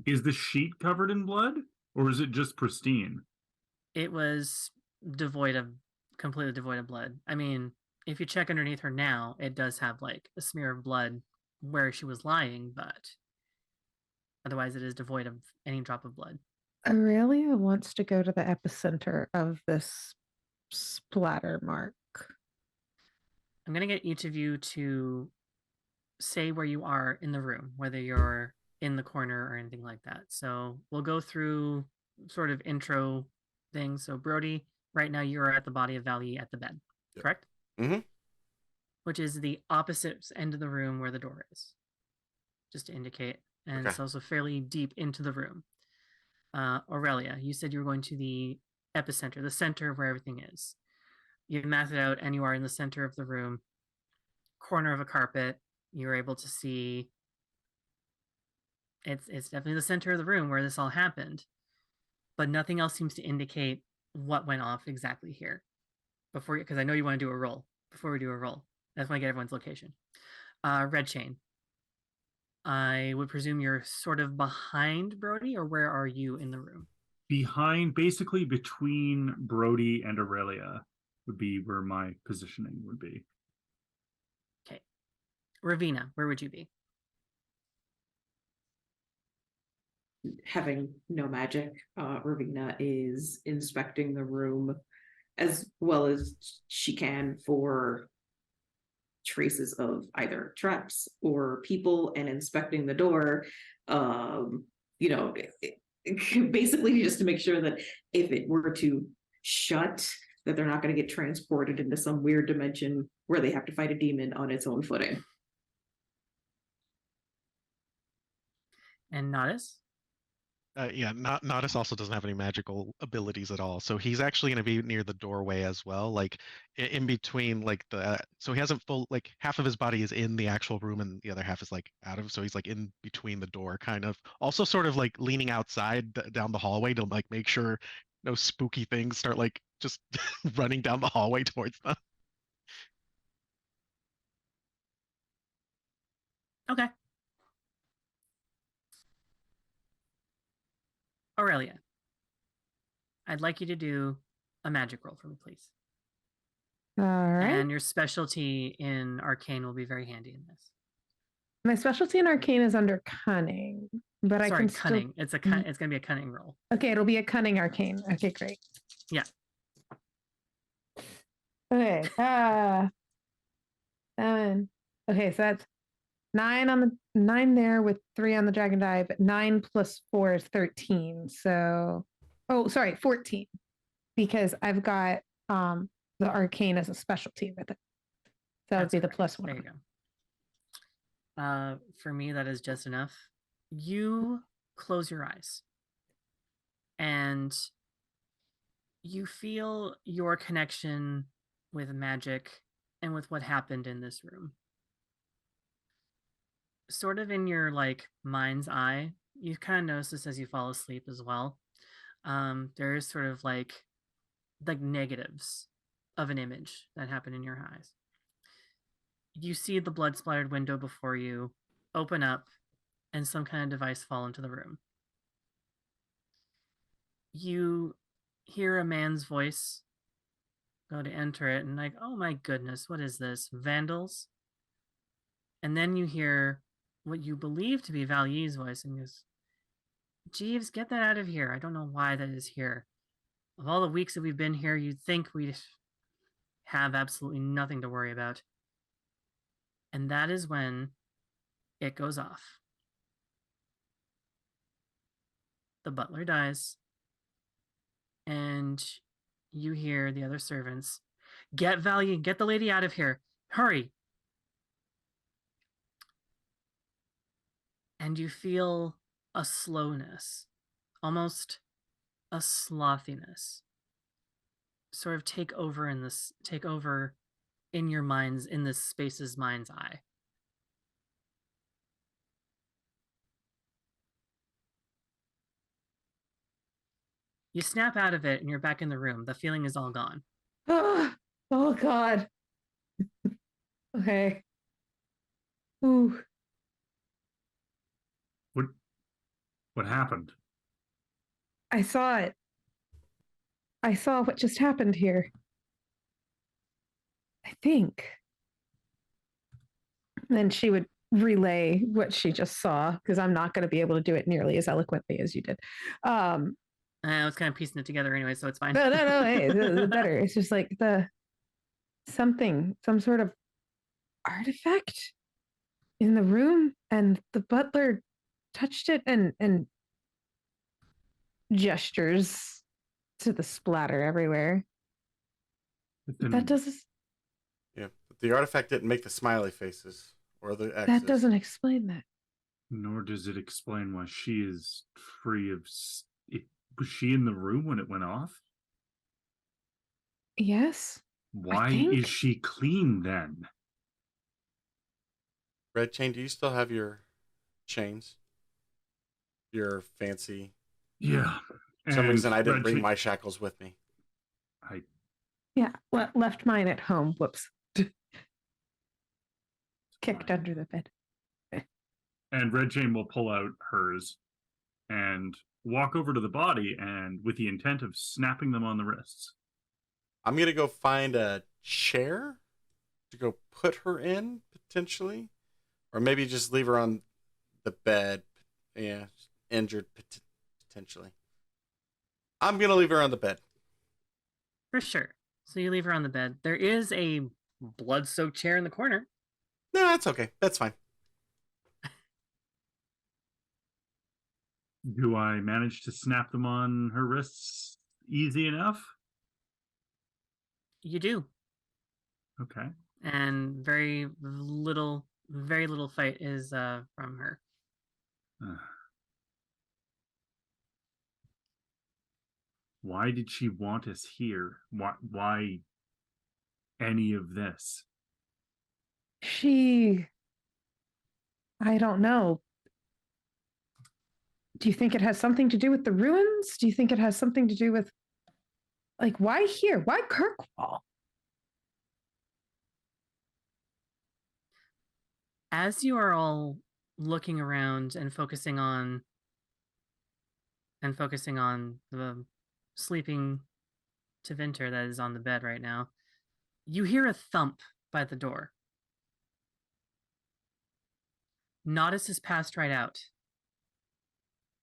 S4: Is the sheet covered in blood, or is it just pristine?
S1: It was completely devoid of blood. I mean, if you check underneath her now, it does have like a smear of blood where she was lying, but otherwise it is devoid of any drop of blood.
S3: Aurelia wants to go to the epicenter of this splatter mark.
S1: I'm going to get each of you to say where you are in the room, whether you're in the corner or anything like that. So we'll go through sort of intro things. So Brody, right now you're at the body of Valye at the bed, correct?
S2: Mm-hmm.
S1: Which is the opposite end of the room where the door is. just to indicate. And
S2: Okay.
S1: it's also fairly deep into the room. Aurelia, you said you were going to the epicenter, the center of where everything is. You mapped it out, and you are in the center of the room, corner of a carpet. You're able to see. It's definitely the center of the room where this all happened, but nothing else seems to indicate what went off exactly here. Before, because I know you want to do a roll. Before we do a roll, I just want to get everyone's location. Red Chain. I would presume you're sort of behind Brody, or where are you in the room?
S4: Behind, basically between Brody and Aurelia would be where my positioning would be.
S1: Okay. Ravina, where would you be?
S5: Having no magic, Ravina is inspecting the room as well as she can for traces of either traps or people, and inspecting the door, you know, basically just to make sure that if it were to shut, that they're not going to get transported into some weird dimension where they have to fight a demon on its own footing.
S1: And Nodis?
S6: Yeah, Nodus also doesn't have any magical abilities at all, so he's actually going to be near the doorway as well, like in between, like so he hasn't full, like half of his body is in the actual room and the other half is like out of, so he's like in between the door, kind of. Also, sort of like leaning outside down the hallway to like make sure no spooky things start like just running down the hallway towards them.
S1: Okay. Aurelia, I'd like you to do a magic roll for me, please.
S3: All right.
S1: And your specialty in arcane will be very handy in this.
S3: My specialty in arcane is under cunning, but
S1: Sorry,
S3: I can
S1: cunning.
S3: still...
S1: It's gonna be a cunning roll.
S3: Okay, it'll be a cunning arcane. Okay, great.
S1: Yeah.
S3: Okay. 7. Okay, so that's 9 there with 3 on the dragon die, but 9 plus 4 is 13. So, oh, sorry, 14, because I've got the arcane as a specialty with it. So that would be the plus 1.
S1: There you go. For me, that is just enough. You close your eyes and you feel your connection with magic and with what happened in this room. Sort of in your like mind's eye, you kind of notice this as you fall asleep as well. There is sort of like negatives of an image that happen in your eyes. You see the blood splattered window before you open up and some kind of device fall into the room. You hear a man's voice go to enter it and like, oh my goodness, what is this? Vandals? And then you hear what you believe to be Valier's voice and goes, Jeeves, get that out of here. I don't know why that is here. Of all the weeks that we've been here, you'd think we'd have absolutely nothing to worry about. And that is when it goes off. The butler dies. And you hear the other servants, get Valier, get the lady out of here. Hurry. And you feel a slowness, almost a slothiness, sort of take over in your mind's, in this space's mind's eye. You snap out of it and you're back in the room. The feeling is all gone.
S3: Oh God. Okay. Ooh.
S4: What happened?
S3: I saw it. I saw what just happened here. I think. Then she would relay what she just saw, because I'm not going to be able to do it nearly as eloquently as you did.
S1: I was kind of piecing it together anyway, so it's fine.
S3: No. Hey, the better. It's just like some sort of artifact in the room, and the butler touched it and gestures to the splatter everywhere. That doesn't.
S2: Yeah, but the artifact didn't make the smiley faces or the X's.
S3: That doesn't explain that.
S4: Nor does it explain why she is free of. Was she in the room when it went off?
S3: Yes.
S4: Why
S3: think.
S4: is she clean then?
S2: Red Chain, do you still have your chains? Your fancy.
S4: Yeah.
S2: For some reason, I didn't
S4: Red
S2: bring
S4: Chain-
S2: my shackles with me.
S3: Yeah. Left mine at home. Whoops. Kicked under the bed.
S4: And Red Chain will pull out hers and walk over to the body and with the intent of snapping them on the wrists.
S2: I'm going to go find a chair to go put her in, potentially. Or maybe just leave her on the bed. Yeah, injured, potentially. I'm going to leave her on the bed.
S1: For sure. So you leave her on the bed. There is a blood-soaked chair in the corner.
S2: No, that's okay. That's fine.
S4: Do I manage to snap them on her wrists easy enough?
S1: You do.
S4: Okay.
S1: And very little fight is from her.
S4: Why did she want us here? Why any of this?
S3: I don't know. Do you think it has something to do with the ruins? Do you think it has something to do with, like, why here? Why Kirkwall?
S1: As you are all looking around and focusing on the sleeping Tevinter that is on the bed right now, you hear a thump by the door. Nodus has passed right out.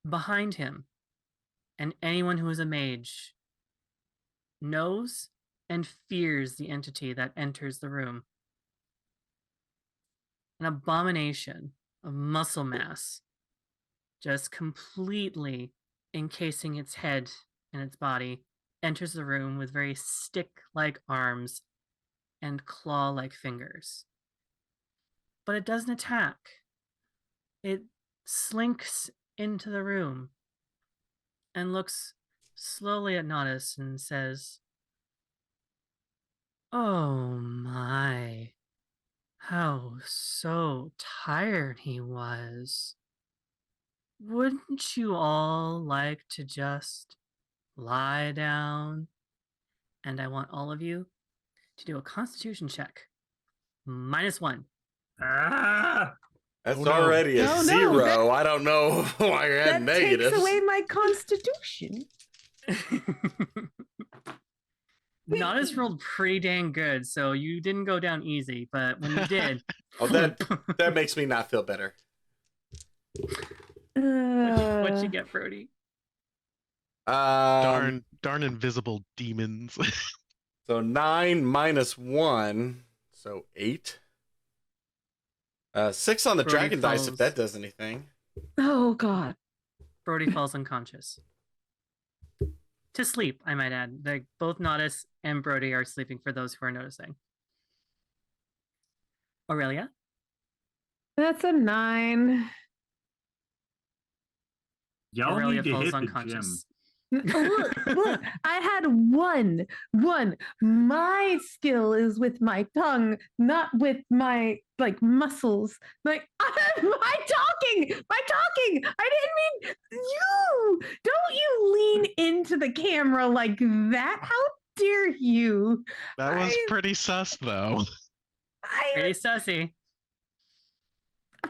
S1: Behind him, and anyone who is a mage knows and fears the entity that enters the room. An abomination of muscle mass, just completely encasing its head and its body, enters the room with very stick-like arms and claw-like fingers. But it doesn't attack. It slinks into the room and looks slowly at Nodus and says, "Oh my, how so tired he was. Wouldn't you all like to just lie down? And I want all of you to do a constitution check. -1.
S4: Ah!
S2: That's
S6: Oh, no.
S2: already a
S3: No, no,
S2: 0. I don't know why I had
S3: That
S2: negatives.
S3: takes away my constitution.
S1: Nodus rolled pretty dang good, so you didn't go down easy, but when you did,
S2: Oh, that makes me not feel better.
S1: What'd you get, Brody?
S6: Darn invisible demons.
S2: So 9 minus 1, so 8. 6 on the
S1: Brody
S2: dragon dice, if
S1: falls.
S2: that does anything.
S3: Oh, God.
S1: Brody falls unconscious. To sleep, I might add. Both Nodus and Brody are sleeping for those who are noticing. Aurelia?
S3: That's a 9.
S4: Y'all
S1: Aurelia
S4: need to
S1: falls
S4: hit the
S1: unconscious.
S3: Look, I had one. My skill is with my tongue, not with my muscles. My talking. I didn't mean you. Don't you lean into the camera like that? How dare you?
S6: That was pretty sus, though.
S1: Pretty sussy.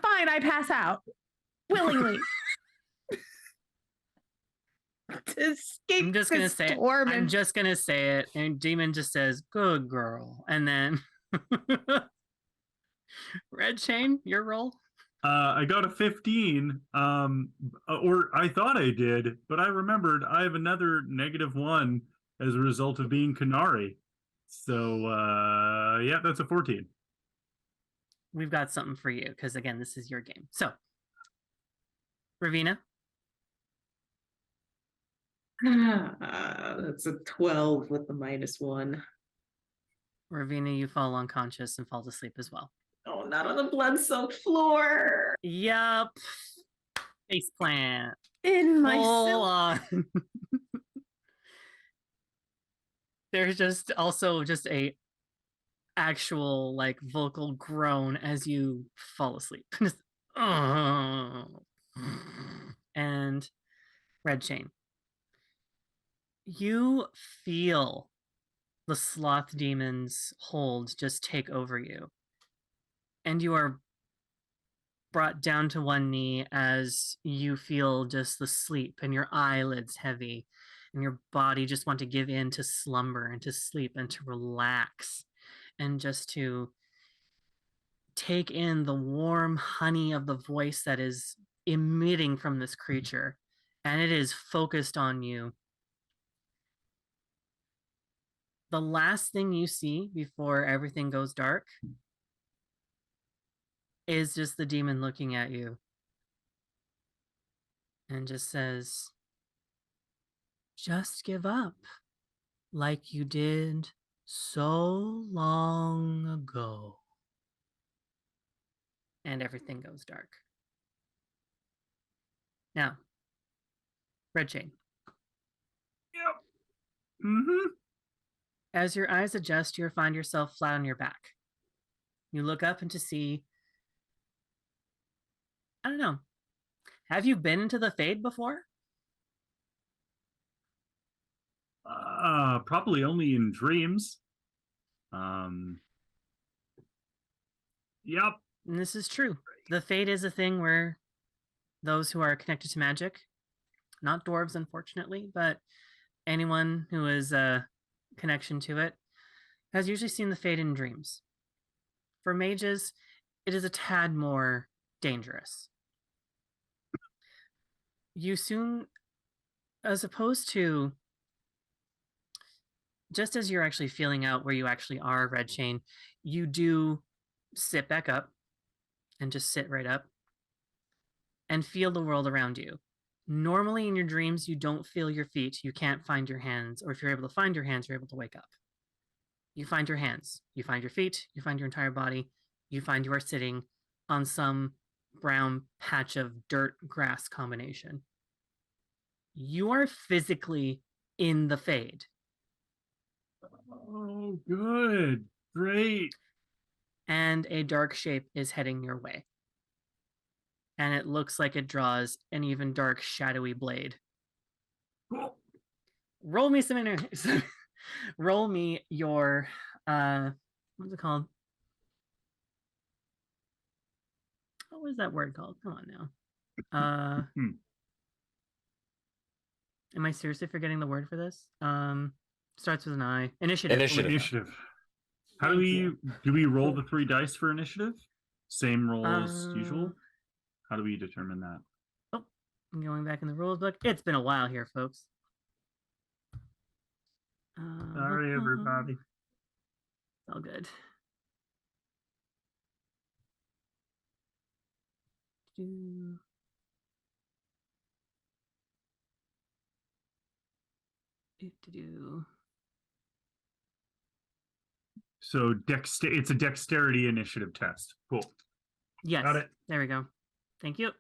S3: Fine, I pass out willingly. To escape
S1: I'm just gonna
S3: this
S1: say
S3: torment.
S1: I'm just gonna say it, and Demon just says, "Good girl," and then Red Chain, your roll.
S4: I got a 15, or I thought I did, but I remembered I have another -1 as a result of being Canary. So, yeah, that's a 14.
S1: We've got something for you because again, this is your game. So, Ravina,
S5: That's a 12 with the -1.
S1: Ravina, you fall unconscious and fall asleep as well.
S5: Oh, not on the blood-soaked floor.
S1: Yup. Face plant.
S3: In my
S1: Full
S3: silk.
S1: on. There's just also just a actual like vocal groan as you fall asleep. Just, and Red Chain, you feel the sloth demon's hold just take over you, and you are brought down to one knee as you feel just the sleep and your eyelids heavy and your body just want to give in to slumber and to sleep and to relax and just to take in the warm honey of the voice that is emitting from this creature, and it is focused on you. The last thing you see before everything goes dark is just the demon looking at you and just says, just give up like you did so long ago. And everything goes dark. Now, Red Chain.
S4: Yep. Mm-hmm.
S1: As your eyes adjust, you find yourself flat on your back. You look up and to see, I don't know, have you been into the Fade before?
S4: Probably only in dreams. Yep.
S1: And this is true. The Fade is a thing where those who are connected to magic, not dwarves, unfortunately, but anyone who has a connection to it, has usually seen the Fade in dreams. For mages, it is a tad more dangerous. You soon, as opposed to just as you're actually feeling out where you actually are, Red Chain, you do sit back up and just sit right up and feel the world around you. Normally in your dreams, you don't feel your feet, you can't find your hands, or if you're able to find your hands, you're able to wake up. You find your hands, you find your feet, you find your entire body, you find you are sitting on some brown patch of dirt grass combination. You are physically in the Fade.
S4: Oh, good. Great.
S1: And a dark shape is heading your way. And it looks like it draws an even dark, shadowy blade.
S4: Cool.
S1: Roll me some roll me your what's it called? What was that word called? Come on now. Am I seriously forgetting the word for this? Starts with an I. Initiative.
S4: Initiative. How do we roll the 3 dice for initiative? Same roll as usual? How do we determine that?
S1: Oh, I'm going back in the rules book. It's been a while here, folks.
S4: Sorry, everybody.
S1: It's all good.
S4: So it's a dexterity initiative test. Cool.
S1: Yes.
S4: Got it.
S1: There we go. Thank you.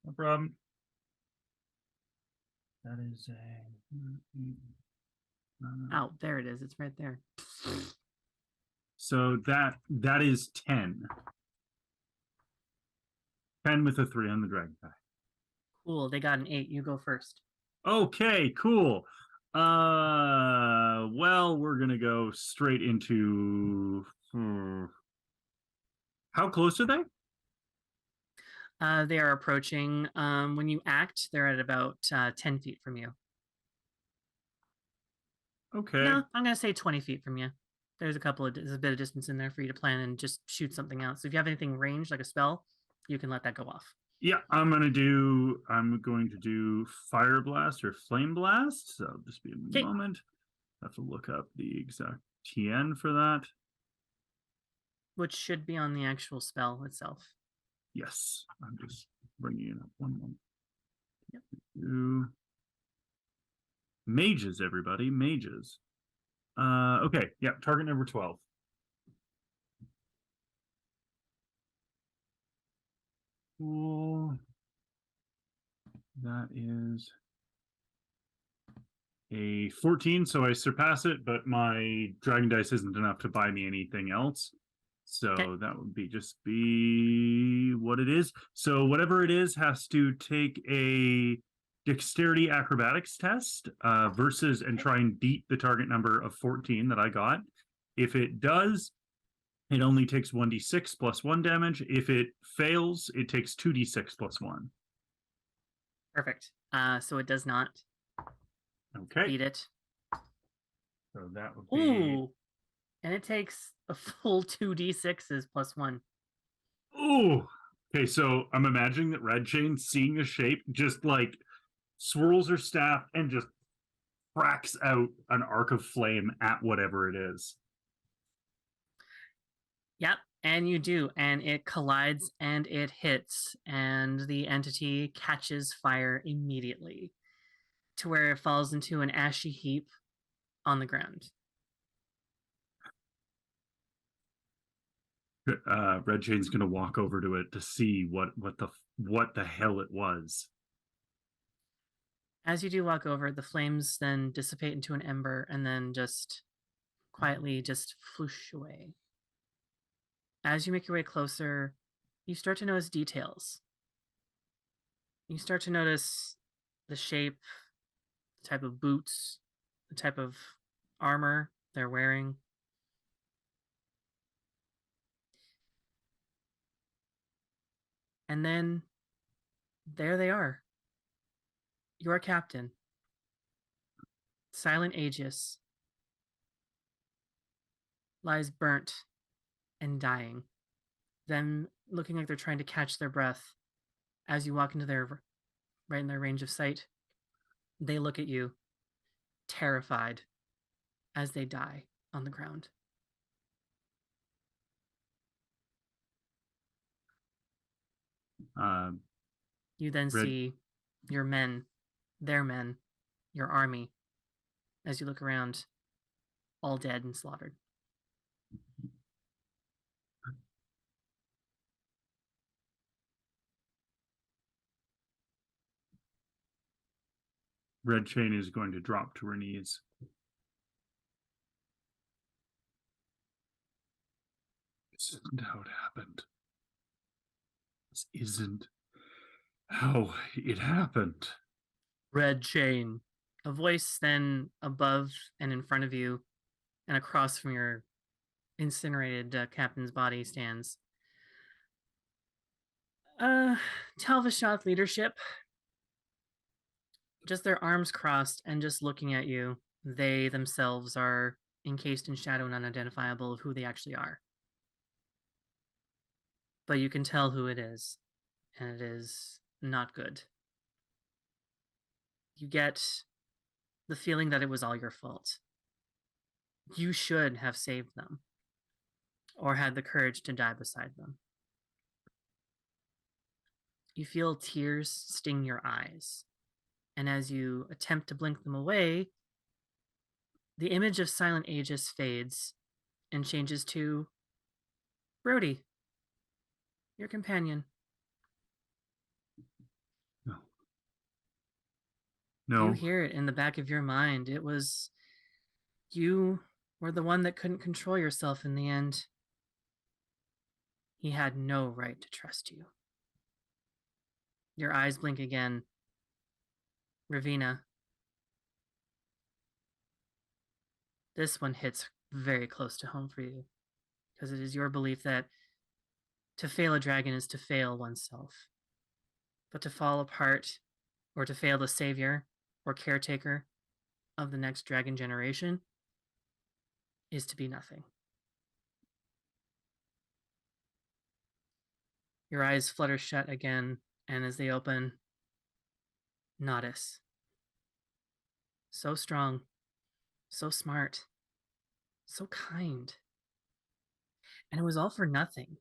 S4: No problem. That is a...
S1: Oh, there it is. It's right there.
S4: So that is 10. 10 with a 3 on the dragon die.
S1: Cool. They got an 8. You go first.
S4: Okay, cool. Well, we're gonna go straight into. How close are they?
S1: They are approaching. When you act, they're at about 10 feet from you.
S4: Okay.
S1: No, I'm gonna say 20 feet from you. There's a bit of distance in there for you to plan and just shoot something out. So if you have anything ranged, like a spell, you can let that go off.
S4: Yeah, I'm going to do Fire Blast or Flame Blast. So just be a moment. I have to look up the exact TN for that.
S1: Which should be on the actual spell itself.
S4: Yes, I'm just bringing it up one moment.
S1: Yep.
S4: Mages, everybody, mages. Okay, yeah, target number 12. Cool. That is a 14, so I surpass it, but my dragon dice isn't enough to buy me anything else. So
S1: Okay.
S4: that would be what it is. So whatever it is has to take a dexterity acrobatics test versus and try and beat the target number of 14 that I got. If it does, it only takes 1d6 plus 1 damage. If it fails, it takes 2d6 plus 1.
S1: Perfect. So it does not
S4: Okay.
S1: beat it.
S4: So that would be.
S1: Ooh. And it takes a full 2d6s plus 1.
S4: Ooh. Okay, so I'm imagining that Red Chain, seeing a shape, just like swirls her staff and just cracks out an arc of flame at whatever it is.
S1: Yep, and you do, and it collides and it hits, and the entity catches fire immediately to where it falls into an ashy heap on the ground.
S4: Red Chain's gonna walk over to it to see what the hell it was.
S1: As you do walk over, the flames then dissipate into an ember and then just quietly just floosh away. As you make your way closer, you start to notice details. You start to notice the shape, the type of boots, the type of armor they're wearing. And then there they are. Your captain, Silent Aegis, lies burnt and dying. Them looking like they're trying to catch their breath as you walk into their right in their range of sight. They look at you, terrified, as they die on the ground. You then see your men, their men, your army, as you look around, all dead and slaughtered.
S4: Red Chain is going to drop to her knees. This isn't how it happened. This isn't how it happened.
S1: Red Chain. A voice then above and in front of you and across from your incinerated captain's body stands. Talvishoth leadership. Just their arms crossed and just looking at you. They themselves are encased in shadow and unidentifiable of who they actually are. But you can tell who it is, and it is not good. You get the feeling that it was all your fault. You should have saved them, or had the courage to die beside them. You feel tears sting your eyes, and as you attempt to blink them away, the image of Silent Aegis fades and changes to Brody, your companion.
S4: No.
S1: You hear it in the back of your mind. It was you were the one that couldn't control yourself in the end. He had no right to trust you. Your eyes blink again. Ravina. This one hits very close to home for you, because it is your belief that to fail a dragon is to fail oneself. But to fall apart, or to fail the savior or caretaker of the next dragon generation, is to be nothing. Your eyes flutter shut again, and as they open, Nodis. So strong, so smart, so kind. And it was all for nothing.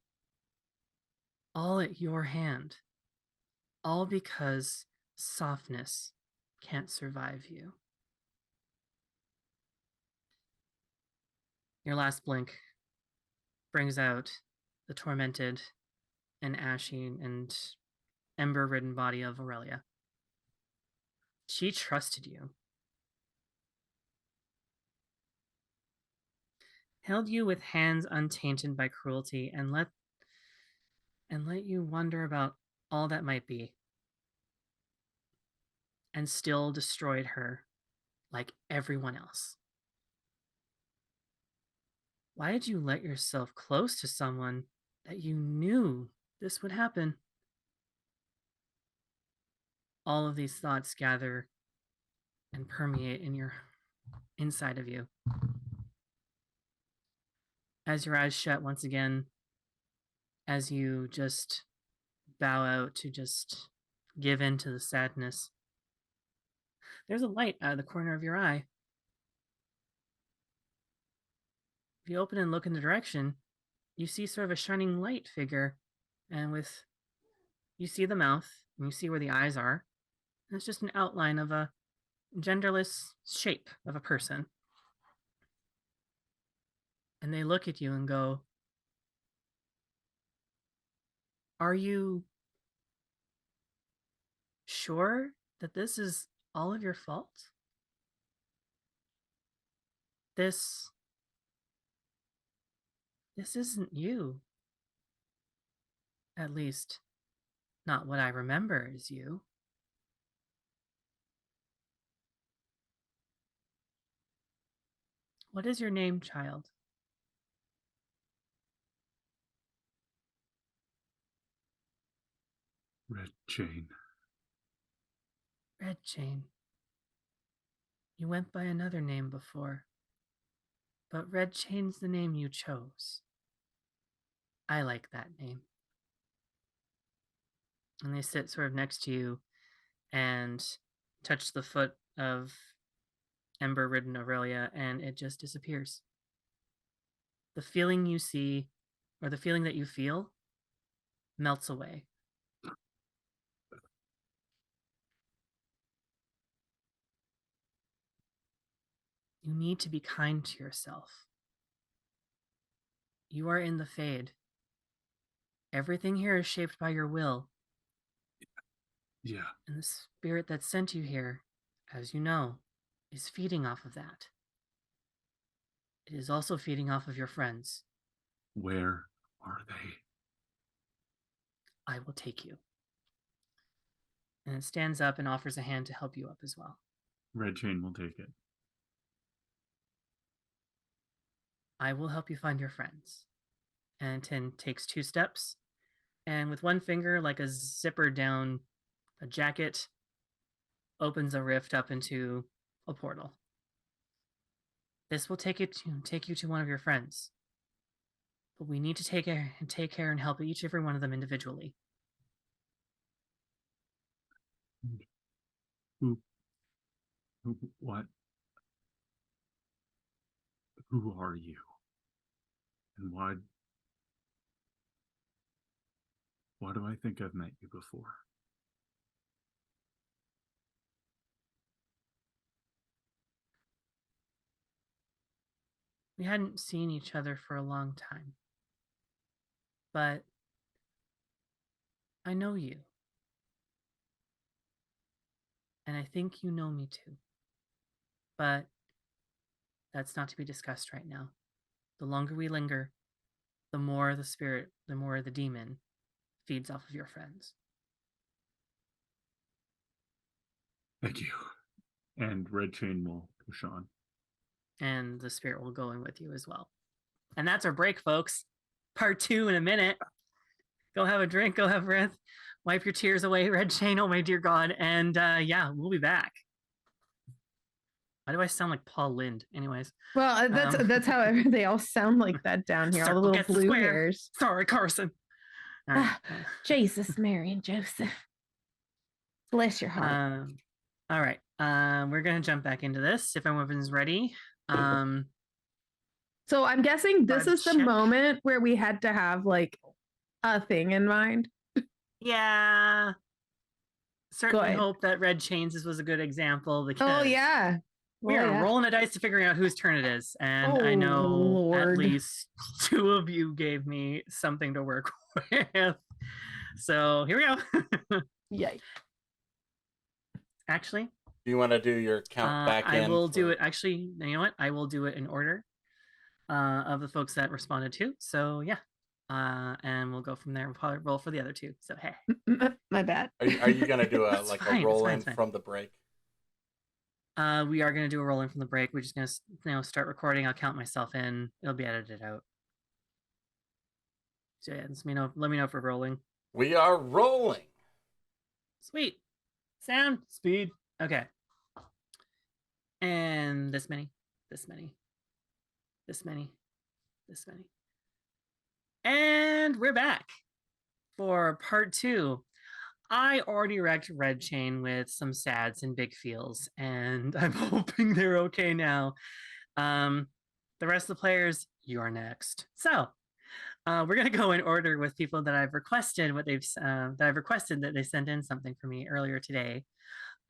S1: All at your hand. All because softness can't survive you. Your last blink brings out the tormented and ashy and ember-ridden body of Aurelia. She trusted you. Held you with hands untainted by cruelty and let you wonder about all that might be. And still destroyed her like everyone else. Why did you let yourself close to someone that you knew this would happen? All of these thoughts gather and permeate in your inside of you. As your eyes shut once again, as you just bow out to just give in to the sadness, there's a light out of the corner of your eye. If you open and look in the direction, you see sort of a shining light figure, and you see the mouth, and you see where the eyes are, and it's just an outline of a genderless shape of a person. And they look at you and go, "Are you sure that this is all of your fault? This isn't you. At least, not what I remember is you." What is your name, child?
S4: Red Chain.
S1: Red Chain. You went by another name before, but Red Chain's the name you chose. I like that name. And they sit sort of next to you and touch the foot of ember-ridden Aurelia, and it just disappears. The feeling you see, or the feeling that you feel, melts away. You need to be kind to yourself. You are in the Fade. Everything here is shaped by your will.
S4: Yeah.
S1: And the spirit that sent you here, as you know, is feeding off of that. It is also feeding off of your friends.
S4: Where are they?
S1: I will take you. And it stands up and offers a hand to help you up as well.
S4: Red Chain will take it.
S1: I will help you find your friends. And Tin takes 2 steps, and with one finger, like a zipper down a jacket, opens a rift up into a portal. This will take you to one of your friends. But we need to take care and help each every one of them individually.
S4: What? Who are you? And why do I think I've met you before?
S1: We hadn't seen each other for a long time. But I know you. And I think you know me too. But that's not to be discussed right now. The longer we linger, the more the demon feeds off of your friends.
S4: Thank you. And Red Chain will push on.
S1: And the spirit will go in with you as well. And that's our break, folks. Part 2 in a minute. Go have a drink, go have a breath, wipe your tears away, Red Chain, oh my dear God. And yeah, we'll be back. Why do I sound like Paul Lind? Anyways.
S3: Well, that's how they all sound like that down here. All the little blue hairs.
S1: Sorry, Carson. All right.
S3: Jesus, Mary, and Joseph. Bless your heart.
S1: All right. We're gonna jump back into this if everyone's ready.
S3: So I'm guessing this is the
S1: check.
S3: moment where we had to have like a thing in mind.
S1: Yeah. Certainly
S3: Good.
S1: hope that Red Chains was a good example because
S3: Oh yeah.
S1: we
S3: Well,
S1: are
S3: yeah.
S1: rolling the dice to figure out whose turn it is. And
S3: Oh,
S1: I know
S3: Lord.
S1: at least 2 of you gave me something to work with. So here we go.
S3: Yikes.
S1: Actually,
S2: Do you want to do your count back in?
S1: I will do it. Actually, you know what? I will do it in order of the folks that responded to. So yeah, and we'll go from there. We'll probably roll for the other two. So hey,
S3: My bad.
S2: Are you gonna do a
S1: It's
S2: like
S1: fine,
S2: a
S1: it's
S2: roll
S1: fine,
S2: in
S1: it's fine.
S2: from the break?
S1: We are gonna do a roll in from the break. We're just gonna start recording. I'll count myself in. It'll be edited out. So yeah, let me know if we're rolling.
S2: We are rolling.
S1: Sweet. Sound speed. Okay. And this many, this many, this many, this many. And we're back for part 2. I already wrecked Red Chain with some sads and big feels, and I'm hoping they're okay now. The rest of the players, you are next. So we're gonna go in order with people that I've requested that they sent in something for me earlier today.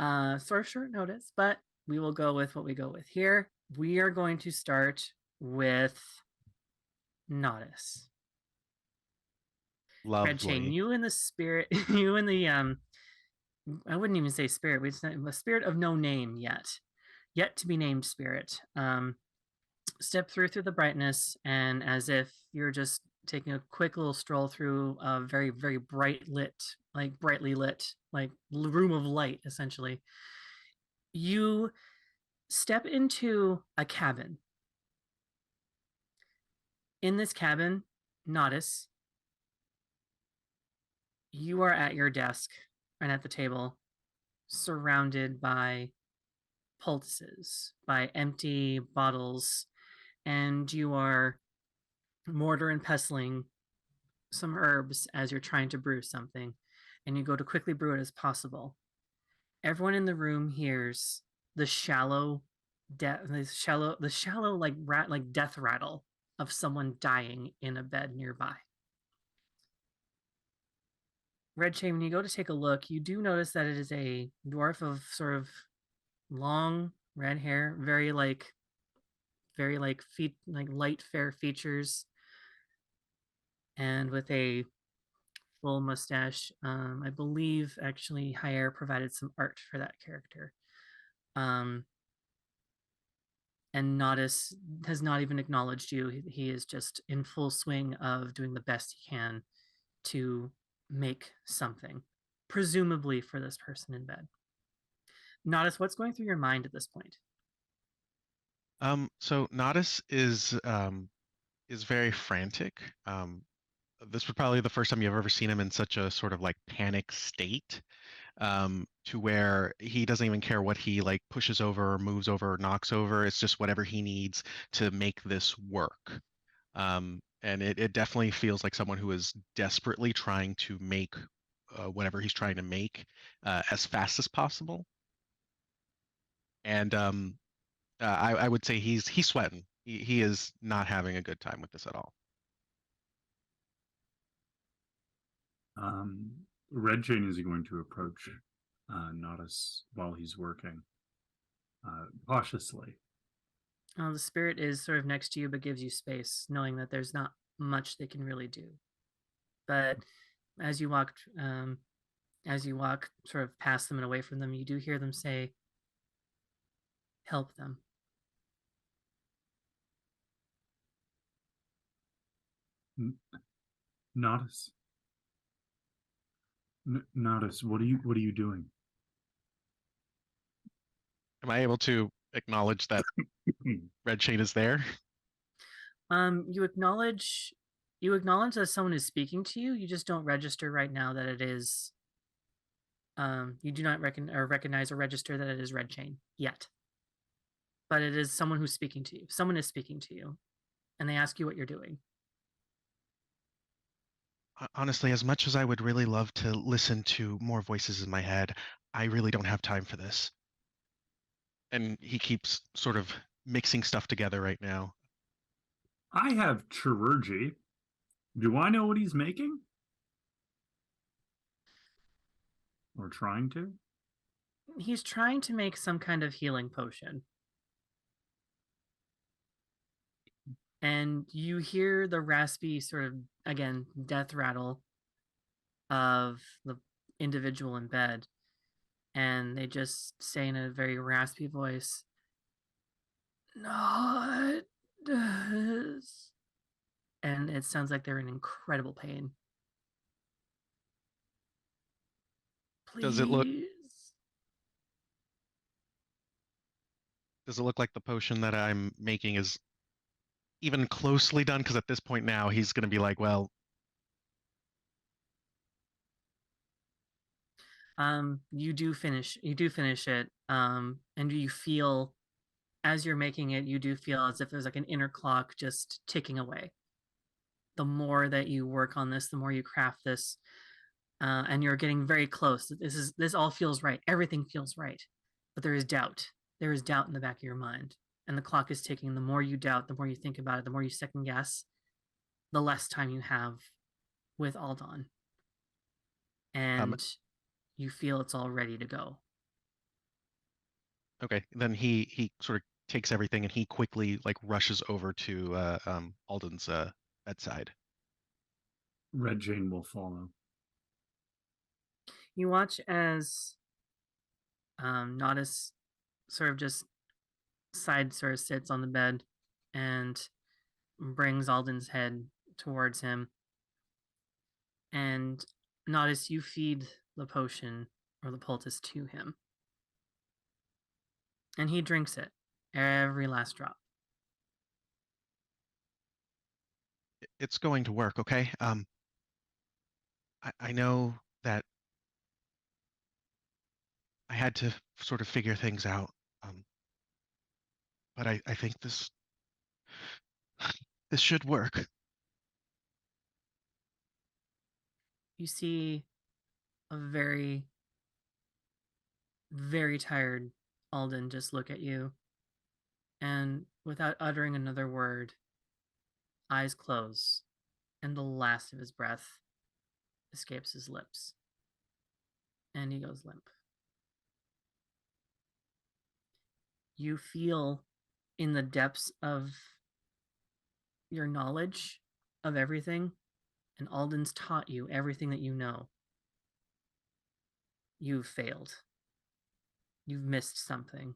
S1: Sort of short notice, but we will go with what we go with here. We are going to start with Nodus.
S6: Lovely.
S1: Red Chain, you in the spirit, you in the I wouldn't even say spirit. We said the spirit of no name yet to be named spirit. Step through the brightness, and as if you're just taking a quick little stroll through a very, very brightly lit, like room of light, essentially. You step into a cabin. In this cabin, Nodus, you are at your desk and at the table, surrounded by poultices, by empty bottles, and you are mortar and pestling some herbs as you're trying to brew something, and you go to quickly brew it as possible. Everyone in the room hears the shallow like death rattle of someone dying in a bed nearby. Red Chain, when you go to take a look, you do notice that it is a dwarf of sort of long red hair, very like light fair features, and with a full mustache. I believe actually Jair provided some art for that character. And Nodus has not even acknowledged you. He is just in full swing of doing the best he can to make something, presumably for this person in bed. Nodus, what's going through your mind at this point?
S6: So Nodus is very frantic. This was probably the first time you've ever seen him in such a sort of like panic state, to where he doesn't even care what he like pushes over or moves over or knocks over. It's just whatever he needs to make this work. And it definitely feels like someone who is desperately trying to make whatever he's trying to make as fast as possible. And I would say he's sweating. He is not having a good time with this at all.
S4: Red Chain is going to approach Nodus while he's working cautiously.
S1: The spirit is sort of next to you, but gives you space, knowing that there's not much they can really do. But as you walk sort of past them and away from them, you do hear them say, "Help them."
S4: Nodus. Nodus, what are you doing?
S6: Am I able to acknowledge that Red Chain is there?
S1: You acknowledge that someone is speaking to you. You just don't register right now that it is. You do not recognize or register that it is Red Chain yet. But it is someone who's speaking to you. Someone is speaking to you, and they ask you what you're doing.
S6: Honestly, as much as I would really love to listen to more voices in my head, I really don't have time for this. And he keeps sort of mixing stuff together right now.
S4: I have chirurgy. Do I know what he's making? Or trying to?
S1: He's trying to make some kind of healing potion. And you hear the raspy sort of, again, death rattle of the individual in bed, and they just say in a very raspy voice, "Not this," and it sounds like they're in incredible pain.
S6: Does it look
S1: Please.
S6: does it look like the potion that I'm making is even closely done? Because at this point now he's gonna be like, well,
S1: You do finish it, and you feel, as you're making it, you do feel as if there's like an inner clock just ticking away. The more that you work on this, the more you craft this, and you're getting very close. This all feels right. Everything feels right, but there is doubt. There is doubt in the back of your mind, and the clock is ticking. The more you doubt, the more you think about it, the more you second guess, the less time you have with Aldon,
S6: um,
S1: and you feel it's all ready to go.
S6: okay. Then he sort of takes everything and he quickly like rushes over to Alden's bedside.
S4: Red Jane will follow.
S1: You watch as Nodis sort of just sort of sits on the bed and brings Alden's head towards him. And Nodis, you feed the potion or the poultice to him. And he drinks it, every last drop.
S6: It's going to work, okay? I know that I had to sort of figure things out, but I think this should work.
S1: You see a very, very tired Alden just look at you, and without uttering another word, eyes close, and the last of his breath escapes his lips. And he goes limp. You feel in the depths of your knowledge of everything, and Alden's taught you everything that you know. You've failed. You've missed something.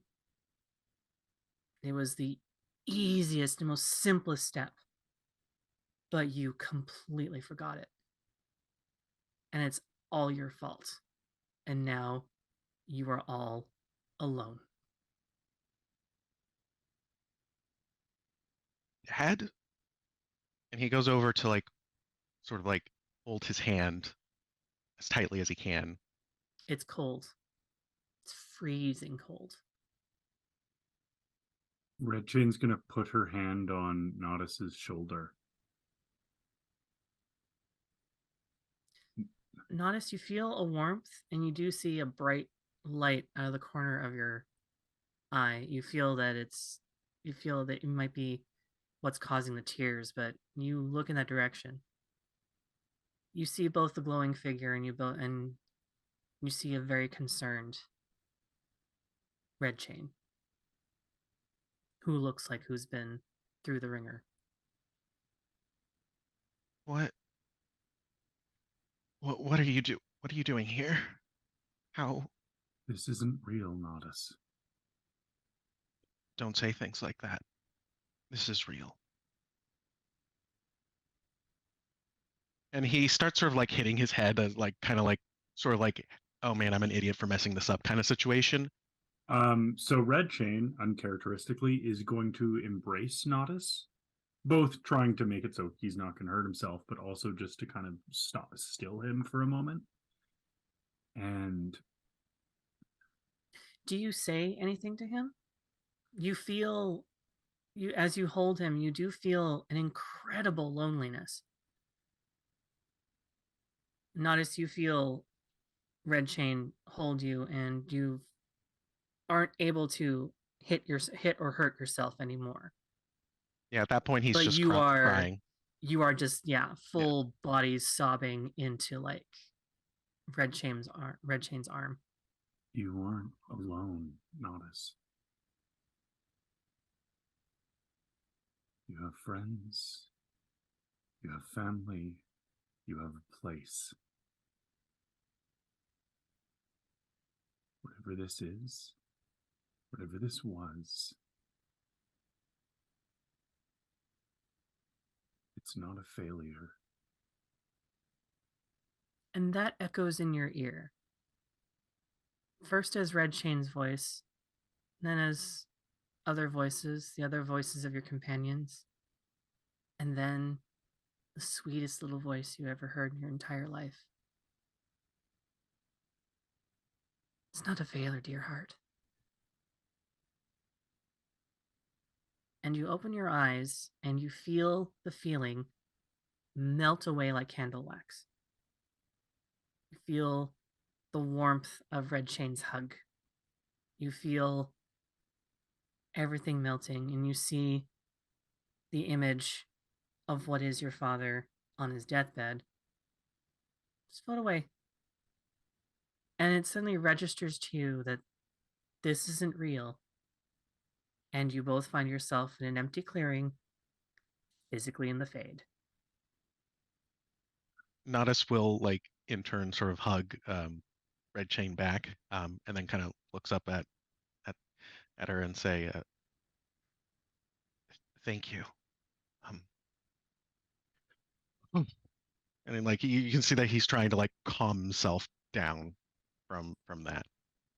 S1: It was the easiest and most simplest step, but you completely forgot it. And it's all your fault. And now you are all alone.
S6: Dad? And he goes over to like sort of like hold his hand as tightly as he can.
S1: It's cold. It's freezing cold.
S4: Red Jane's gonna put her hand on Nodis's shoulder.
S1: Notice you feel a warmth, and you do see a bright light out of the corner of your eye. You feel that it might be what's causing the tears, but you look in that direction. You see both the glowing figure, and you see a very concerned Red Chain, who looks like who's been through the ringer.
S6: What? What are you do? What are you doing here? How?
S4: This isn't real, Nodis.
S6: Don't say things like that. This is real. And he starts sort of like hitting his head as like kind of like sort of like, oh man, I'm an idiot for messing this up kind of situation.
S4: So Red Chain, uncharacteristically, is going to embrace Nodis, both trying to make it so he's not going to hurt himself, but also just to kind of still him for a moment. And
S1: Do you say anything to him? You feel as you hold him, you do feel an incredible loneliness. Notice you feel Red Chain hold you, and you aren't able to hit or hurt yourself anymore.
S6: Yeah, at that point he's
S1: But
S6: just crying.
S1: you are just
S6: Yeah.
S1: full bodies sobbing into like Red Chain's arm.
S4: you aren't alone, Nodis. You have friends, you have family, you have a place. whatever this is, whatever this was, it's not a failure.
S1: And that echoes in your ear. First as Red Chain's voice, then as other voices, the other voices of your companions, and then the sweetest little voice you ever heard in your entire life. It's not a failure, dear heart. And you open your eyes and you feel the feeling melt away like candle wax. You feel the warmth of Red Chain's hug. You feel everything melting, and you see the image of what is your father on his deathbed just float away. And it suddenly registers to you that this isn't real. And you both find yourself in an empty clearing, physically in the fade.
S6: Nodis will like in turn sort of hug Red Chain back, and then kind of looks up at at her and say, "Thank you." Um, and then like you can see that he's trying to like calm himself down from that.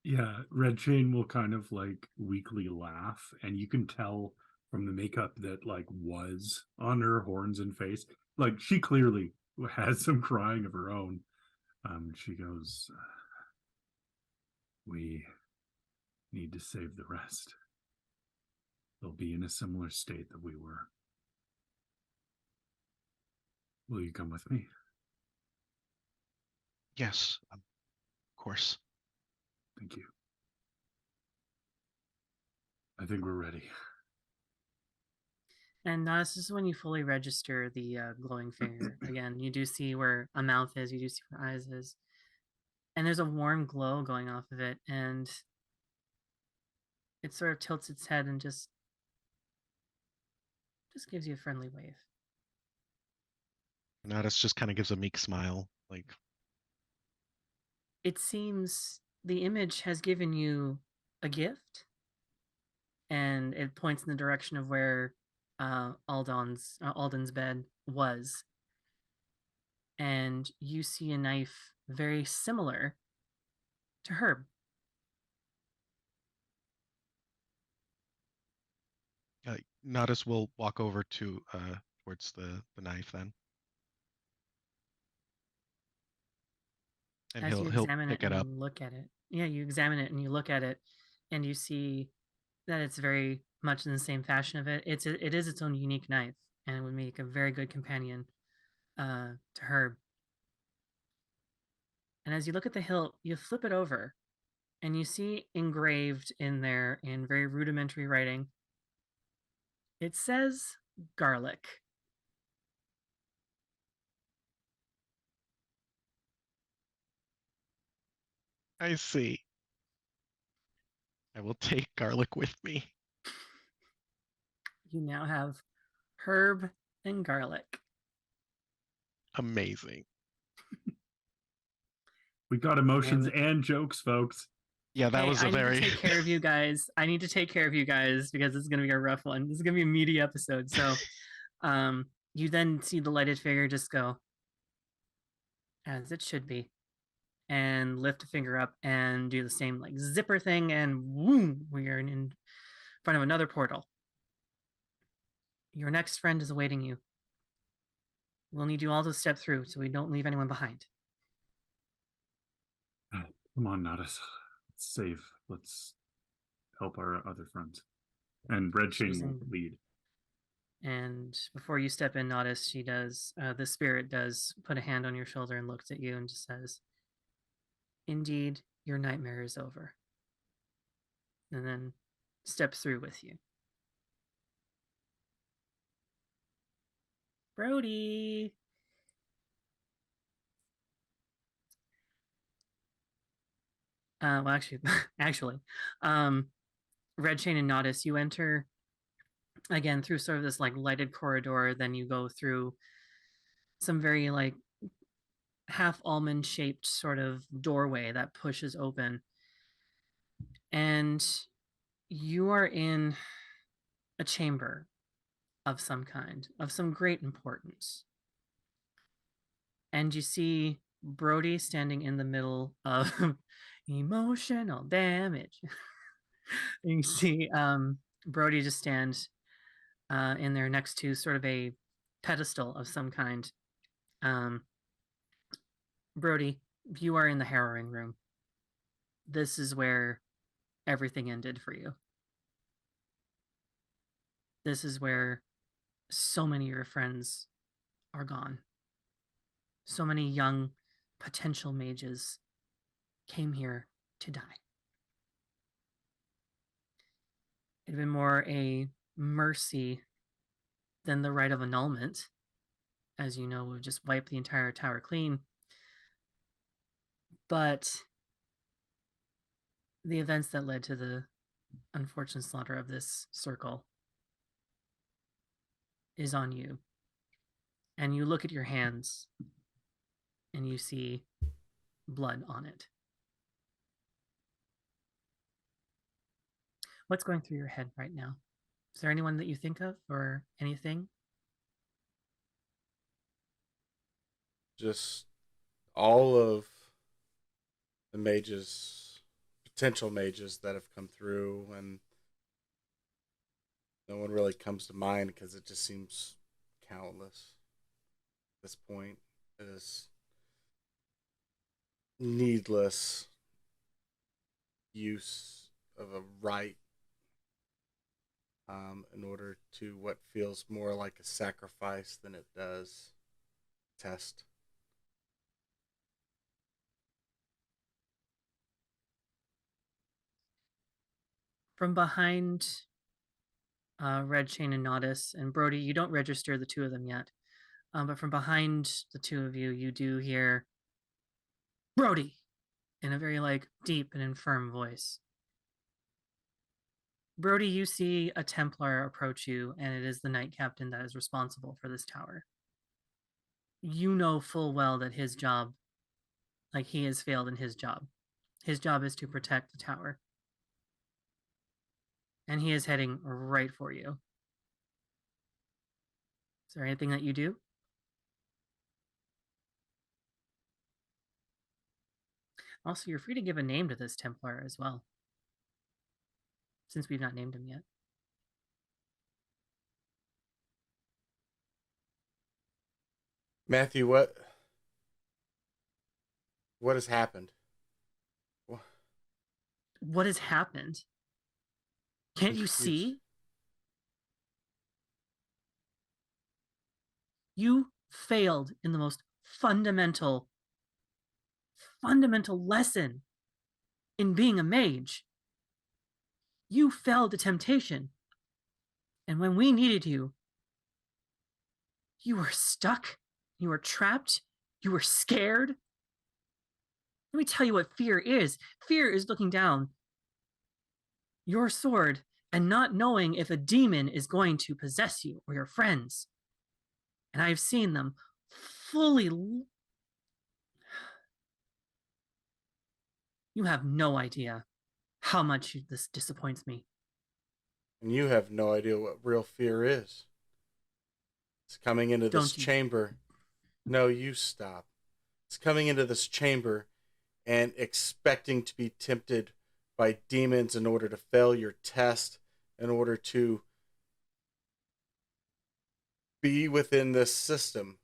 S4: Yeah, Red Chain will kind of like weakly laugh, and you can tell from the makeup that like was on her horns and face, like she clearly has some crying of her own. She goes, "We need to save the rest. They'll be in a similar state that we were. Will you come with me?"
S6: Yes, of course.
S4: Thank you. I think we're ready.
S1: And this is when you fully register the glowing finger. Again, you do see where a mouth is, you do see where eyes is. And there's a warm glow going off of it, and it sort of tilts its head and just gives you a friendly wave.
S6: Nodis just kind of gives a meek smile, like,
S1: It seems the image has given you a gift, and it points in the direction of where Alden's bed was. And you see a knife very similar to Herb.
S6: Nodis will walk over to towards the knife then. And
S1: As you
S6: he'll
S1: examine
S6: pick
S1: it
S6: it
S1: and
S6: up.
S1: look at it. Yeah, you examine it and you look at it, and you see that it's very much in the same fashion of it. It is its own unique knife, and it would make a very good companion to Herb. And as you look at the hilt, you flip it over, and you see engraved in there in very rudimentary writing, it says garlic.
S6: I see. I will take garlic with me.
S1: You now have Herb and garlic.
S6: Amazing.
S4: We got emotions
S1: And-
S4: and jokes, folks.
S6: Yeah, that
S1: Hey,
S6: was a
S1: I need
S6: very
S1: to take care of you guys. I need to take care of you guys because it's gonna be a rough one. This is gonna be a meaty episode. So, you then see the lighted figure just go, as it should be, and lift a finger up and do the same like zipper thing, and boom, we are in front of another portal. Your next friend is awaiting you. We'll need you all to step through so we don't leave anyone behind.
S4: Come on, Nodis. Let's save. Let's help our other friends. And Red Chain will
S1: Choosing-
S4: lead.
S1: And before you step in, Nodis, she does, the spirit does put a hand on your shoulder and looks at you and just says, "Indeed, your nightmare is over." And then steps through with you. Brody. Well, actually, Red Chain and Nodis, you enter again through sort of this like lighted corridor. Then you go through some very like half almond shaped sort of doorway that pushes open. And you are in a chamber of some kind, of some great importance. And you see Brody standing in the middle of emotional damage. You see Brody just stand in there next to sort of a pedestal of some kind. Brody, you are in the harrowing room. This is where everything ended for you. This is where so many of your friends are gone. So many young potential mages came here to die. It had been more a mercy than the right of annulment. As you know, would just wipe the entire tower clean. But the events that led to the unfortunate slaughter of this circle is on you. And you look at your hands and you see blood on it. What's going through your head right now? Is there anyone that you think of or anything?
S2: Just all of the mages, potential mages that have come through, and no one really comes to mind because it just seems countless at this point. It is needless use of a right in order to what feels more like a sacrifice than it does test.
S1: From behind Red Chain and Nodis, and Brody, you don't register the two of them yet, but from behind the two of you, you do hear Brody in a very deep and infirm voice. Brody, you see a Templar approach you, and it is the Knight Captain that is responsible for this tower. You know full well that his job, he has failed in his job. His job is to protect the tower. And he is heading right for you. Is there anything that you do? Also, you're free to give a name to this Templar as well, since we've not named him yet.
S2: Matthew, what has happened?
S1: What has happened? Can't you see? You failed in the most fundamental lesson in being a mage. You fell to temptation. And when we needed you, you were stuck, you were trapped, you were scared. Let me tell you what fear is. Fear is looking down your sword and not knowing if a demon is going to possess you or your friends. And I've seen them fully. You have no idea how much this disappoints me.
S2: And you have no idea what real fear is. It's coming into this chamber. No, you stop. It's coming into this chamber and expecting to be tempted by demons in order to fail your test, in order to be within this system.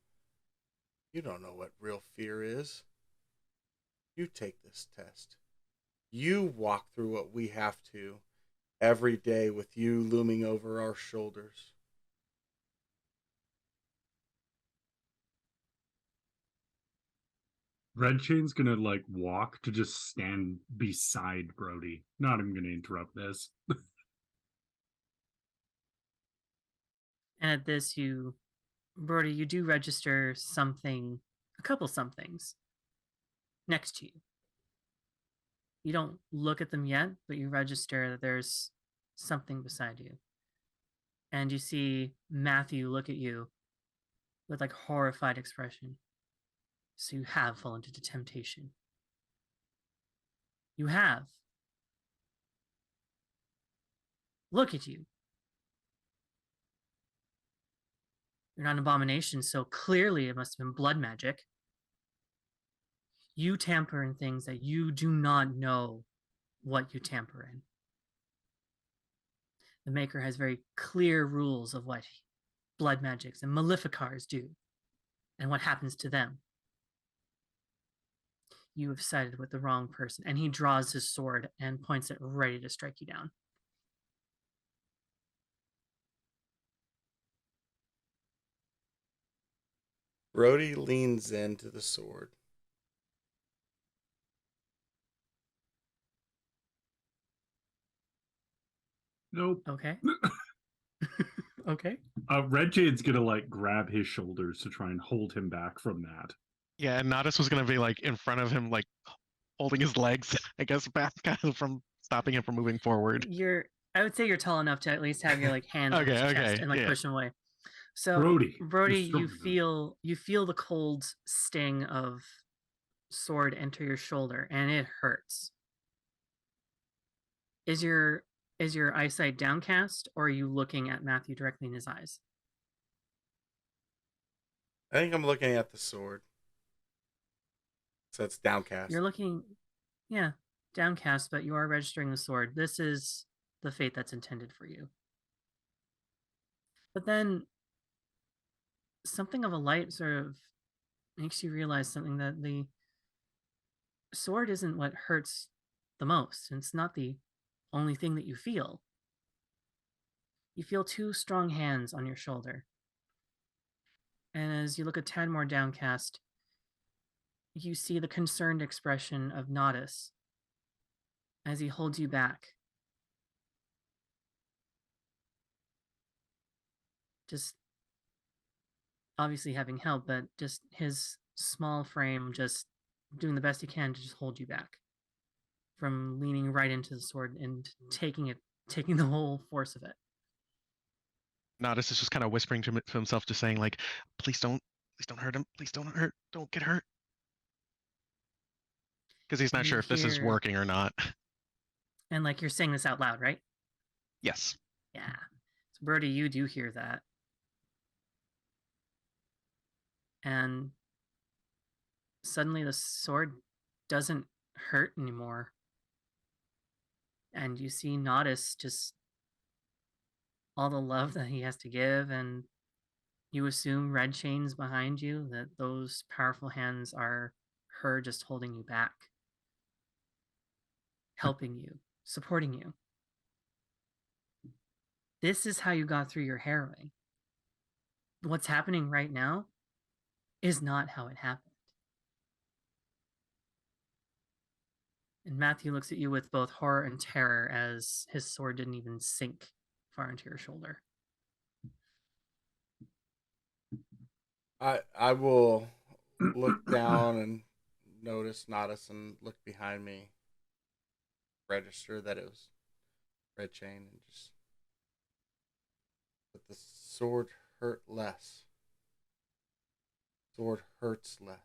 S2: You don't know what real fear is. You take this test. You walk through what we have to every day with you looming over our shoulders.
S4: Red Chain's gonna walk to just stand beside Brody. Not even gonna interrupt this.
S1: And at this, Brody, you do register something, a couple somethings next to you. You don't look at them yet, but you register that there's something beside you. And you see Matthew look at you with horrified expression. So you have fallen into temptation. You have. Look at you. You're not an abomination, so clearly it must have been blood magic. You tamper in things that you do not know what you tamper in. The Maker has very clear rules of what blood magics and maleficars do and what happens to them. You have sided with the wrong person. And he draws his sword and points it ready to strike you down.
S2: Brody leans into the sword.
S4: Nope.
S1: Okay. Okay.
S4: Red Jade's gonna like grab his shoulders to try and hold him back from that.
S6: Yeah, and Nodus was gonna be like in front of him, like holding his legs, I guess, back from stopping him from moving forward.
S1: I would say you're tall enough to at least have your like hands on his chest and like push him away. So Brody, you feel the cold sting of sword enter your shoulder and it hurts. Is your eyesight downcast, or are you looking at Matthew directly in his eyes?
S2: I think I'm looking at the sword. So it's downcast.
S1: You're looking, yeah, downcast, but you are registering the sword. This is the fate that's intended for you. But then something of a light sort of makes you realize something, that the sword isn't what hurts the most. It's not the only thing that you feel. You feel two strong hands on your shoulder. And as you look a tad more downcast, you see the concerned expression of Nodus as he holds you back. Just obviously having help, but just his small frame just doing the best he can to just hold you back from leaning right into the sword and taking the whole force of it.
S6: Nodus is just kind of whispering to himself, just saying like, please don't hurt him. Please don't get hurt. Because he's not sure if this is working or not.
S1: And like, you're saying this out loud, right?
S6: Yes.
S1: Yeah. So Brody, you do hear that. And suddenly the sword doesn't hurt anymore. And you see Nodus just all the love that he has to give, and you assume Red Chain's behind you, that those powerful hands are her just holding you back, helping you, supporting you. This is how you got through your harrowing. What's happening right now is not how it happened. And Matthew looks at you with both horror and terror as his sword didn't even sink far into your shoulder.
S2: I will look down and notice Nodus and look behind me. Register that it was Red Chain, and just, but the sword hurt less. Sword hurts less.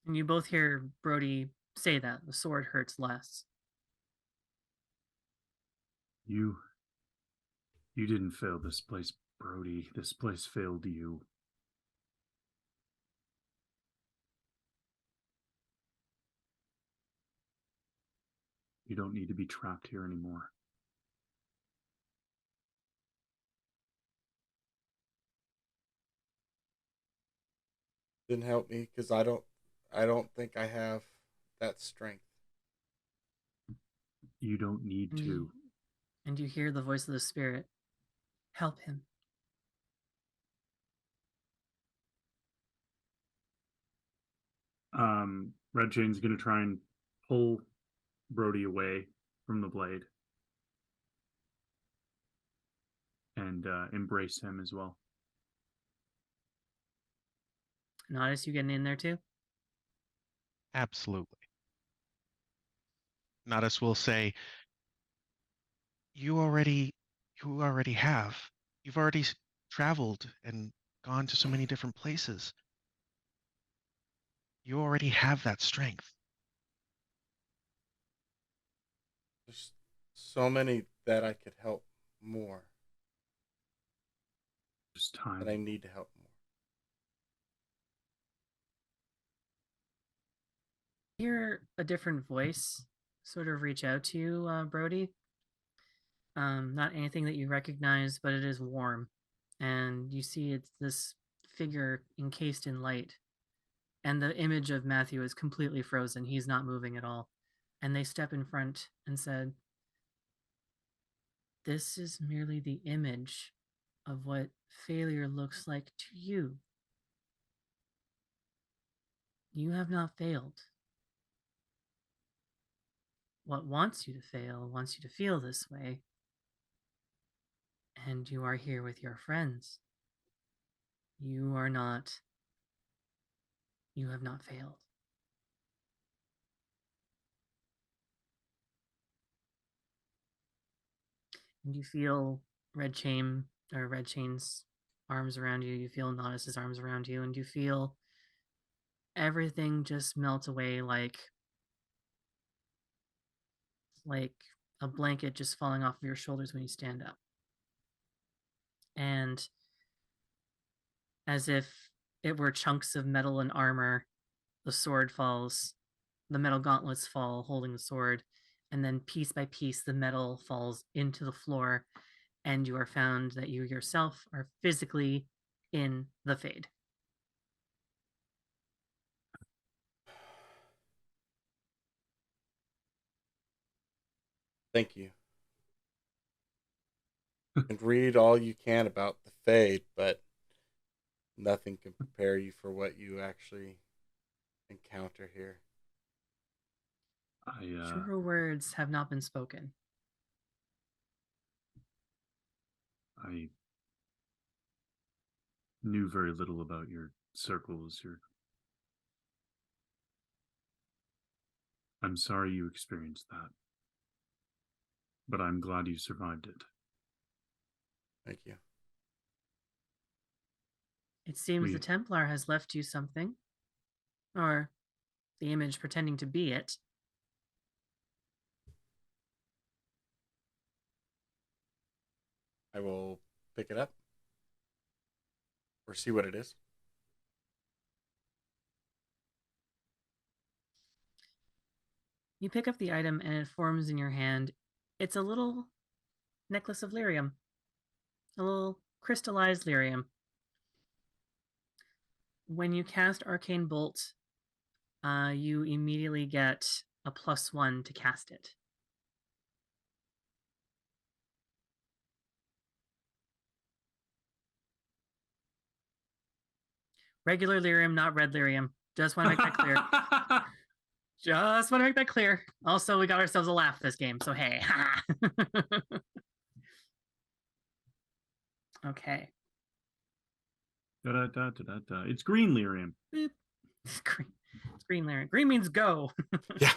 S1: And you both hear Brody say that the sword hurts less.
S4: You didn't fail this place, Brody. This place failed you. You don't need to be trapped here anymore.
S2: Didn't help me because I don't think I have that strength.
S4: You don't need to.
S1: And you hear the voice of the spirit. Help him.
S4: Red Chain's going to try and pull Brody away from the blade and embrace him as well.
S1: Nodus, you getting in there too?
S6: Absolutely. Nodus will say, you already have. You've already traveled and gone to so many different places. You already have that strength.
S2: so many that I could help more.
S4: Just time.
S2: That I need to help more.
S1: Hear a different voice sort of reach out to you, Brody. Not anything that you recognize, but it is warm. And you see it's this figure encased in light. And the image of Matthew is completely frozen. He's not moving at all. And they step in front and said, "This is merely the image of what failure looks like to you. You have not failed. What wants you to fail wants you to feel this way. And you are here with your friends. You are not, you have not failed." And you feel Red Chain's arms around you. You feel Nodis's arms around you, and you feel everything just melt away like a blanket just falling off of your shoulders when you stand up. And as if it were chunks of metal and armor, the sword falls, the metal gauntlets fall holding the sword, and then piece by piece the metal falls into the floor, and you are found that you yourself are physically in the Fade.
S2: Thank you. And read all you can about the Fade, but nothing can prepare you for what you actually encounter here.
S1: Truer words have not been spoken.
S4: I knew very little about your circles. I'm sorry you experienced that, but I'm glad you survived it.
S2: Thank you.
S1: It seems the Templar has left you something, or the image pretending to be it.
S2: I will pick it up or see what it is.
S1: You pick up the item and it forms in your hand. It's a little necklace of lyrium, a little crystallized lyrium. When you cast Arcane Bolt, you immediately get a +1 to cast it. Regular lyrium, not red lyrium. Just want to make that clear. Just want to make that clear. Also, we got ourselves a laugh this game, so hey. Okay.
S4: It's green lyrium.
S1: It's green lyrium. Green means go.
S2: Yeah.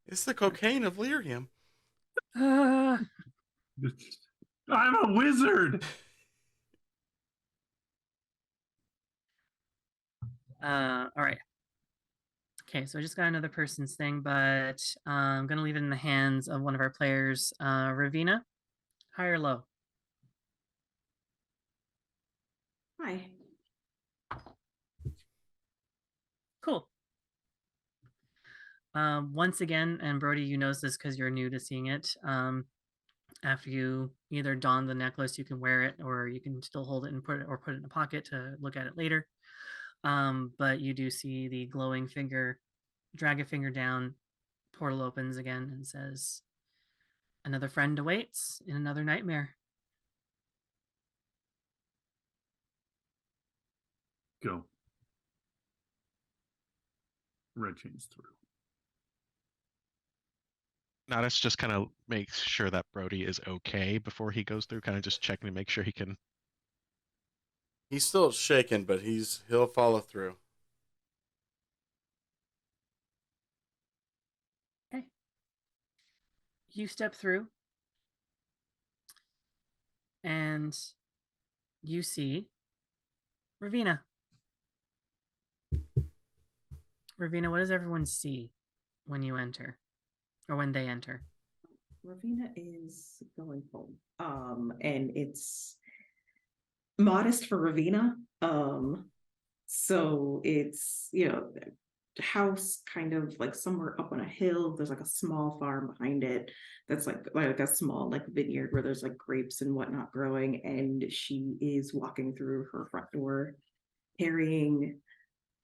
S2: It's the cocaine of lyrium.
S4: I'm a wizard.
S1: All right. Okay, so I just got another person's thing, but I'm gonna leave it in the hands of one of our players. Ravina, high or low?
S5: Hi.
S1: Cool. Once again, and Brody, you know this because you're new to seeing it. After you either don the necklace, you can wear it, or you can still hold it and put it in a pocket to look at it later. But you do see the glowing finger, drag a finger down, portal opens again and says, "Another friend awaits in another nightmare."
S4: Go. Red Chain's through.
S6: Nodis just kind of makes sure that Brody is okay before he goes through, kind of just checking to make sure he can.
S2: He's still shaken, but he'll follow through.
S1: Okay. You step through and you see Ravina. Ravina, what does everyone see when you enter? Or when they enter?
S5: Ravina is going home. And it's modest for Ravina. So it's, house kind of like somewhere up on a hill. There's like a small farm behind it that's like a small like vineyard where there's like grapes and whatnot growing. And she is walking through her front door carrying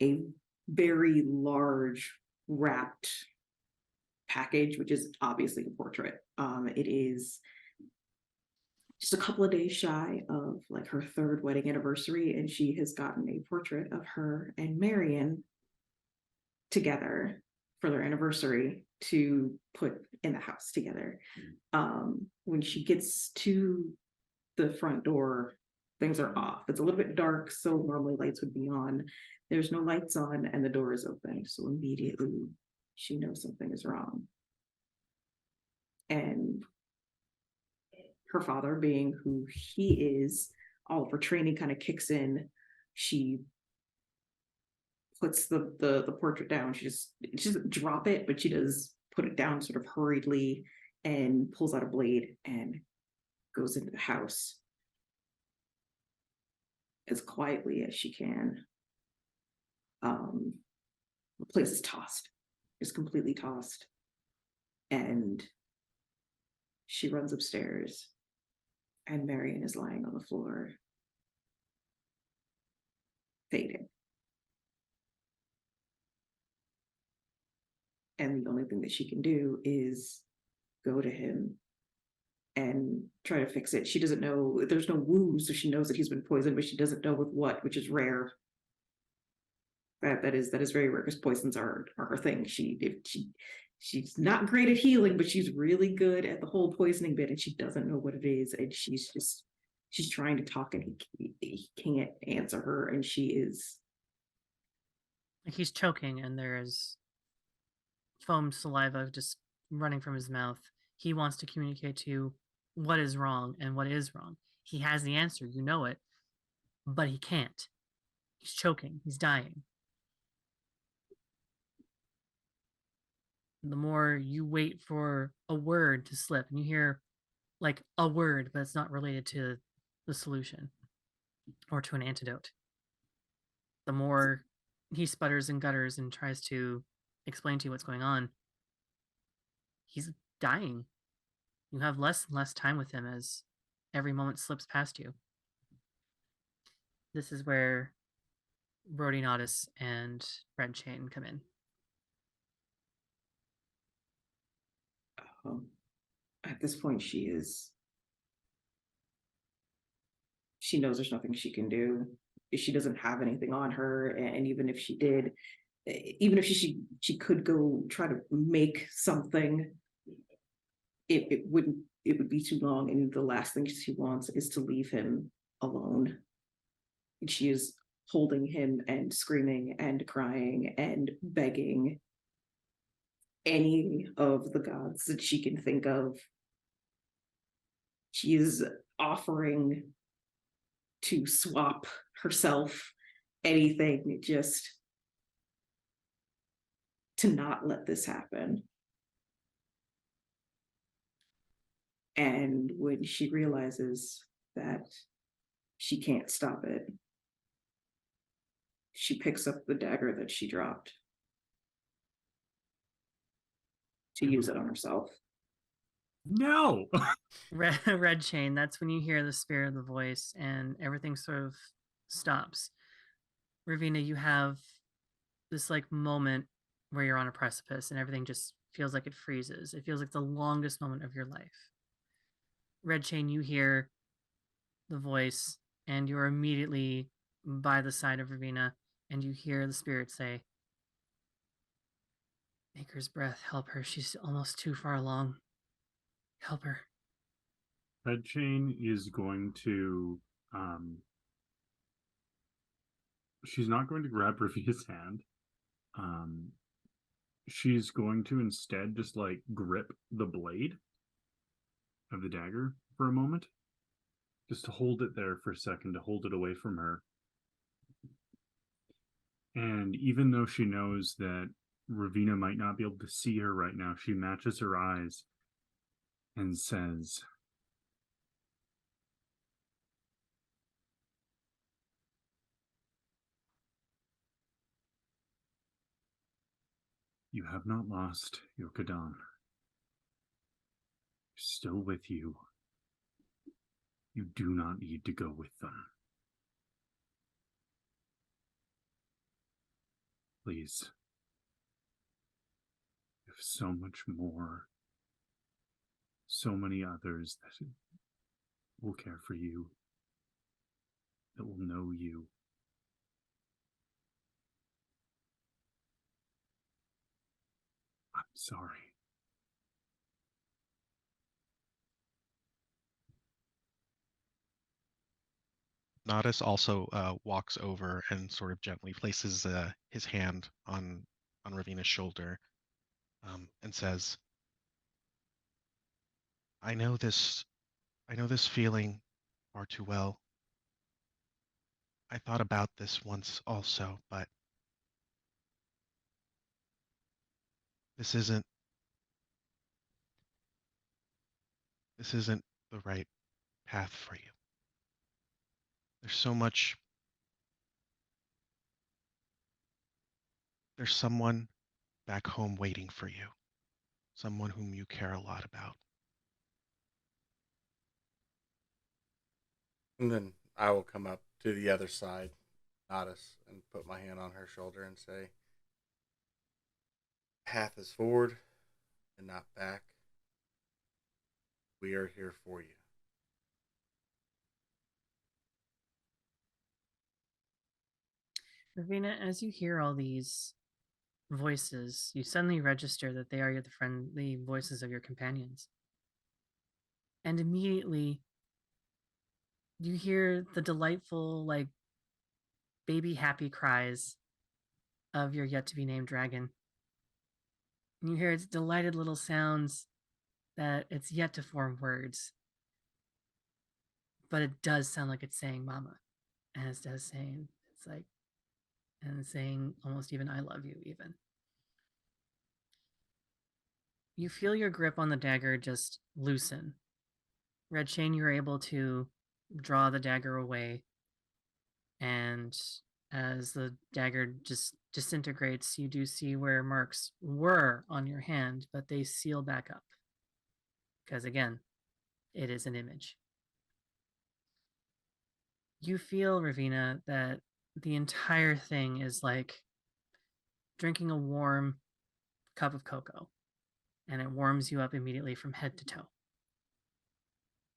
S5: a very large wrapped package, which is obviously a portrait. It is just a couple of days shy of like her third wedding anniversary, and she has gotten a portrait of her and Marion together for their anniversary to put in the house together. When she gets to the front door, things are off. It's a little bit dark, so normally lights would be on. There's no lights on, and the door is open. So immediately she knows something is wrong. And her father, being who he is, all of her training kind of kicks in. She puts the portrait down. She doesn't drop it, but she does put it down sort of hurriedly and pulls out a blade and goes into the house as quietly as she can. The place is tossed, just completely tossed. And she runs upstairs, and Marion is lying on the floor, fading. And the only thing that she can do is go to him and try to fix it. She doesn't know, there's no wounds, so she knows that he's been poisoned, but she doesn't know with what, which is rare. That is very rare, because poisons are her thing. She's not great at healing, but she's really good at the whole poisoning bit, and she doesn't know what it is, and she's trying to talk, and he can't answer her, and she is
S1: Like he's choking, and there is foam saliva just running from his mouth. He wants to communicate to you what is wrong and what is wrong. He has the answer, you know it, but he can't. He's choking, he's dying. The more you wait for a word to slip, and you hear like a word, but it's not related to the solution or to an antidote, the more he sputters and gutters and tries to explain to you what's going on. He's dying. You have less and less time with him as every moment slips past you. This is where Brody Nodis and Red Chain come in.
S5: At this point, she knows there's nothing she can do. She doesn't have anything on her, and even if she did, even if she could go try to make something, it would be too long, and the last thing she wants is to leave him alone. And she is holding him and screaming and crying and begging any of the gods that she can think of. She is offering to swap herself, anything, just to not let this happen. And when she realizes that she can't stop it, she picks up the dagger that she dropped to use it on herself.
S4: No.
S1: Red Chain, that's when you hear the spirit of the voice and everything sort of stops. Ravina, you have this like moment where you're on a precipice and everything just feels like it freezes. It feels like the longest moment of your life. Red Chain, you hear the voice and you're immediately by the side of Ravina, and you hear the spirit say, Maker's breath, help her. She's almost too far along. Help her.
S4: Red Chain is going to she's not going to grab Ravina's hand. She's going to instead just like grip the blade of the dagger for a moment, just to hold it there for a second, to hold it away from her. And even though she knows that Ravina might not be able to see her right now, she matches her eyes and says, "You have not lost your Kadan. Still with you. You do not need to go with them. Please. You have so much more, so many others that will care for you, that will know you. I'm sorry."
S6: Nodis also walks over and sort of gently places his hand on Ravina's shoulder, and says, I know this feeling far too well. I thought about this once also, but this isn't the right path for you. There's so much. There's someone back home waiting for you, someone whom you care a lot about.
S2: And then I will come up to the other side, Nodis, and put my hand on her shoulder and say, path is forward and not back. We are here for you.
S1: Ravina, as you hear all these voices, you suddenly register that they are the friendly voices of your companions. And immediately you hear the delightful, like, baby happy cries of your yet to be named dragon. And you hear its delighted little sounds that it's yet to form words. But it does sound like it's saying mama. And it does saying, it's like, and saying almost even I love you, even. You feel your grip on the dagger just loosen. Red Shane, you're able to draw the dagger away, and as the dagger just disintegrates, you do see where marks were on your hand, but they seal back up. Because again, it is an image. You feel, Ravina, that the entire thing is like drinking a warm cup of cocoa, and it warms you up immediately from head to toe.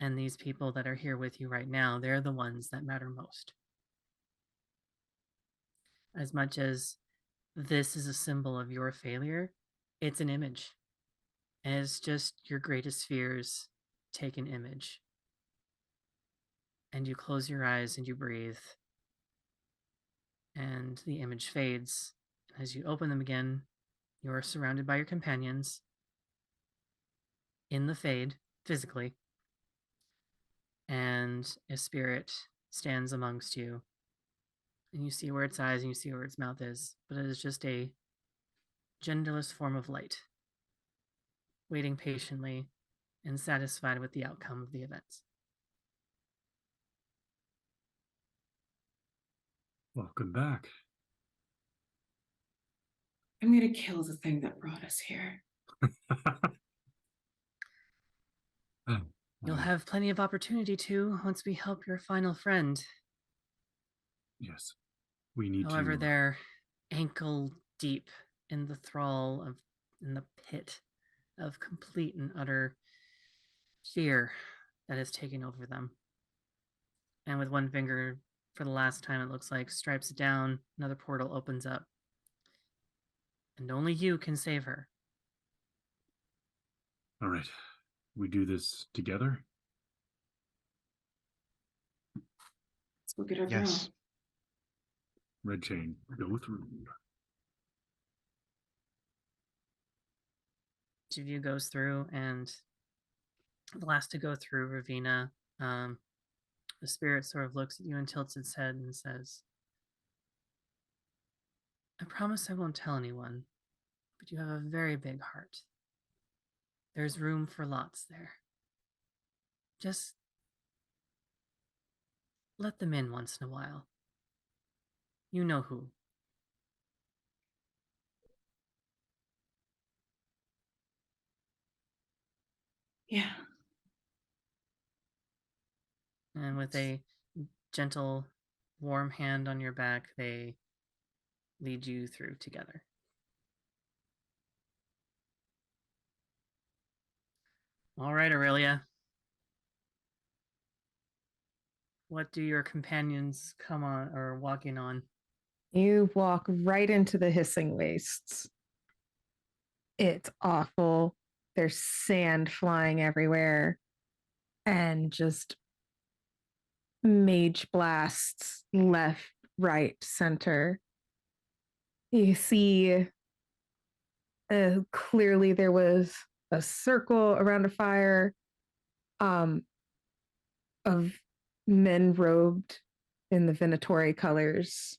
S1: And these people that are here with you right now, they're the ones that matter most. As much as this is a symbol of your failure, it's an image. And it's just your greatest fears take an image. And you close your eyes and you breathe. And the image fades. As you open them again, you are surrounded by your companions in the fade, physically. And a spirit stands amongst you. And you see where its eyes and you see where its mouth is. But it is just a genderless form of light, waiting patiently and satisfied with the outcome of the events.
S4: Welcome back.
S5: I'm gonna kill the thing that brought us here.
S1: You'll have plenty of opportunity to once we help your final friend.
S4: Yes, we need
S1: However,
S4: to.
S1: they're ankle deep in the thrall of, in the pit of complete and utter fear that has taken over them. And with one finger, for the last time, it looks like, stripes it down, another portal opens up. And only you can save her.
S4: All right, we do this together.
S5: Let's go get our
S6: Yes.
S5: girl.
S4: Red Chain, go through.
S1: Each of you goes through, and the last to go through, Ravina, the spirit sort of looks at you and tilts its head and says, I promise I won't tell anyone, but you have a very big heart. There's room for lots there. Just let them in once in a while. You know who.
S5: Yeah.
S1: And with a gentle, warm hand on your back, they lead you through together. All right, Aurelia. What do your companions come on or walking on?
S3: You walk right into the hissing wastes. It's awful. There's sand flying everywhere and just mage blasts left, right, center. You see, clearly there was a circle around a fire of men robed in the Venatori colors.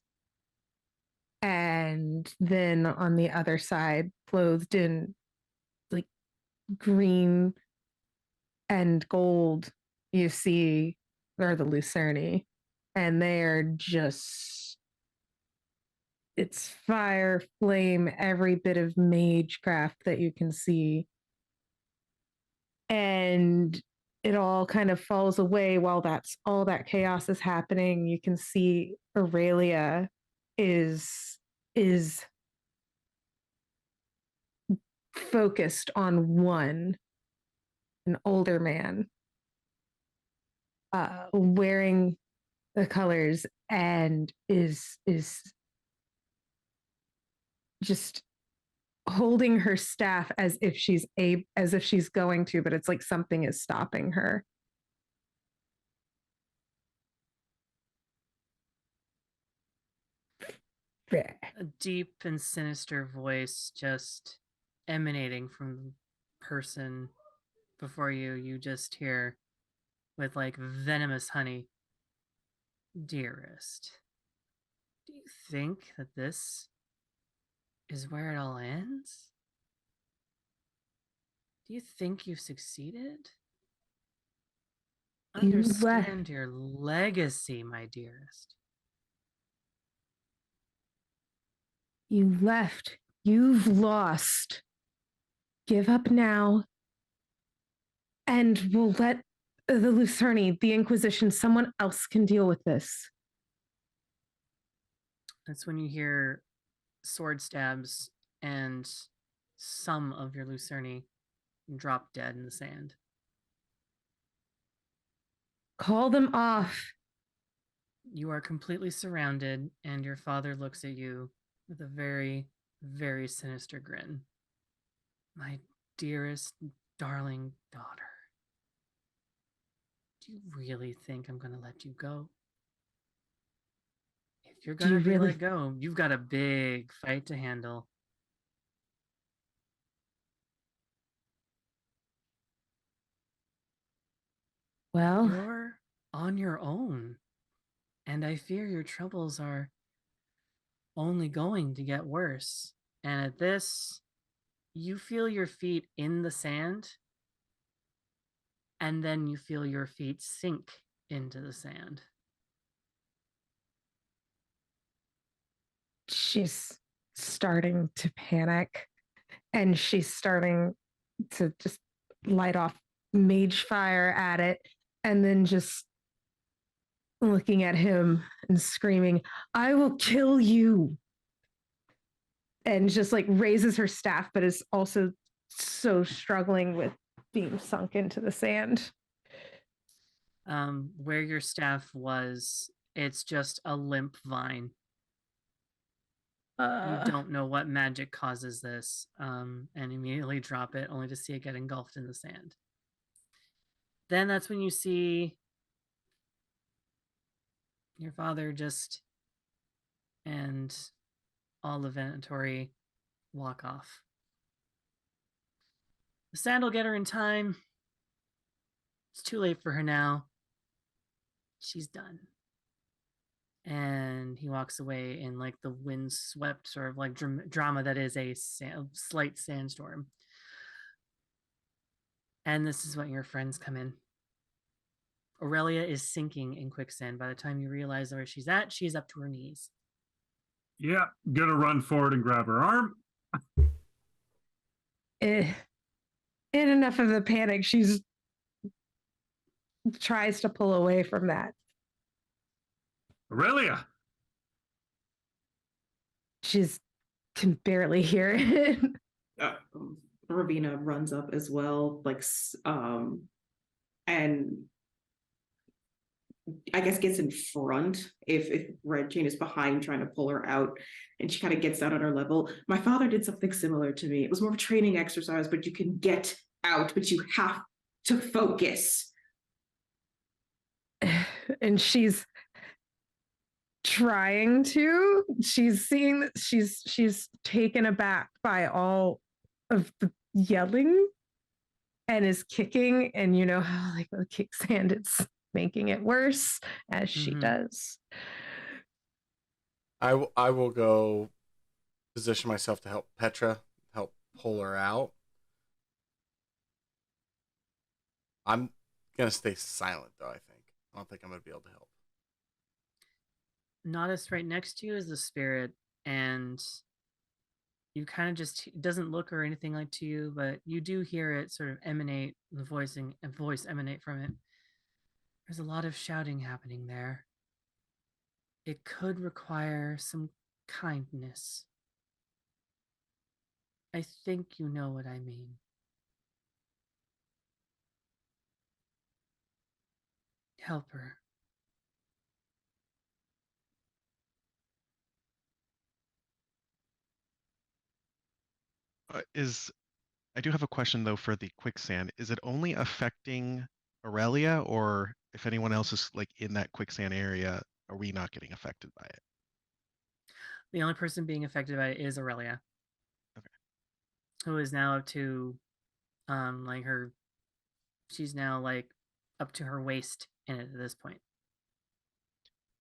S3: And then on the other side, clothed in like green and gold, you see are the Lucerni. And they are just, it's fire, flame, every bit of magecraft that you can see. And it all kind of falls away while that's all that chaos is happening. You can see Aurelia is focused on one, an older man, wearing the colors and is just holding her staff as if she's going to, but it's like something is stopping her.
S1: A deep and sinister voice just emanating from the person before you. You just hear with like venomous honey, dearest, do you think that this is where it all ends? Do you think you've succeeded? Understand your legacy, my dearest.
S3: You left. You've lost. Give up now. And we'll let the Lucerni, the Inquisition, someone else can deal with this.
S1: That's when you hear sword stabs and some of your Lucerni drop dead in the sand.
S3: Call them off.
S1: You are completely surrounded, and your father looks at you with a very, very sinister grin. My dearest, darling daughter, do you really think I'm going to let you go? If you're going to be let go, you've got a big fight to handle.
S3: Well,
S1: you're on your own, and I fear your troubles are only going to get worse. And at this, you feel your feet in the sand, and then you feel your feet sink into the sand.
S3: She's starting to panic, and she's starting to just light off mage fire at it, and then just looking at him and screaming, I will kill you. And just like raises her staff, but is also so struggling with being sunk into the sand.
S1: Where your staff was, it's just a limp vine. You don't know what magic causes this, and immediately drop it, only to see it get engulfed in the sand. Then that's when you see your father and all the Venatori walk off. The sand will get her in time. It's too late for her now. She's done. And he walks away in like the windswept sort of like drama that is a slight sandstorm. And this is when your friends come in. Aurelia is sinking in quicksand. By the time you realize where she's at, she's up to her knees.
S4: Yeah, gonna run forward and grab her arm.
S3: In enough of the panic, she's tries to pull away from that.
S4: Aurelia!
S3: She's can barely hear it.
S5: Ravina runs up as well, and I guess gets in front if Red Chain is behind trying to pull her out, and she kind of gets down on her level. My father did something similar to me. It was more of a training exercise, but you can get out, but you have to focus.
S3: And she's trying to. She's seeing that she's taken aback by all of the yelling and is kicking, and you know how like the kickstand, it's making it worse as she does.
S2: I will go position myself to help Petra, help pull her out. I'm gonna stay silent though, I think. I don't think I'm gonna be able to help.
S1: Nodus right next to you is the spirit, and you kind of just, it doesn't look or anything like to you, but you do hear it sort of emanate, the voice emanate from it. There's a lot of shouting happening there. It could require some kindness. I think you know what I mean. Help her.
S6: I do have a question though for the quicksand. Is it only affecting Aurelia, or if anyone else is like in that quicksand area, are we not getting affected by it?
S1: The only person being affected by it is Aurelia.
S6: Okay.
S1: Who is now up to like her, she's now like up to her waist in it at this point.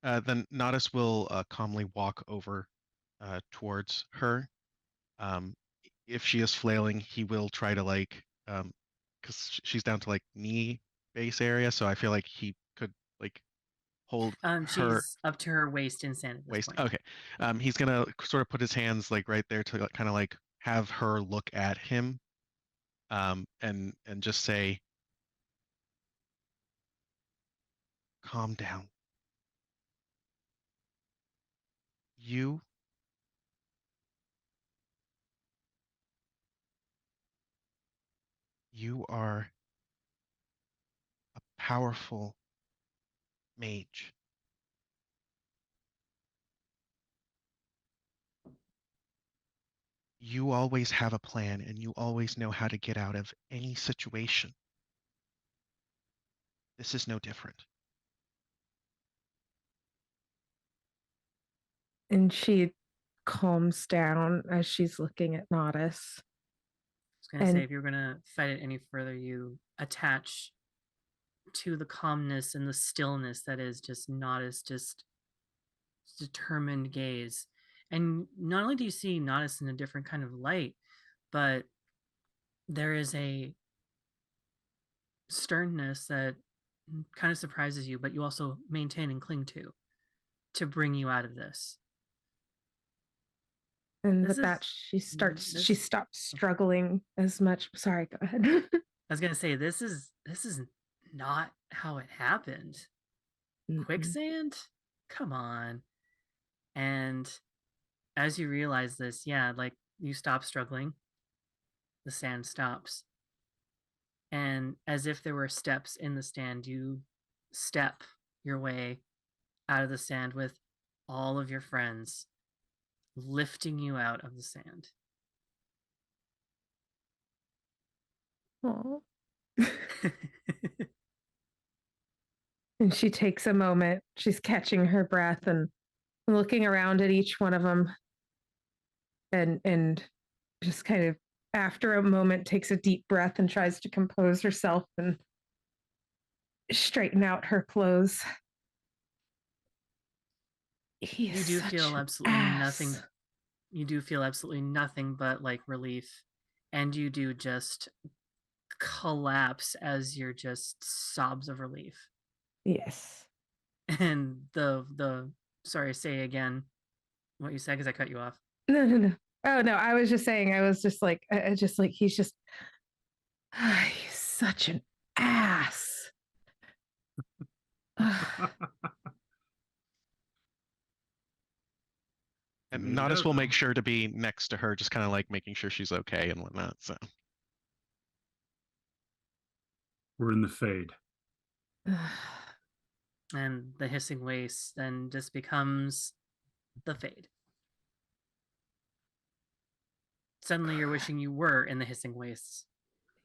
S6: Then Nodus will calmly walk over towards her. If she is flailing, he will try to like, because she's down to like knee base area, so I feel like he could like hold her
S1: She's up to her waist in sand at this
S6: waist.
S1: point.
S6: Okay. He's gonna sort of put his hands like right there to kind of like have her look at him, and just say, "Calm down. You are a powerful mage. You always have a plan and you always know how to get out of any situation. This is no different."
S3: And she calms down as she's looking at Nodus.
S1: I was going to say, if you're going to fight it any further, you attach to the calmness and the stillness that is just Nodus, just determined gaze. And not only do you see Nodus in a different kind of light, but there is a sternness that kind of surprises you, but you also maintain and cling to bring you out of this.
S3: And with that, she stops struggling as much. Sorry, go ahead.
S1: I was gonna say, this is not how it happened. Quicksand? Come on. And as you realize this, yeah, like you stop struggling. The sand stops. And as if there were steps in the stand, you step your way out of the sand with all of your friends lifting you out of the sand.
S3: Oh. And she takes a moment. She's catching her breath and looking around at each one of them, and just kind of after a moment takes a deep breath and tries to compose herself and straighten out her clothes.
S1: You do feel absolutely nothing. You do feel absolutely nothing but like relief, and you do just collapse as you're just sobs of relief.
S3: Yes.
S1: And the sorry, say again what you said because I cut you off.
S3: No, no, no. Oh no, I was just saying. I was just like, just like he's just, he's such an ass.
S6: And
S4: Made it
S6: Nodis
S4: out,
S6: will
S4: though.
S6: make sure to be next to her, just kind of like making sure she's okay and whatnot. So
S4: We're in the fade.
S1: And the hissing waste then just becomes the fade. Suddenly you're wishing you were in the hissing wastes.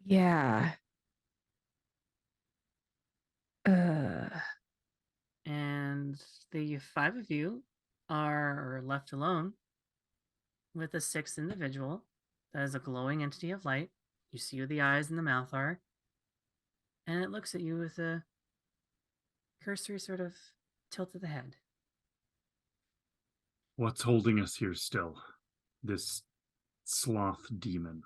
S3: Yeah.
S1: And the 5 of you are left alone with a 6th individual that is a glowing entity of light. You see who the eyes and the mouth are. And it looks at you with a cursory sort of tilt of the head.
S4: What's holding us here still? This sloth demon.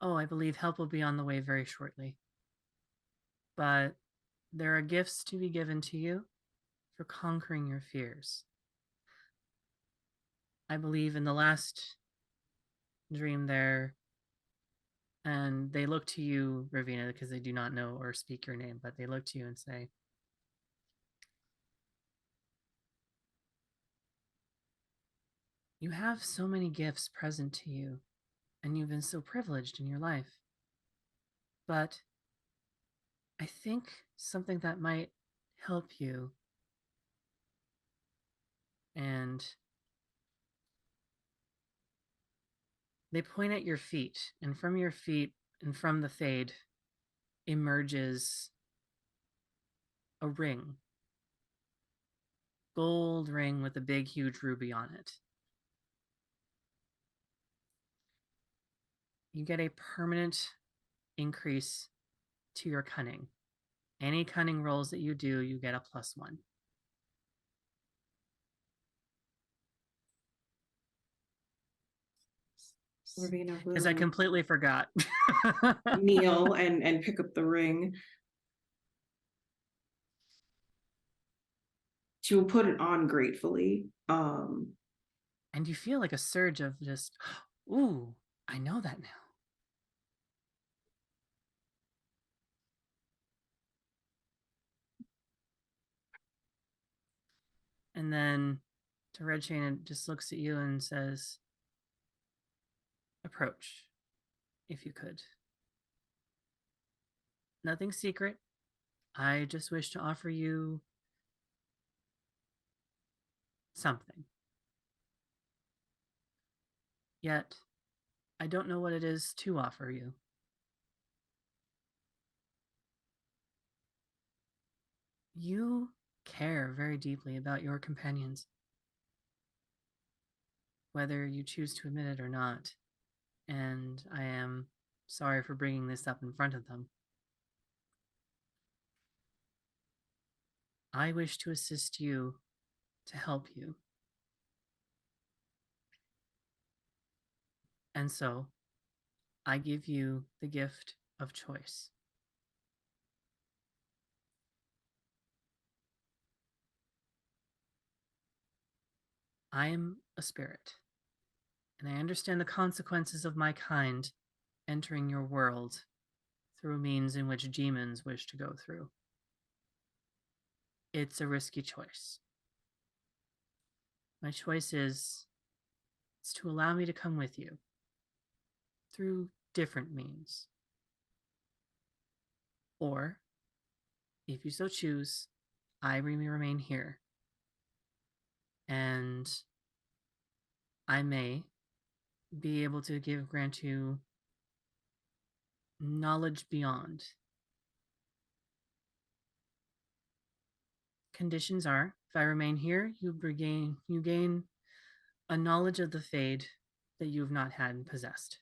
S1: Oh, I believe help will be on the way very shortly. But there are gifts to be given to you for conquering your fears. I believe in the last dream there, and they look to you, Ravina, because they do not know or speak your name, but they look to you and say, you have so many gifts present to you, and you've been so privileged in your life. But I think something that might help you, and they point at your feet, and from your feet and from the fade emerges a ring. Gold ring with a big, huge ruby on it. You get a permanent increase to your cunning. Any cunning rolls that you do, you get a +1.
S5: Ravina
S1: Because I
S5: will
S1: completely forgot.
S5: kneel and pick up the ring. She will put it on gratefully.
S1: And you feel like a surge of just, ooh, I know that now. And then to Red Chain, it just looks at you and says, approach, if you could. Nothing secret. I just wish to offer you something. Yet, I don't know what it is to offer you. You care very deeply about your companions, whether you choose to admit it or not, and I am sorry for bringing this up in front of them. I wish to assist you to help you. And so, I give you the gift of choice. I am a spirit, and I understand the consequences of my kind entering your world through means in which demons wish to go through. It's a risky choice. My choice is to allow me to come with you through different means. Or, if you so choose, I may remain here, and I may be able to grant you knowledge beyond. Conditions are, if I remain here, you gain a knowledge of the Fade that you have not had and possessed.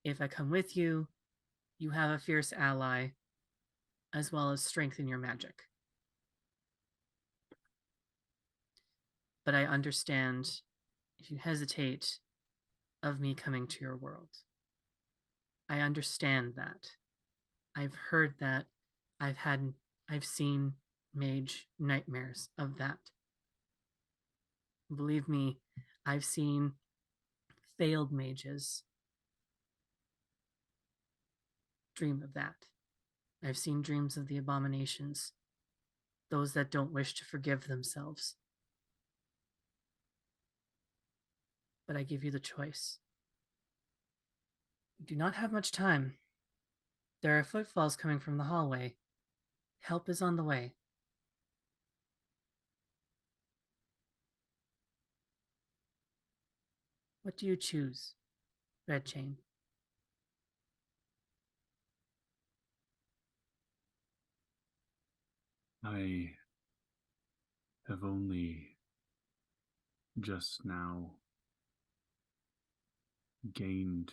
S1: If I come with you, you have a fierce ally, as well as strength in your magic. But I understand if you hesitate of me coming to your world. I understand that. I've heard that. I've seen mage nightmares of that. Believe me, I've seen failed mages dream of that. I've seen dreams of the abominations, those that don't wish to forgive themselves. But I give you the choice. You do not have much time. There are footfalls coming from the hallway. Help is on the way. What do you choose, Red Chain?
S4: I have only just now gained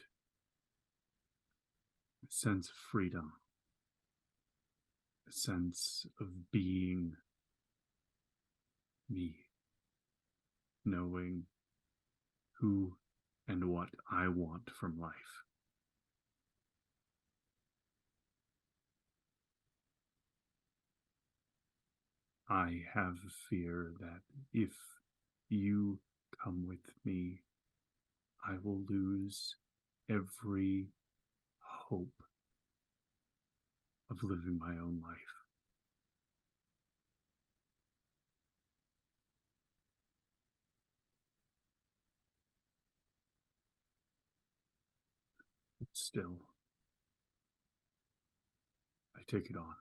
S4: a sense of freedom, a sense of being me, knowing who and what I want from life. I have a fear that if you come with me, I will lose every hope of living my own life. Still, I take it on.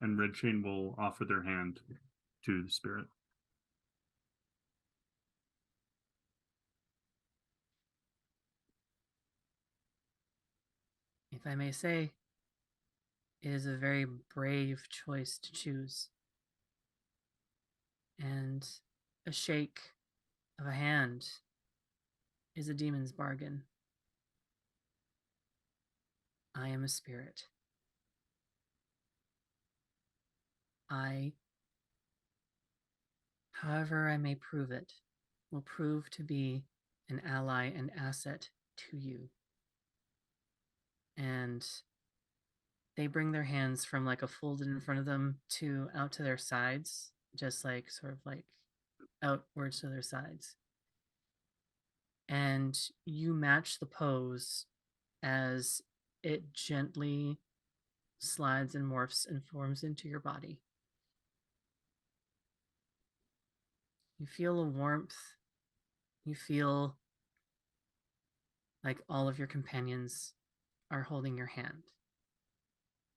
S4: And Red Chain will offer their hand to the spirit.
S1: If I may say, it is a very brave choice to choose. And a shake of a hand is a demon's bargain. I am a spirit. I, however I may prove it, will prove to be an ally and asset to you. And they bring their hands from like a folded in front of them to out to their sides, just like sort of like outwards to their sides. And you match the pose as it gently slides and morphs and forms into your body. You feel a warmth. You feel like all of your companions are holding your hand.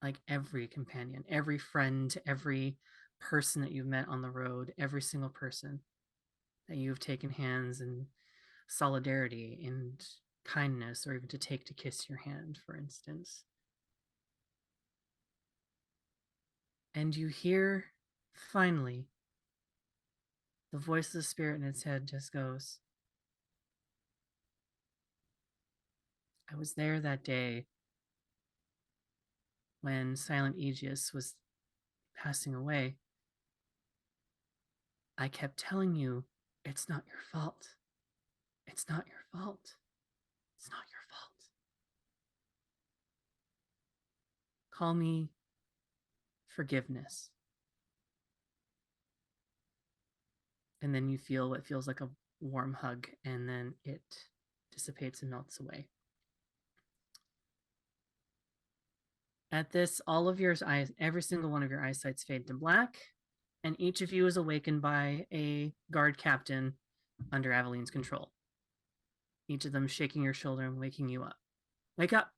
S1: Like every companion, every friend, every person that you've met on the road, every single person that you've taken hands in solidarity and kindness, or even to take to kiss your hand, for instance. And you hear, finally, the voice of the spirit in its head just goes, I was there that day when Silent Aegis was passing away. I kept telling you, it's not your fault. It's not your fault. It's not your fault. Call me forgiveness. And then you feel what feels like a warm hug, and then it dissipates and melts away. At this, all of your eyes, every single one of your eyesights fade to black, and each of you is awakened by a guard captain under Aveline's control. Each of them shaking your shoulder and waking you up. Wake up!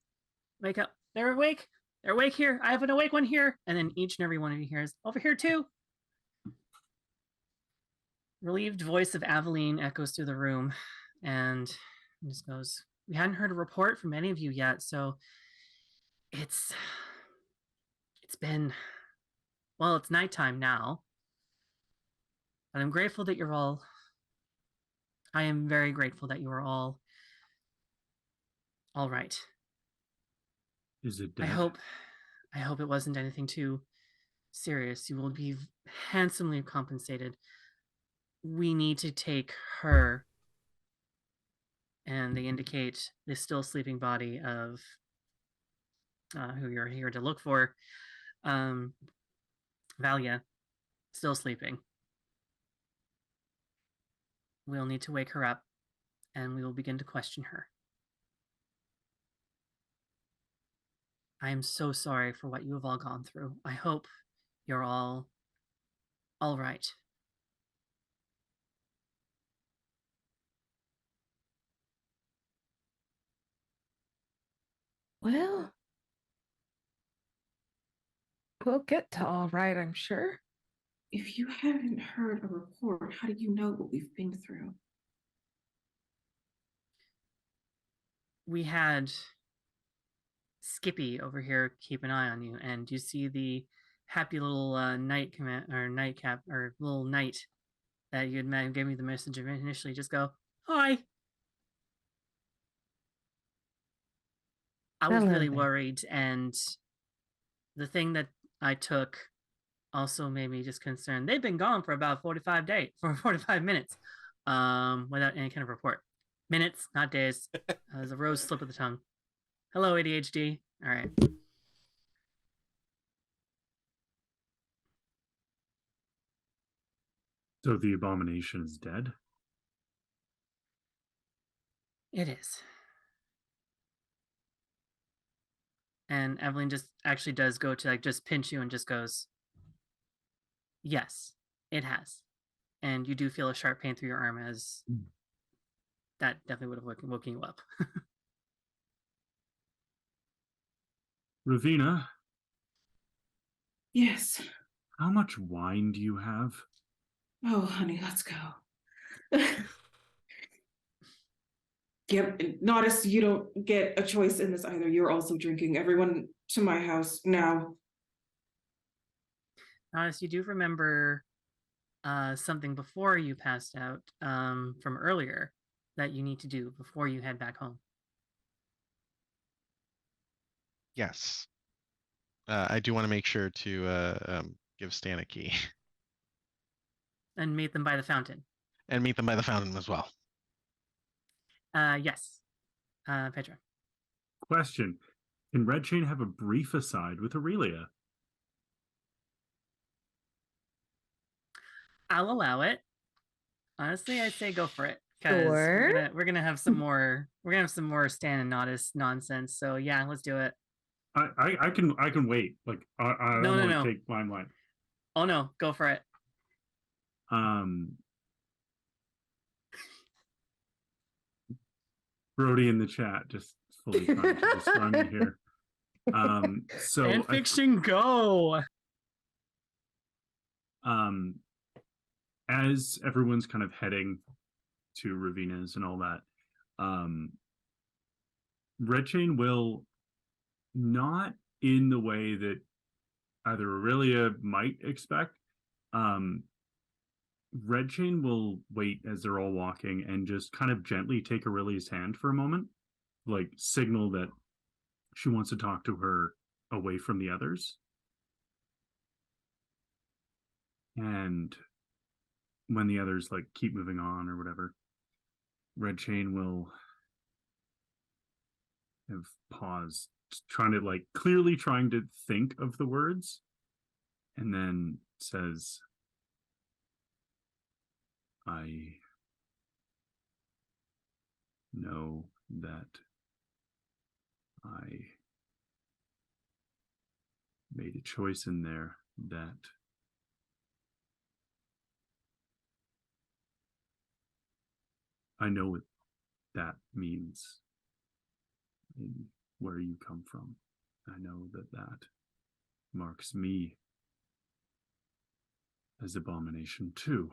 S1: Wake up! They're awake! They're awake here! I have an awake one here! And then each and every one of you hears, over here too! Relieved voice of Aveline echoes through the room and just goes, we hadn't heard a report from any of you yet, so it's been, well, it's nighttime now. But I'm grateful that you're all, I am very grateful that you are all right.
S4: Is it dead?
S1: I hope it wasn't anything too serious. You will be handsomely compensated. We need to take her and they indicate the still sleeping body of who you're here to look for. Valia, still sleeping. We'll need to wake her up, and we will begin to question her. I am so sorry for what you have all gone through. I hope you're all right.
S3: Well, we'll get to all right, I'm sure.
S5: If you haven't heard a report, how do you know what we've been through?
S1: We had Skippy over here keep an eye on you, and you see the happy little knight command or nightcap or little knight that you had gave me the message of initially just go, hi. I was
S3: Hello
S1: really
S3: there.
S1: worried, and the thing that I took also made me just concerned. They've been gone for about 45 minutes, without any kind of report. Minutes, not days. There's a rose slip of the tongue. Hello, ADHD. All right.
S4: So the abomination is dead?
S1: It is. And Evelyn just actually does go to like just pinch you and just goes, yes, it has. And you do feel a sharp pain through your arm as that definitely would have woken you up.
S4: Ravina,
S5: Yes.
S4: how much wine do you have?
S5: Oh, honey, let's go. Yep, notice you don't get a choice in this either. You're also drinking. Everyone to my house now.
S1: Honest, you do remember something before you passed out from earlier that you need to do before you head back home.
S6: Yes. I do want to make sure to give Stan a key
S1: And meet them by the fountain.
S6: and meet them by the fountain as well.
S1: Yes, Petra.
S4: Question. Can Red Chain have a brief aside with Aurelia?
S1: I'll allow it. Honestly, I say go for it because
S3: Sure.
S1: we're gonna have some more Stan and Nodis nonsense. So yeah, let's do it.
S4: I can wait. Like I
S1: No,
S4: don't
S1: no,
S4: want to
S1: no.
S4: take limelight.
S1: Oh no, go for it.
S4: Brody in the chat just fully trying to destroy me here. So
S1: Fan fiction, go.
S4: As everyone's kind of heading to Ravina's and all that, Red Chain will, not in the way that either Aurelia might expect, Red Chain will wait as they're all walking and just kind of gently take Aurelia's hand for a moment, like signal that she wants to talk to her away from the others. And when the others like keep moving on or whatever, Red Chain will have paused, trying to like clearly trying to think of the words, and then says, I know that I made a choice in there that I know what that means in where you come from. I know that that marks me as abomination too.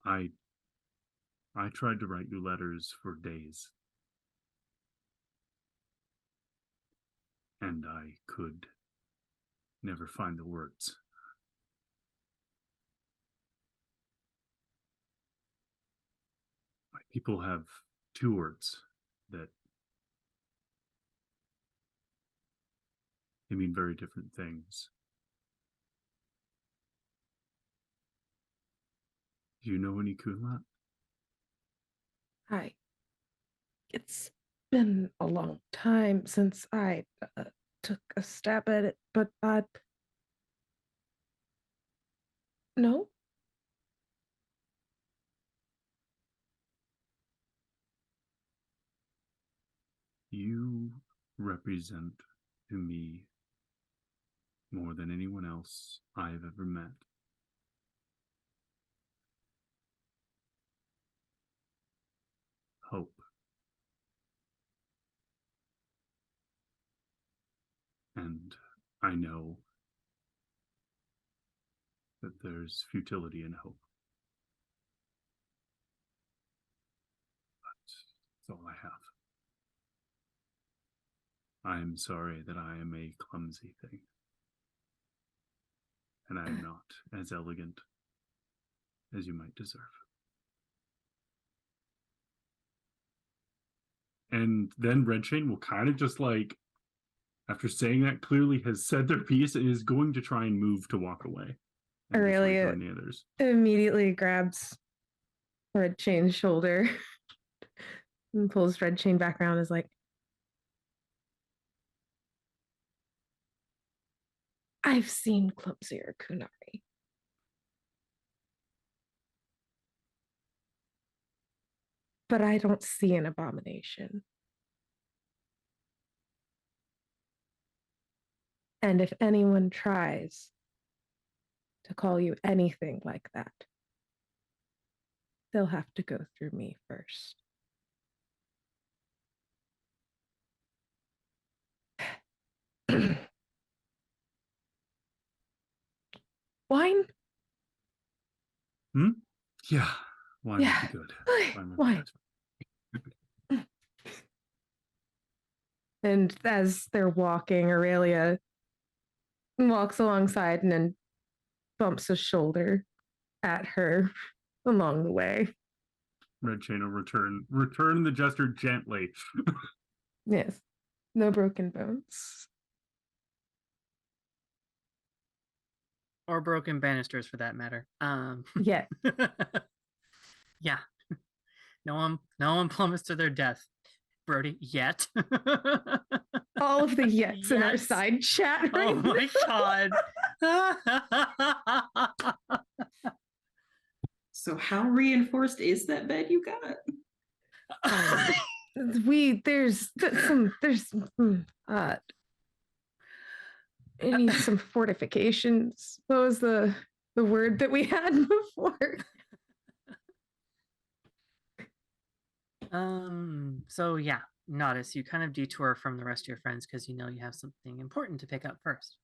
S4: I tried to write you letters for days, and I could never find the words. My people have two words that they mean very different things. Do you know any Kunlat?
S3: It's been a long time since I took a stab at it, but no.
S4: You represent to me more than anyone else I've ever met. Hope. And I know that there's futility in hope. But that's all I have. I'm sorry that I am a clumsy thing. And I am not as elegant as you might deserve. And then Red Chain will kind of just like, after saying that, clearly has said their piece and is going to try and move to walk away. And just wait for any others.
S3: Immediately grabs Red Chain's shoulder and pulls Red Chain back around and is like, I've seen clumsier Kunari. But I don't see an abomination. And if anyone tries to call you anything like that, they'll have to go through me first. Wine?
S4: Yeah, wine would be good.
S3: Wine. And as they're walking, Aurelia walks alongside and then bumps a shoulder at her along the way.
S4: Red Chain will return the gesture gently.
S3: Yes. No broken bones.
S1: Or broken banisters for that matter.
S3: Yeah.
S1: Yeah. No one plummets to their death, Brody, yet.
S3: All of the yets in our
S1: Yes.
S3: side chat.
S1: Oh my god.
S5: So how reinforced is that bed you got?
S3: It needs some fortifications. What was the word that we had before?
S1: So yeah, Nodis, you kind of detour from the rest of your friends because you know you have something important to pick up first.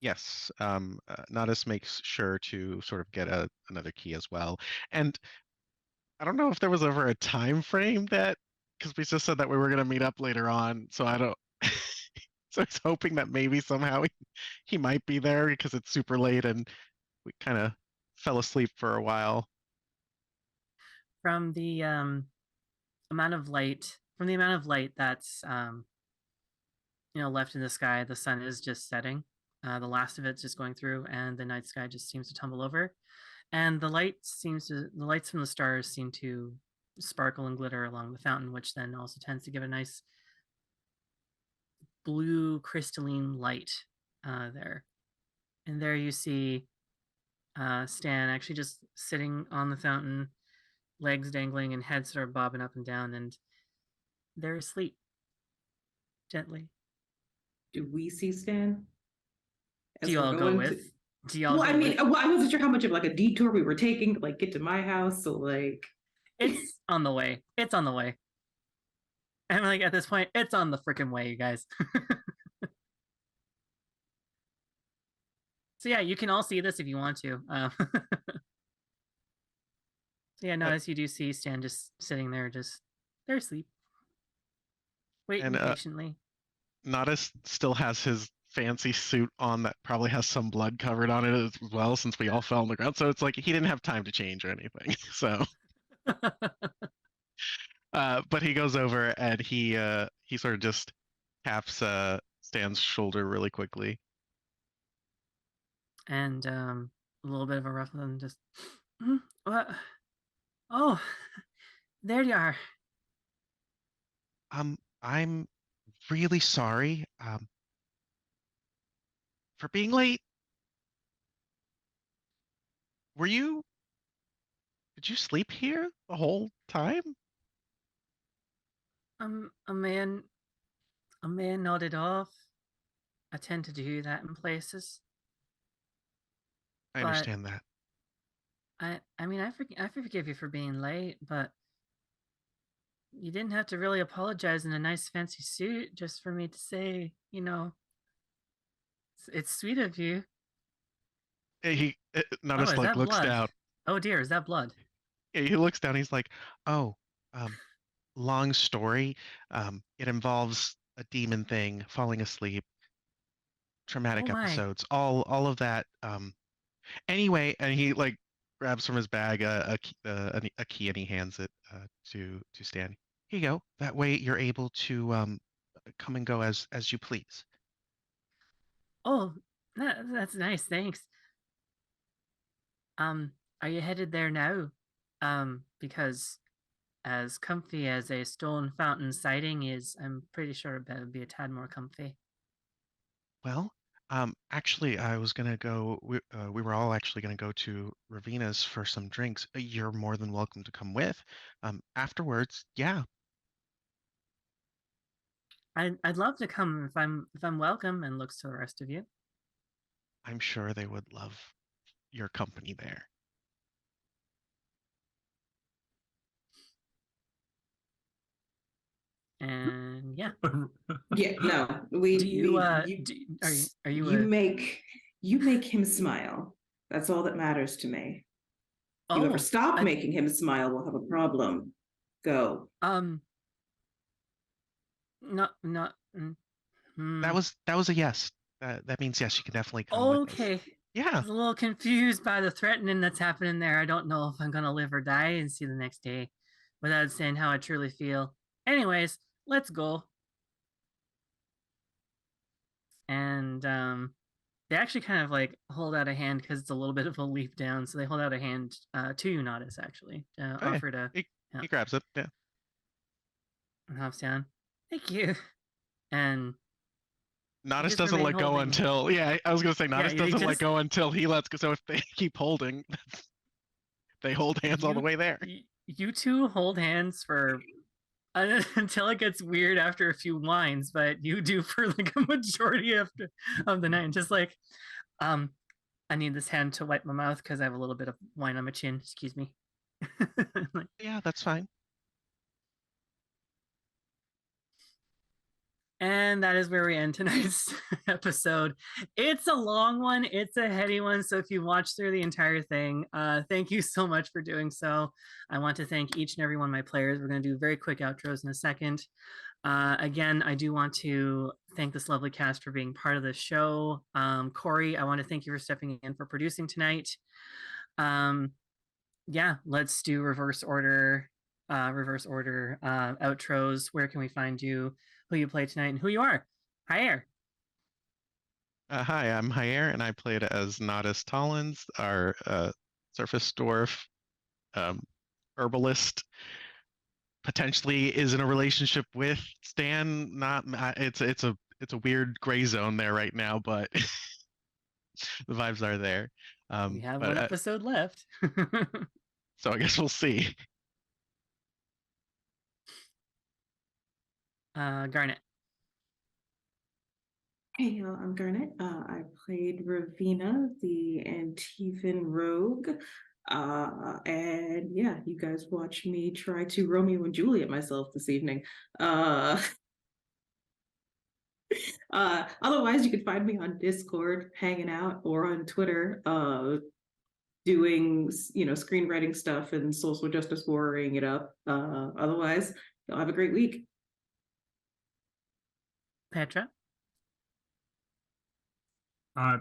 S6: Yes, Nodis makes sure to sort of get another key as well. And I don't know if there was ever a time frame that, because we just said that we were going to meet up later on, so I don't. So I was hoping that maybe somehow he might be there because it's super late and we kind of fell asleep for a while.
S1: From the amount of light that's left in the sky, the sun is just setting. The last of it's just going through, and the night sky just seems to tumble over. And the lights from the stars seem to sparkle and glitter along the fountain, which then also tends to give a nice blue crystalline light there. And there you see Stan actually just sitting on the fountain, legs dangling and head sort of bobbing up and down, and they're asleep gently.
S5: Do we see Stan?
S1: Do you all go with? Do y'all
S5: well,
S1: go
S5: I mean,
S1: with?
S5: I wasn't sure how much of like a detour we were taking to like get to my house. So like,
S1: It's on the way. It's on the way. And like at this point, it's on the freaking way, you guys. So yeah, you can all see this if you want to. So yeah, notice you do see Stan just sitting there, they're asleep, waiting patiently.
S6: Nodis still has his fancy suit on that probably has some blood covered on it as well, since we all fell on the ground. So it's like he didn't have time to change or anything. So, but he goes over and he sort of just taps Stan's shoulder really quickly.
S1: And a little bit of a rough one. Just, what? Oh, there you are.
S6: I'm really sorry for being late. Were you Did you sleep here the whole time?
S1: A man, nodded off. I tend to do that in places,
S6: I
S1: but
S6: understand that.
S1: I mean, I forgive you for being late, but you didn't have to really apologize in a nice fancy suit just for me to say, it's sweet of you.
S6: He
S1: Oh,
S6: Notice
S1: is
S6: like
S1: that
S6: looks
S1: blood?
S6: down.
S1: Oh dear, is that blood?
S6: Yeah, he looks down. He's like, "Oh, long story. It involves a demon thing, falling asleep,
S1: Oh
S6: traumatic
S1: my.
S6: episodes, all of that. Anyway," and he like grabs from his bag a key and he hands it to Stan. Here you go. That way you're able to come and go as you please.
S1: Oh, that's nice. Thanks. Um, are you headed there now? Because as comfy as a stone fountain sighting is, I'm pretty sure it would be a tad more comfy.
S6: Well, actually, I was gonna go. We were all actually gonna go to Ravina's for some drinks. You're more than welcome to come with. Afterwards, yeah,
S1: I'd love to come if I'm welcome, and looks to the rest of you.
S6: I'm sure they would love your company there.
S1: And yeah,
S5: Yeah, no,
S1: do you
S5: you
S1: are you
S5: you
S1: a
S5: make him smile. That's all that matters to me. If you ever
S1: oh
S5: stop
S1: I
S5: making him smile, we'll have a problem. Go.
S1: um not hmm.
S6: That was a yes. That means yes, you can definitely come with us.
S1: Okay. I
S6: Yeah.
S1: was a little confused by the threatening that's happening there. I don't know if I'm gonna live or die and see the next day without saying how I truly feel. Anyways, let's go. And they actually kind of like hold out a hand because it's a little bit of a leap down. So they hold out a hand to you, Nodis, actually,
S6: Oh yeah.
S1: offer to
S6: He,
S1: yeah,
S6: he grabs it. Yeah.
S1: hops down. Thank you. And you
S6: Nodis
S1: just
S6: doesn't
S1: remain
S6: let go
S1: holding.
S6: until yeah. I was gonna say
S1: Yeah,
S6: Nodis
S1: you
S6: doesn't let
S1: just
S6: go until he lets go. So if they keep holding, they hold hands all the
S1: you
S6: way there.
S1: you two hold hands for until it gets weird after a few wines, but you do for like a majority of the night. Just like, um, I need this hand to wipe my mouth because I have a little bit of wine on my chin. Excuse me. Like,
S6: Yeah, that's fine.
S1: and that is where we end tonight's episode. It's a long one, it's a heady one. So if you watch through the entire thing, thank you so much for doing so. I want to thank each and every one of my players. We're going to do very quick outros in a second. Again, I do want to thank this lovely cast for being part of the show. Corey, I want to thank you for stepping in for producing tonight. Yeah, let's do reverse order outros. Where can we find you, who you play tonight, and who you are? Hi Air.
S6: Hi, I'm Jair, and I played as Nodis Tollins, our surface dwarf herbalist. Potentially is in a relationship with Stan. Not it's a weird gray zone there right now, but the vibes are there.
S1: We have
S6: But
S1: one episode left.
S6: so I guess we'll see.
S1: Garnet.
S5: Hey, y'all, I'm Garnet. I played Ravina, the Antiphon rogue. And yeah, you guys watch me try to Romeo and Juliet myself this evening. Otherwise, you can find me on Discord hanging out or on Twitter doing screenwriting stuff and social justice warring it up. Otherwise, y'all have a great week.
S1: Petra.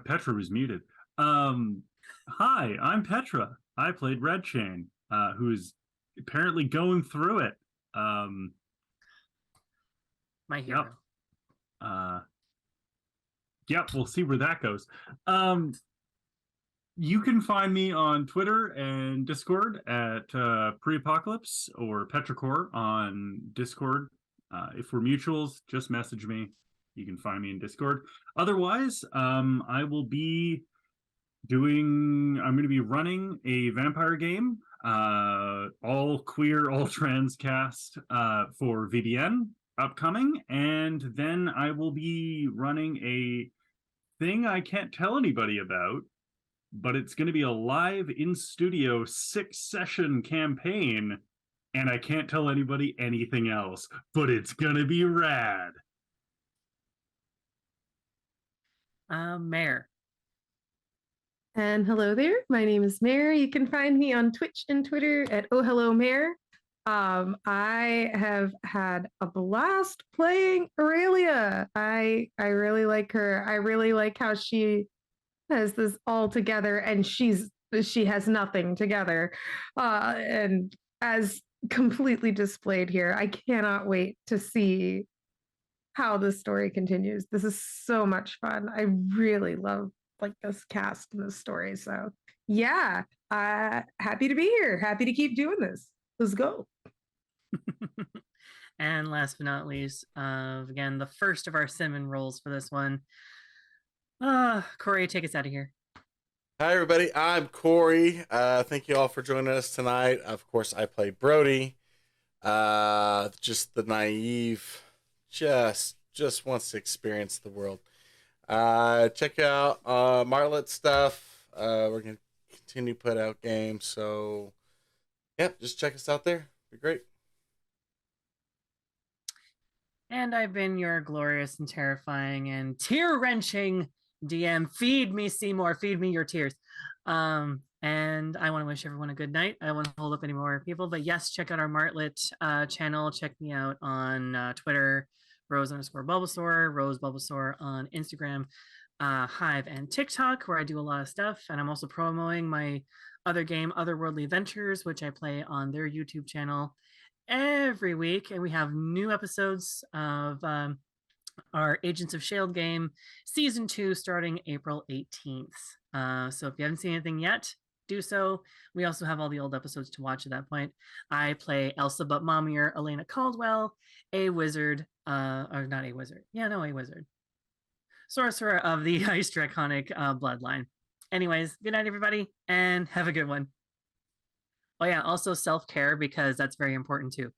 S4: Petra was muted. Hi, I'm Petra. I played Red Chain, who is apparently going through it.
S1: My hero.
S4: Yep. Yep, we'll see where that goes. You can find me on Twitter and Discord at Pre-Apocalypse or Petrichor on Discord. If we're mutuals, just message me. You can find me in Discord. Otherwise, I will be I'm going to be running a vampire game, all queer, all trans cast for VBN upcoming. And then I will be running a thing I can't tell anybody about, but it's going to be a live in studio 6-session campaign, and I can't tell anybody anything else, but it's going to be rad.
S1: Mayor.
S3: And hello there. My name is Mare. You can find me on Twitch and Twitter at Oh Hello Mare. I have had a blast playing Aurelia. I really like her. I really like how she has this all together, and she has nothing together. And as completely displayed here, I cannot wait to see how the story continues. This is so much fun. I really love like this cast and this story. So yeah, happy to be here. Happy to keep doing this. Let's go.
S1: And last but not least, again, the first of our cinnamon rolls for this one. Corey, take us out of here.
S2: Hi, everybody. I'm Corey. Thank you all for joining us tonight. Of course, I play Brody. Just the naive, just wants to experience the world. Check out Martlet stuff. We're going to continue to put out games. So, yep, just check us out there. It'd be great.
S1: And I've been your glorious and terrifying and tear-wrenching DM. Feed me, Seymour. Feed me your tears. And I want to wish everyone a good night. I don't want to hold up any more people, but yes, check out our Martlet channel. Check me out on Twitter, Rose_Bulbasaur, Rose Bulbasaur on Instagram, Hive, and TikTok, where I do a lot of stuff. And I'm also promoting my other game, Otherworldly Ventures, which I play on their YouTube channel every week. And we have new episodes of our Agents of S.H.I.E.L.D. game, Season 2, starting April 18th. So if you haven't seen anything yet, do so. We also have all the old episodes to watch at that point. I play Elsa but Mommier, Elena Caldwell, a wizard, or not a wizard. Yeah, no, a wizard. Sorcerer of the Ice Draconic bloodline. Anyways, good night, everybody, and have a good one. Oh yeah, also self-care, because that's very important too.